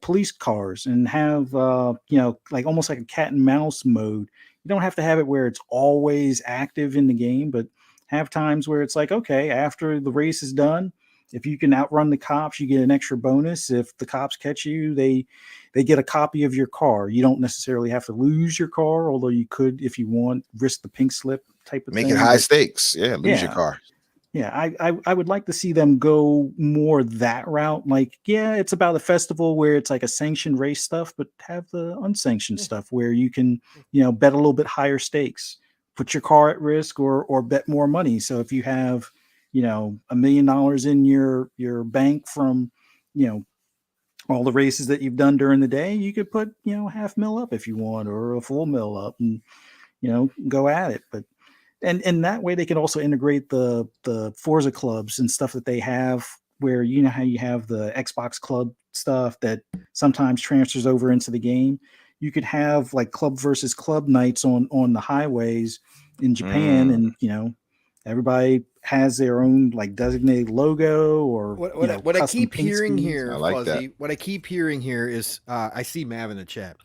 police cars and have like almost like a cat and mouse mode. You don't have to have it where it's always active in the game, but have times where it's like, okay, after the race is done, if you can outrun the cops, you get an extra bonus. If the cops catch you, they get a copy of your car. You don't necessarily have to lose your car, although you could, if you want, risk the pink slip type of thing. Make it high stakes. Yeah, lose your car. Yeah, I would like to see them go more that route. Like, yeah, it's about a festival where it's like a sanctioned race stuff, but have the unsanctioned stuff where you can, bet a little bit higher stakes, put your car at risk or bet more money. So if you have, $1 million in your bank from, all the races that you've done during the day, you could put, $500,000 up if you want, or a full mill up, and, go at it. But, and that way they can also integrate the Forza clubs and stuff that they have, where, how you have the Xbox club stuff that sometimes transfers over into the game. You could have like club versus club nights on the highways in Japan, and, everybody has their own like designated logo or what I keep hearing schemes. here, I like Fuzzy. that. What I keep hearing here is I see Mav in the chat.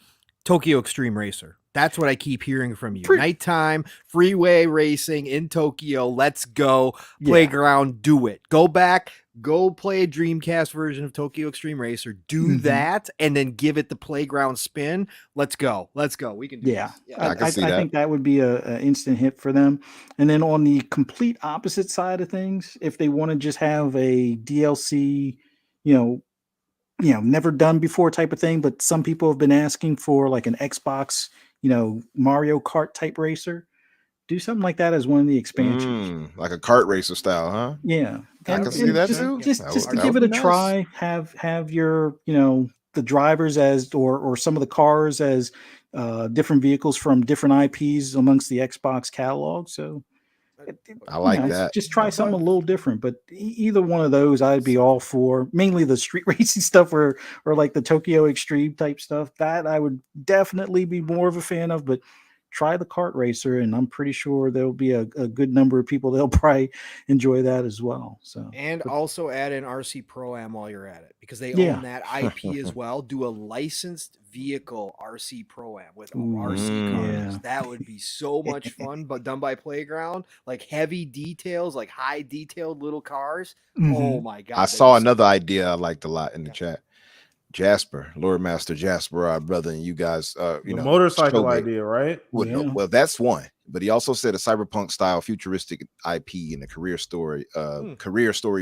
Tokyo Extreme Racer. That's what I keep hearing from you. Nighttime freeway racing in Tokyo. Let's go. Playground, do it. Go back, go play a Dreamcast version of Tokyo Extreme Racer. Do that, and then give it the playground spin. Let's go. Let's go. We can do this. Yeah. I can see that. think that would be a instant hit for them. And then on the complete opposite side of things, if they want to just have a DLC, never done before type of thing, but some people have been asking for like an Xbox, Mario Kart type racer. Do something like that as one of the expansions. Like a kart racer style, huh? Yeah. I can see that just, too. Just to That give would it a be nice. try, have your, the drivers as, or some of the cars as different vehicles from different IPs amongst the Xbox catalog. So I like that. Just try something a little different, but either one of those I'd be all for. Mainly the street racing stuff or like the Tokyo Extreme type stuff, that I would definitely be more of a fan of, but try the kart racer, and I'm pretty sure there'll be a good number of people that'll probably enjoy that as well. So, and also add in RC Pro-Am while you're at it, because they own that IP as well. Do a licensed vehicle RC Pro-Am with RC cars. That would be so much fun, but done by Playground, like heavy details, like high detailed little cars. Oh my God. I saw another idea I liked a lot in the chat. Jasper, Lord Master Jasper, our brother, and you guys, the motorcycle idea, right? Well, that's one. But he also said a cyberpunk style futuristic IP in a career story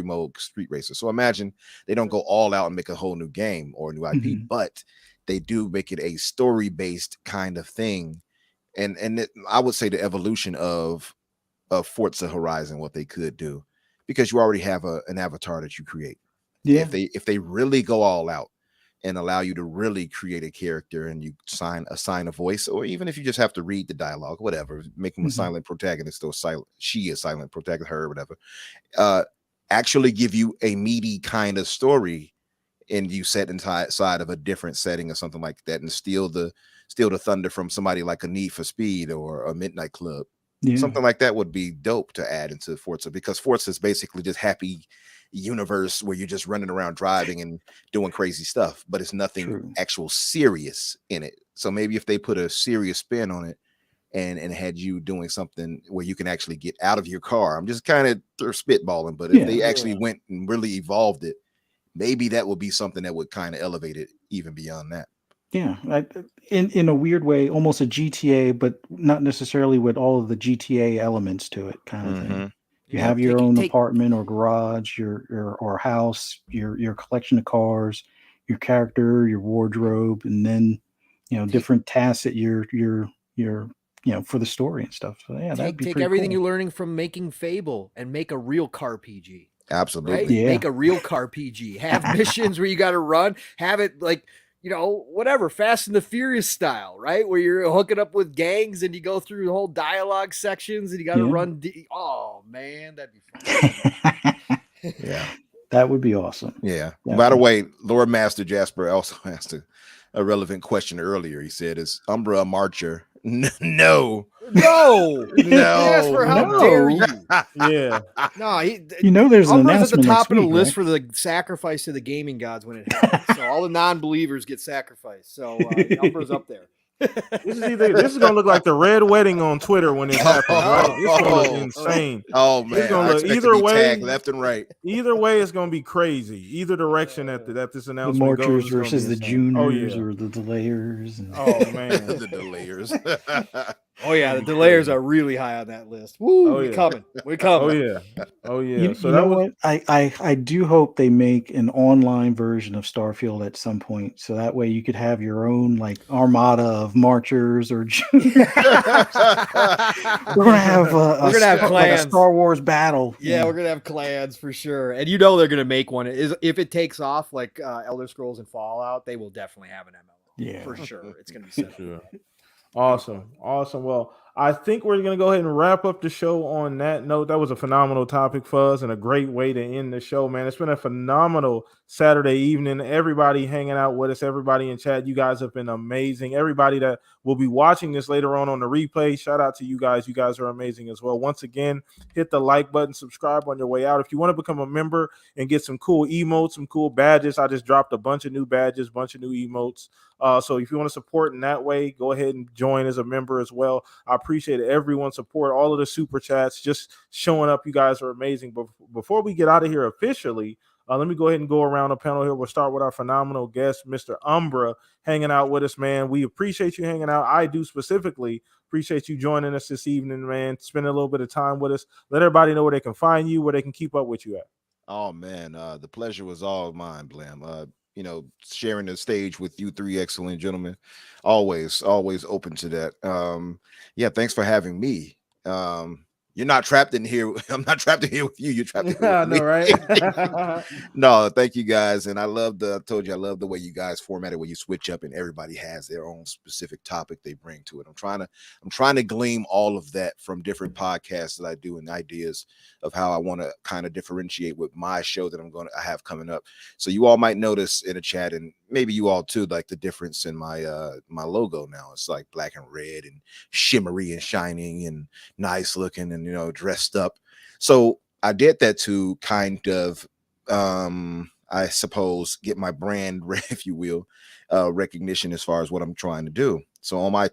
mode street racer. So imagine they don't go all out and make a whole new game or a new IP, but they do make it a story based kind of thing. And I would say the evolution of Forza Horizon, what they could do, because you already have an avatar that you create. Yeah. If they really go all out and allow you to really create a character, and you assign a voice, or even if you just have to read the dialogue, whatever, make him a silent protagonist or silent, she a silent protagonist, her, whatever, actually give you a meaty kind of story, and you set inside of a different setting or something like that, and steal the thunder from somebody like a Need for Speed or a Midnight Club. Something like that would be dope to add into Forza, because Forza is basically just happy universe where you're just running around driving and doing crazy stuff, but it's nothing actual serious in it. So maybe if they put a serious spin on it and had you doing something where you can actually get out of your car, I'm just kind of spitballing, but if they actually went and really evolved it, maybe that would be something that would kind of elevate it even beyond that. Yeah, in a weird way, almost a GTA, but not necessarily with all of the GTA elements to it, kind of thing. You have your own apartment or garage, or house, your collection of cars, your character, your wardrobe, and then different tasks that you're for the story and stuff. So yeah, that'd be take pretty everything cool. you're learning from making Fable and make a real car PG. Absolutely, right? Yeah. Make a real car PG. Have missions where you got to run. Have it like, whatever, Fast and the Furious style, right? Where you're hooking up with gangs and you go through the whole dialogue sections and you got to run. Oh man, that'd be fun. Yeah, that would be awesome. Yeah. By the way, Lord Master Jasper also asked a relevant question earlier. He said, "Is Umbra a marcher?" No. Jasper, how dare you? Yeah. No, there's an Umbra's at the announcement top of the week, list for the sacrifice to the gaming gods when it happens. So all the non-believers get sacrificed. So Umbra's up there. This is gonna look like the red wedding on Twitter when it happens, right? It's gonna look insane. Oh man, it's gonna look either way, left and right. Either way, it's gonna be crazy. Either direction that this announcement the goes, Marchers versus the insane. Juniors or the Delayers. Oh man, the Delayers. Oh yeah, the delayers are really high on that list. Woo, Oh, we yeah. coming. We coming. Oh yeah. Oh yeah. You, So you that know was what? I do hope they make an online version of Starfield at some point, so that way you could have your own like armada of marchers or we're gonna have We're gonna have like a clans. Star Wars battle. Yeah, we're gonna have clans for sure, and they're gonna make one. If it takes off like Elder Scrolls and Fallout, they will definitely have an MMO. Yeah. For sure. It's gonna be set up. sure. Awesome. Well, I think we're going to go ahead and wrap up the show on that note. That was a phenomenal topic for us and a great way to end the show, man. It's been a phenomenal Saturday evening. Everybody hanging out with us, everybody in chat. You guys have been amazing. Everybody that will be watching this later on the replay, shout out to you guys. You guys are amazing as well. Once again, hit the like button, subscribe on your way out. If you want to become a member and get some cool emotes, some cool badges, I just dropped a bunch of new badges, bunch of new emotes. So if you want to support in that way, go ahead and join as a member as well. I appreciate everyone's support, all of the super chats, just showing up. You guys are amazing. But before we get out of here officially, let me go ahead and go around the panel here. We'll start with our phenomenal guest, Mr. Umbra, hanging out with us, man. We appreciate you hanging out. I do specifically appreciate you joining us this evening, man, spending a little bit of time with us. Let everybody know where they can find you, where they can keep up with you at. Oh man, the pleasure was all mine, Blam. Sharing the stage with you three excellent gentlemen. Always open to that. Yeah, thanks for having me. You're not trapped in here. I'm not trapped in here with you. You're trapped in here with me. No, right? No, thank you guys. And I told you I love the way you guys formatted where you switch up and everybody has their own specific topic they bring to it. I'm trying to glean all of that from different podcasts that I do and ideas of how I want to kind of differentiate with my show that I have coming up. So you all might notice in the chat, and maybe you all too, like the difference in my my logo now. It's like black and red and shimmery and shining and nice looking and dressed up. So I did that to kind of I suppose get my brand, if you will, recognition as far as what I'm trying to do. So on my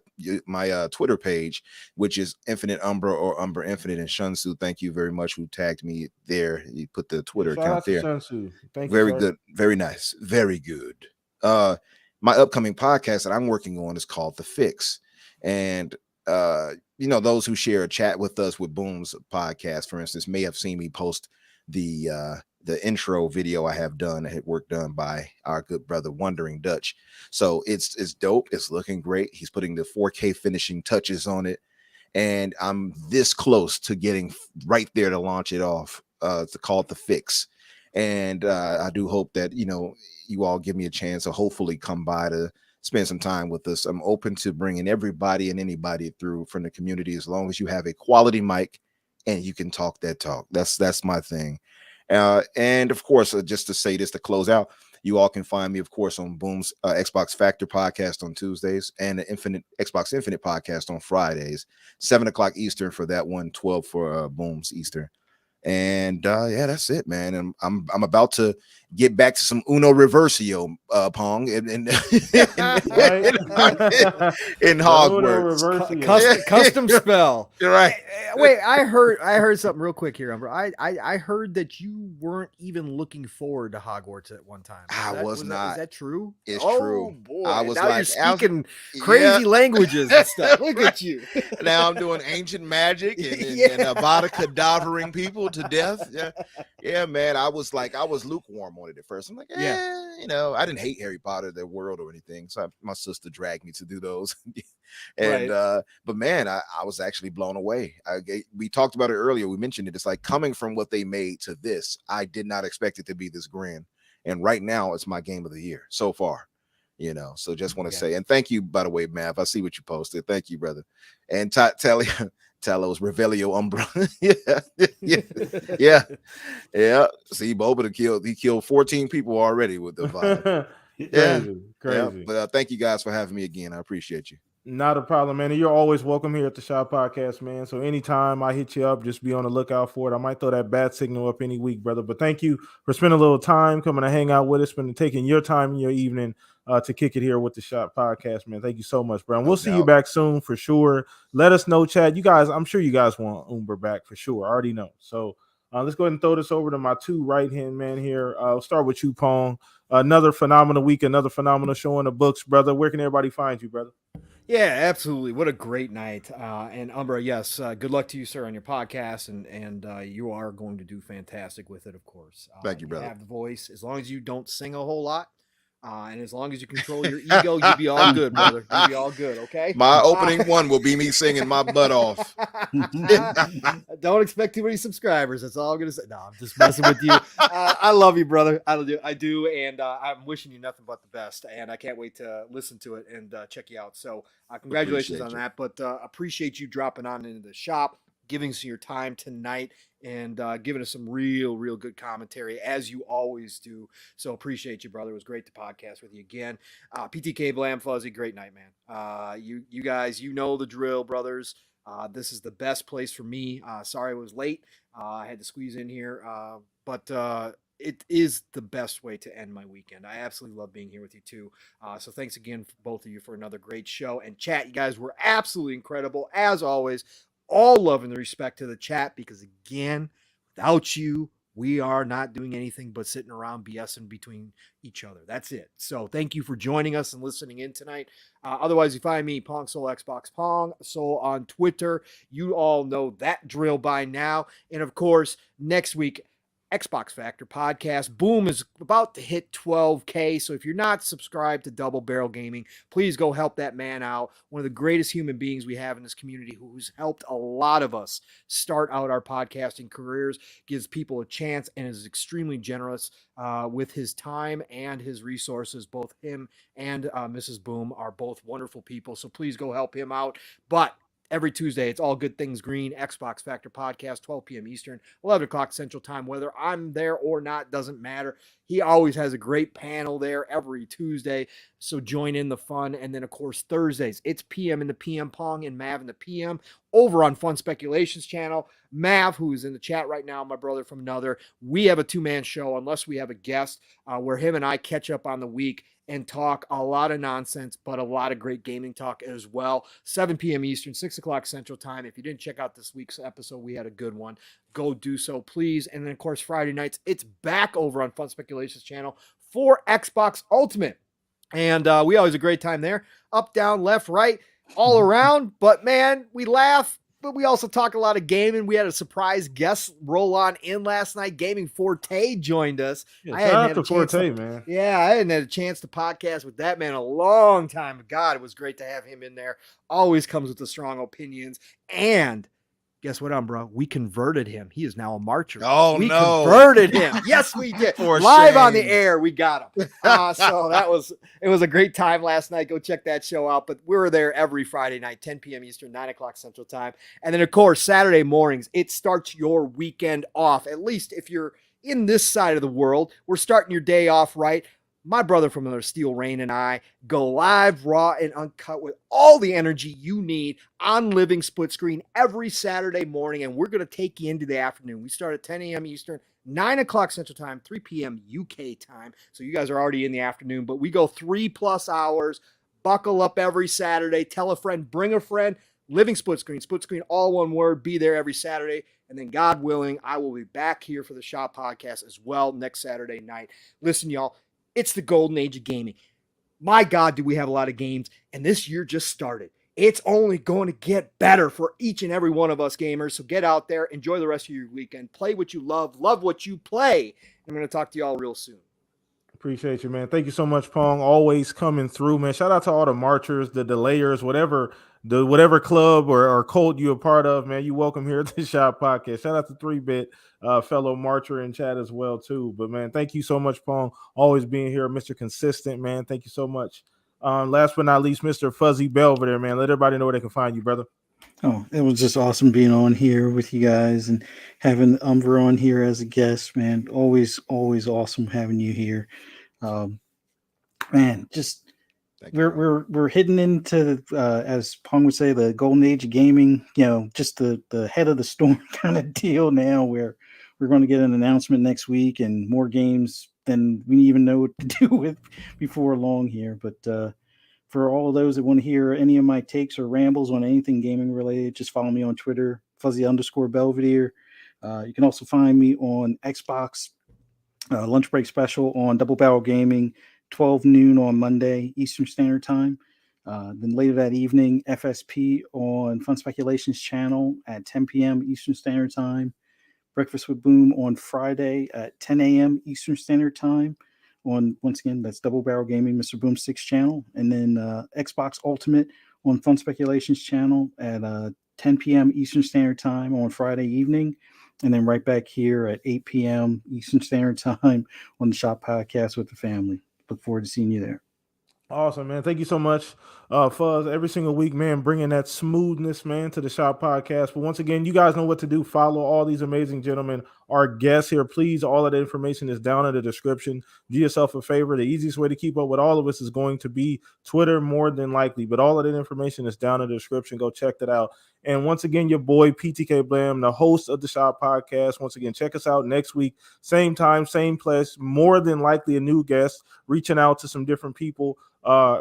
Twitter page, which is Infinite Umbra or Umbra Infinite, and Shunsu, thank you very much who tagged me there. You put the Twitter Shout account out to there. Shunsu. Thank Very you, good, very nice, very good. My upcoming podcast that I'm working on is called The Fix, and those who share a chat with us with Boom's podcast, for instance, may have seen me post the intro video I have done, work done by our good brother Wondering Dutch. So it's dope. It's looking great. He's putting the 4K finishing touches on it, and I'm this close to getting right there to launch it off. To call it The Fix. And I do hope that you all give me a chance to hopefully come by to spend some time with us. I'm open to bringing everybody and anybody through from the community, as long as you have a quality mic and you can talk that talk. That's my thing. And of course, just to say this to close out, you all can find me, of course, on Boom's Xbox Factor podcast on Tuesdays and the Xbox Infinite podcast on Fridays, 7:00 Eastern for that one, 12 for Boom's Eastern. And yeah, that's it, man. And I'm about to get back to some Uno Reversio Pong in Hogwarts. Custom spell. You're right. Wait, I heard something real quick here, Umbra. I heard that you weren't even looking forward to Hogwarts at one time. Was not. Is that true? It's true. Boy. I was now like, you're speaking crazy languages and stuff. Look at you. Now I'm doing ancient magic and Avada Kedavering people to death. Yeah, man. I was lukewarm on it at first. I'm like, I didn't hate Harry Potter, their world or anything. So my sister dragged me to do those. And right. But man, I was actually blown away. We talked about it earlier. We mentioned it. It's like coming from what they made to this. I did not expect it to be this grand. And right now, it's my game of the year so far. So just want to say, and thank you, by the way, Mav. I see what you posted. Thank you, brother. And Talos Revelio Umbra. yeah. See, Boba he killed 14 people already with the vibe. Crazy. But thank you guys for having me again. I appreciate you. Not a problem, man. And you're always welcome here at the Shop Podcast, man. So anytime I hit you up, just be on the lookout for it. I might throw that bat signal up any week, brother. But thank you for spending a little time coming to hang out with us, taking your time in your evening to kick it here with the Shop Podcast, man. Thank you so much, bro. And we'll see you back soon for sure. Let us know, Chad. You guys, I'm sure you guys want Umbra back for sure. I already know. So let's go ahead and throw this over to my two right-hand men here. I'll start with you, Pong. Another phenomenal week, another phenomenal show in the books, brother. Where can everybody find you, brother? Yeah, absolutely. What a great night. And Umbra, yes, good luck to you, sir, on your podcast. And you are going to do fantastic with it, of course. Thank you, brother. Have the voice. As long as you don't sing a whole lot, and as long as you control your ego, you'll be all good, brother. You'll be all good, okay? My opening one will be me singing my butt off. Don't expect too many subscribers. That's all I'm gonna say. No, I'm just messing with you. I love you, brother. I do, and I'm wishing you nothing but the best. And I can't wait to listen to it and check you out. So congratulations on that. But appreciate you dropping on into the shop, giving us your time tonight, and giving us some real good commentary as you always do. So appreciate you, brother. It was great to podcast with you again. PTK Blam Fuzzy, great night, man. You guys, you know the drill, brothers. This is the best place for me. Sorry I was late. I had to squeeze in here, but it is the best way to end my weekend. I absolutely love being here with you too. So thanks again, both of you, for another great show. And chat, you guys were absolutely incredible as always. All love and respect to the chat, because again, without you, we are not doing anything but sitting around BSing between each other. That's it. So thank you for joining us and listening in tonight. Otherwise, you find me, Pong Soul Xbox Pong Soul on Twitter. You all know that drill by now. And of course, next week, Xbox Factor podcast. Boom is about to hit 12K. So if you're not subscribed to Double Barrel Gaming, please go help that man out. One of the greatest human beings we have in this community, who's helped a lot of us start out our podcasting careers, gives people a chance, and is extremely generous with his time and his resources. Both him and Mrs. Boom are both wonderful people. So please go help him out. But every Tuesday, it's All Good Things Green, Xbox Factor podcast, 12 p.m. Eastern, 11 o'clock Central Time. Whether I'm there or not, doesn't matter. He always has a great panel there every Tuesday, so join in the fun. And then, of course, Thursdays, it's PM in the PM Pong and Mav in the PM over on Fun Speculations channel. Mav, who is in the chat right now, my brother from another, we have a two-man show, unless we have a guest, where him and I catch up on the week and talk a lot of nonsense, but a lot of great gaming talk as well. 7 p.m. Eastern, 6 o'clock Central Time. If you didn't check out this week's episode, we had a good one. Go do so, please. And then, of course, Friday nights, it's back over on Fun Speculations channel for Xbox Ultimate. And we always have a great time there. Up, down, left, right, all around. But, man, we laugh. But we also talk a lot of gaming. We had a surprise guest roll on in last night. Gaming Forte joined us. Yeah, shout out to Forte, man. Yeah, I hadn't had a chance to podcast with that man a long time. God, it was great to have him in there. Always comes with the strong opinions. And guess what, bro? We converted him. He is now a marcher. Oh, we no. converted him. Yes, we did. Live on the air, we got him. So it was a great time last night. Go check that show out. But we were there every Friday night, 10 p.m. Eastern, 9 o'clock Central Time. And then, of course, Saturday mornings, it starts your weekend off. At least if you're in this side of the world, we're starting your day off right. My brother from another, Steel Rain, and I go live, raw, and uncut with all the energy you need on Living Split Screen every Saturday morning, and we're going to take you into the afternoon. We start at 10 a.m. Eastern, 9 o'clock Central Time, 3 p.m. UK time. So you guys are already in the afternoon, but we go 3+ hours. Buckle up every Saturday. Tell a friend, bring a friend. Living Split Screen, all one word. Be there every Saturday. And then, God willing, I will be back here for the Shop Podcast as well next Saturday night. Listen, y'all. It's the golden age of gaming. My God, do we have a lot of games, and this year just started. It's only going to get better for each and every one of us gamers. So get out there, enjoy the rest of your weekend, play what you love what you play. I'm going to talk to y'all real soon. Appreciate you, man. Thank you so much, Pong. Always coming through, man. Shout out to all the marchers, the delayers, whatever club or cult you're a part of, man. You welcome here at the Shop Podcast. Shout out to 3-Bit, fellow marcher in chat as well, too. But, man, thank you so much, Pong. Always being here, Mr. Consistent, man. Thank you so much. Last but not least, Mr. Fuzzy Belvedere, man. Let everybody know where they can find you, brother. Oh, it was just awesome being on here with you guys and having Umbra on here as a guest, man. Always awesome having you here. Man, just we're heading into as Pong would say, the golden age of gaming, just the head of the storm kind of deal now, where we're going to get an announcement next week and more games than we even know what to do with before long here. But for all of those that want to hear any of my takes or rambles on anything gaming related, just follow me on Twitter, Fuzzy_Belvedere. You can also find me on Xbox Lunch Break Special on Double Barrel Gaming, 12 noon on Monday Eastern Standard Time. Then later that evening, FSP on Fun Speculations channel at 10 p.m. Eastern Standard Time. Breakfast with Boom on Friday at 10 a.m. Eastern Standard Time. Once again, that's Double Barrel Gaming, Mr. Boomstick's channel. And then Xbox Ultimate on Fun Speculations channel at 10 p.m. Eastern Standard Time on Friday evening. And then right back here at 8 p.m. Eastern Standard Time on the Shop Podcast with the family. Look forward to seeing you there. Awesome, man. Thank you so much, Fuzz. Every single week, man, bringing that smoothness, man, to the Shop Podcast. But once again, you guys know what to do. Follow all these amazing gentlemen, our guests here. Please, all of the information is down in the description. Do yourself a favor. The easiest way to keep up with all of us is going to be Twitter, more than likely. But all of that information is down in the description. Go check that out. And once again, your boy, PTK Blam, the host of the Shop Podcast. Once again, check us out next week. Same time, same place. More than likely a new guest, reaching out to some different people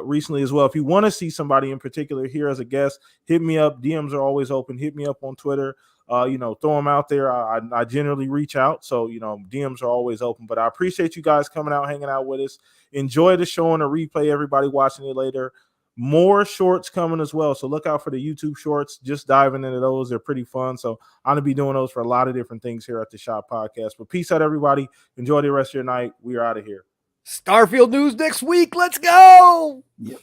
recently as well. If you want to see somebody in particular here as a guest, hit me up. DMs are always open. Hit me up on Twitter. Throw them out there. I generally reach out. So, DMs are always open. But I appreciate you guys coming out, hanging out with us. Enjoy the show and the replay, everybody watching it later. More shorts coming as well. So look out for the YouTube shorts. Just diving into those. They're pretty fun. So I'm going to be doing those for a lot of different things here at the Shop Podcast. But peace out, everybody. Enjoy the rest of your night. We are out of here. Starfield news next week. Let's go. Yep.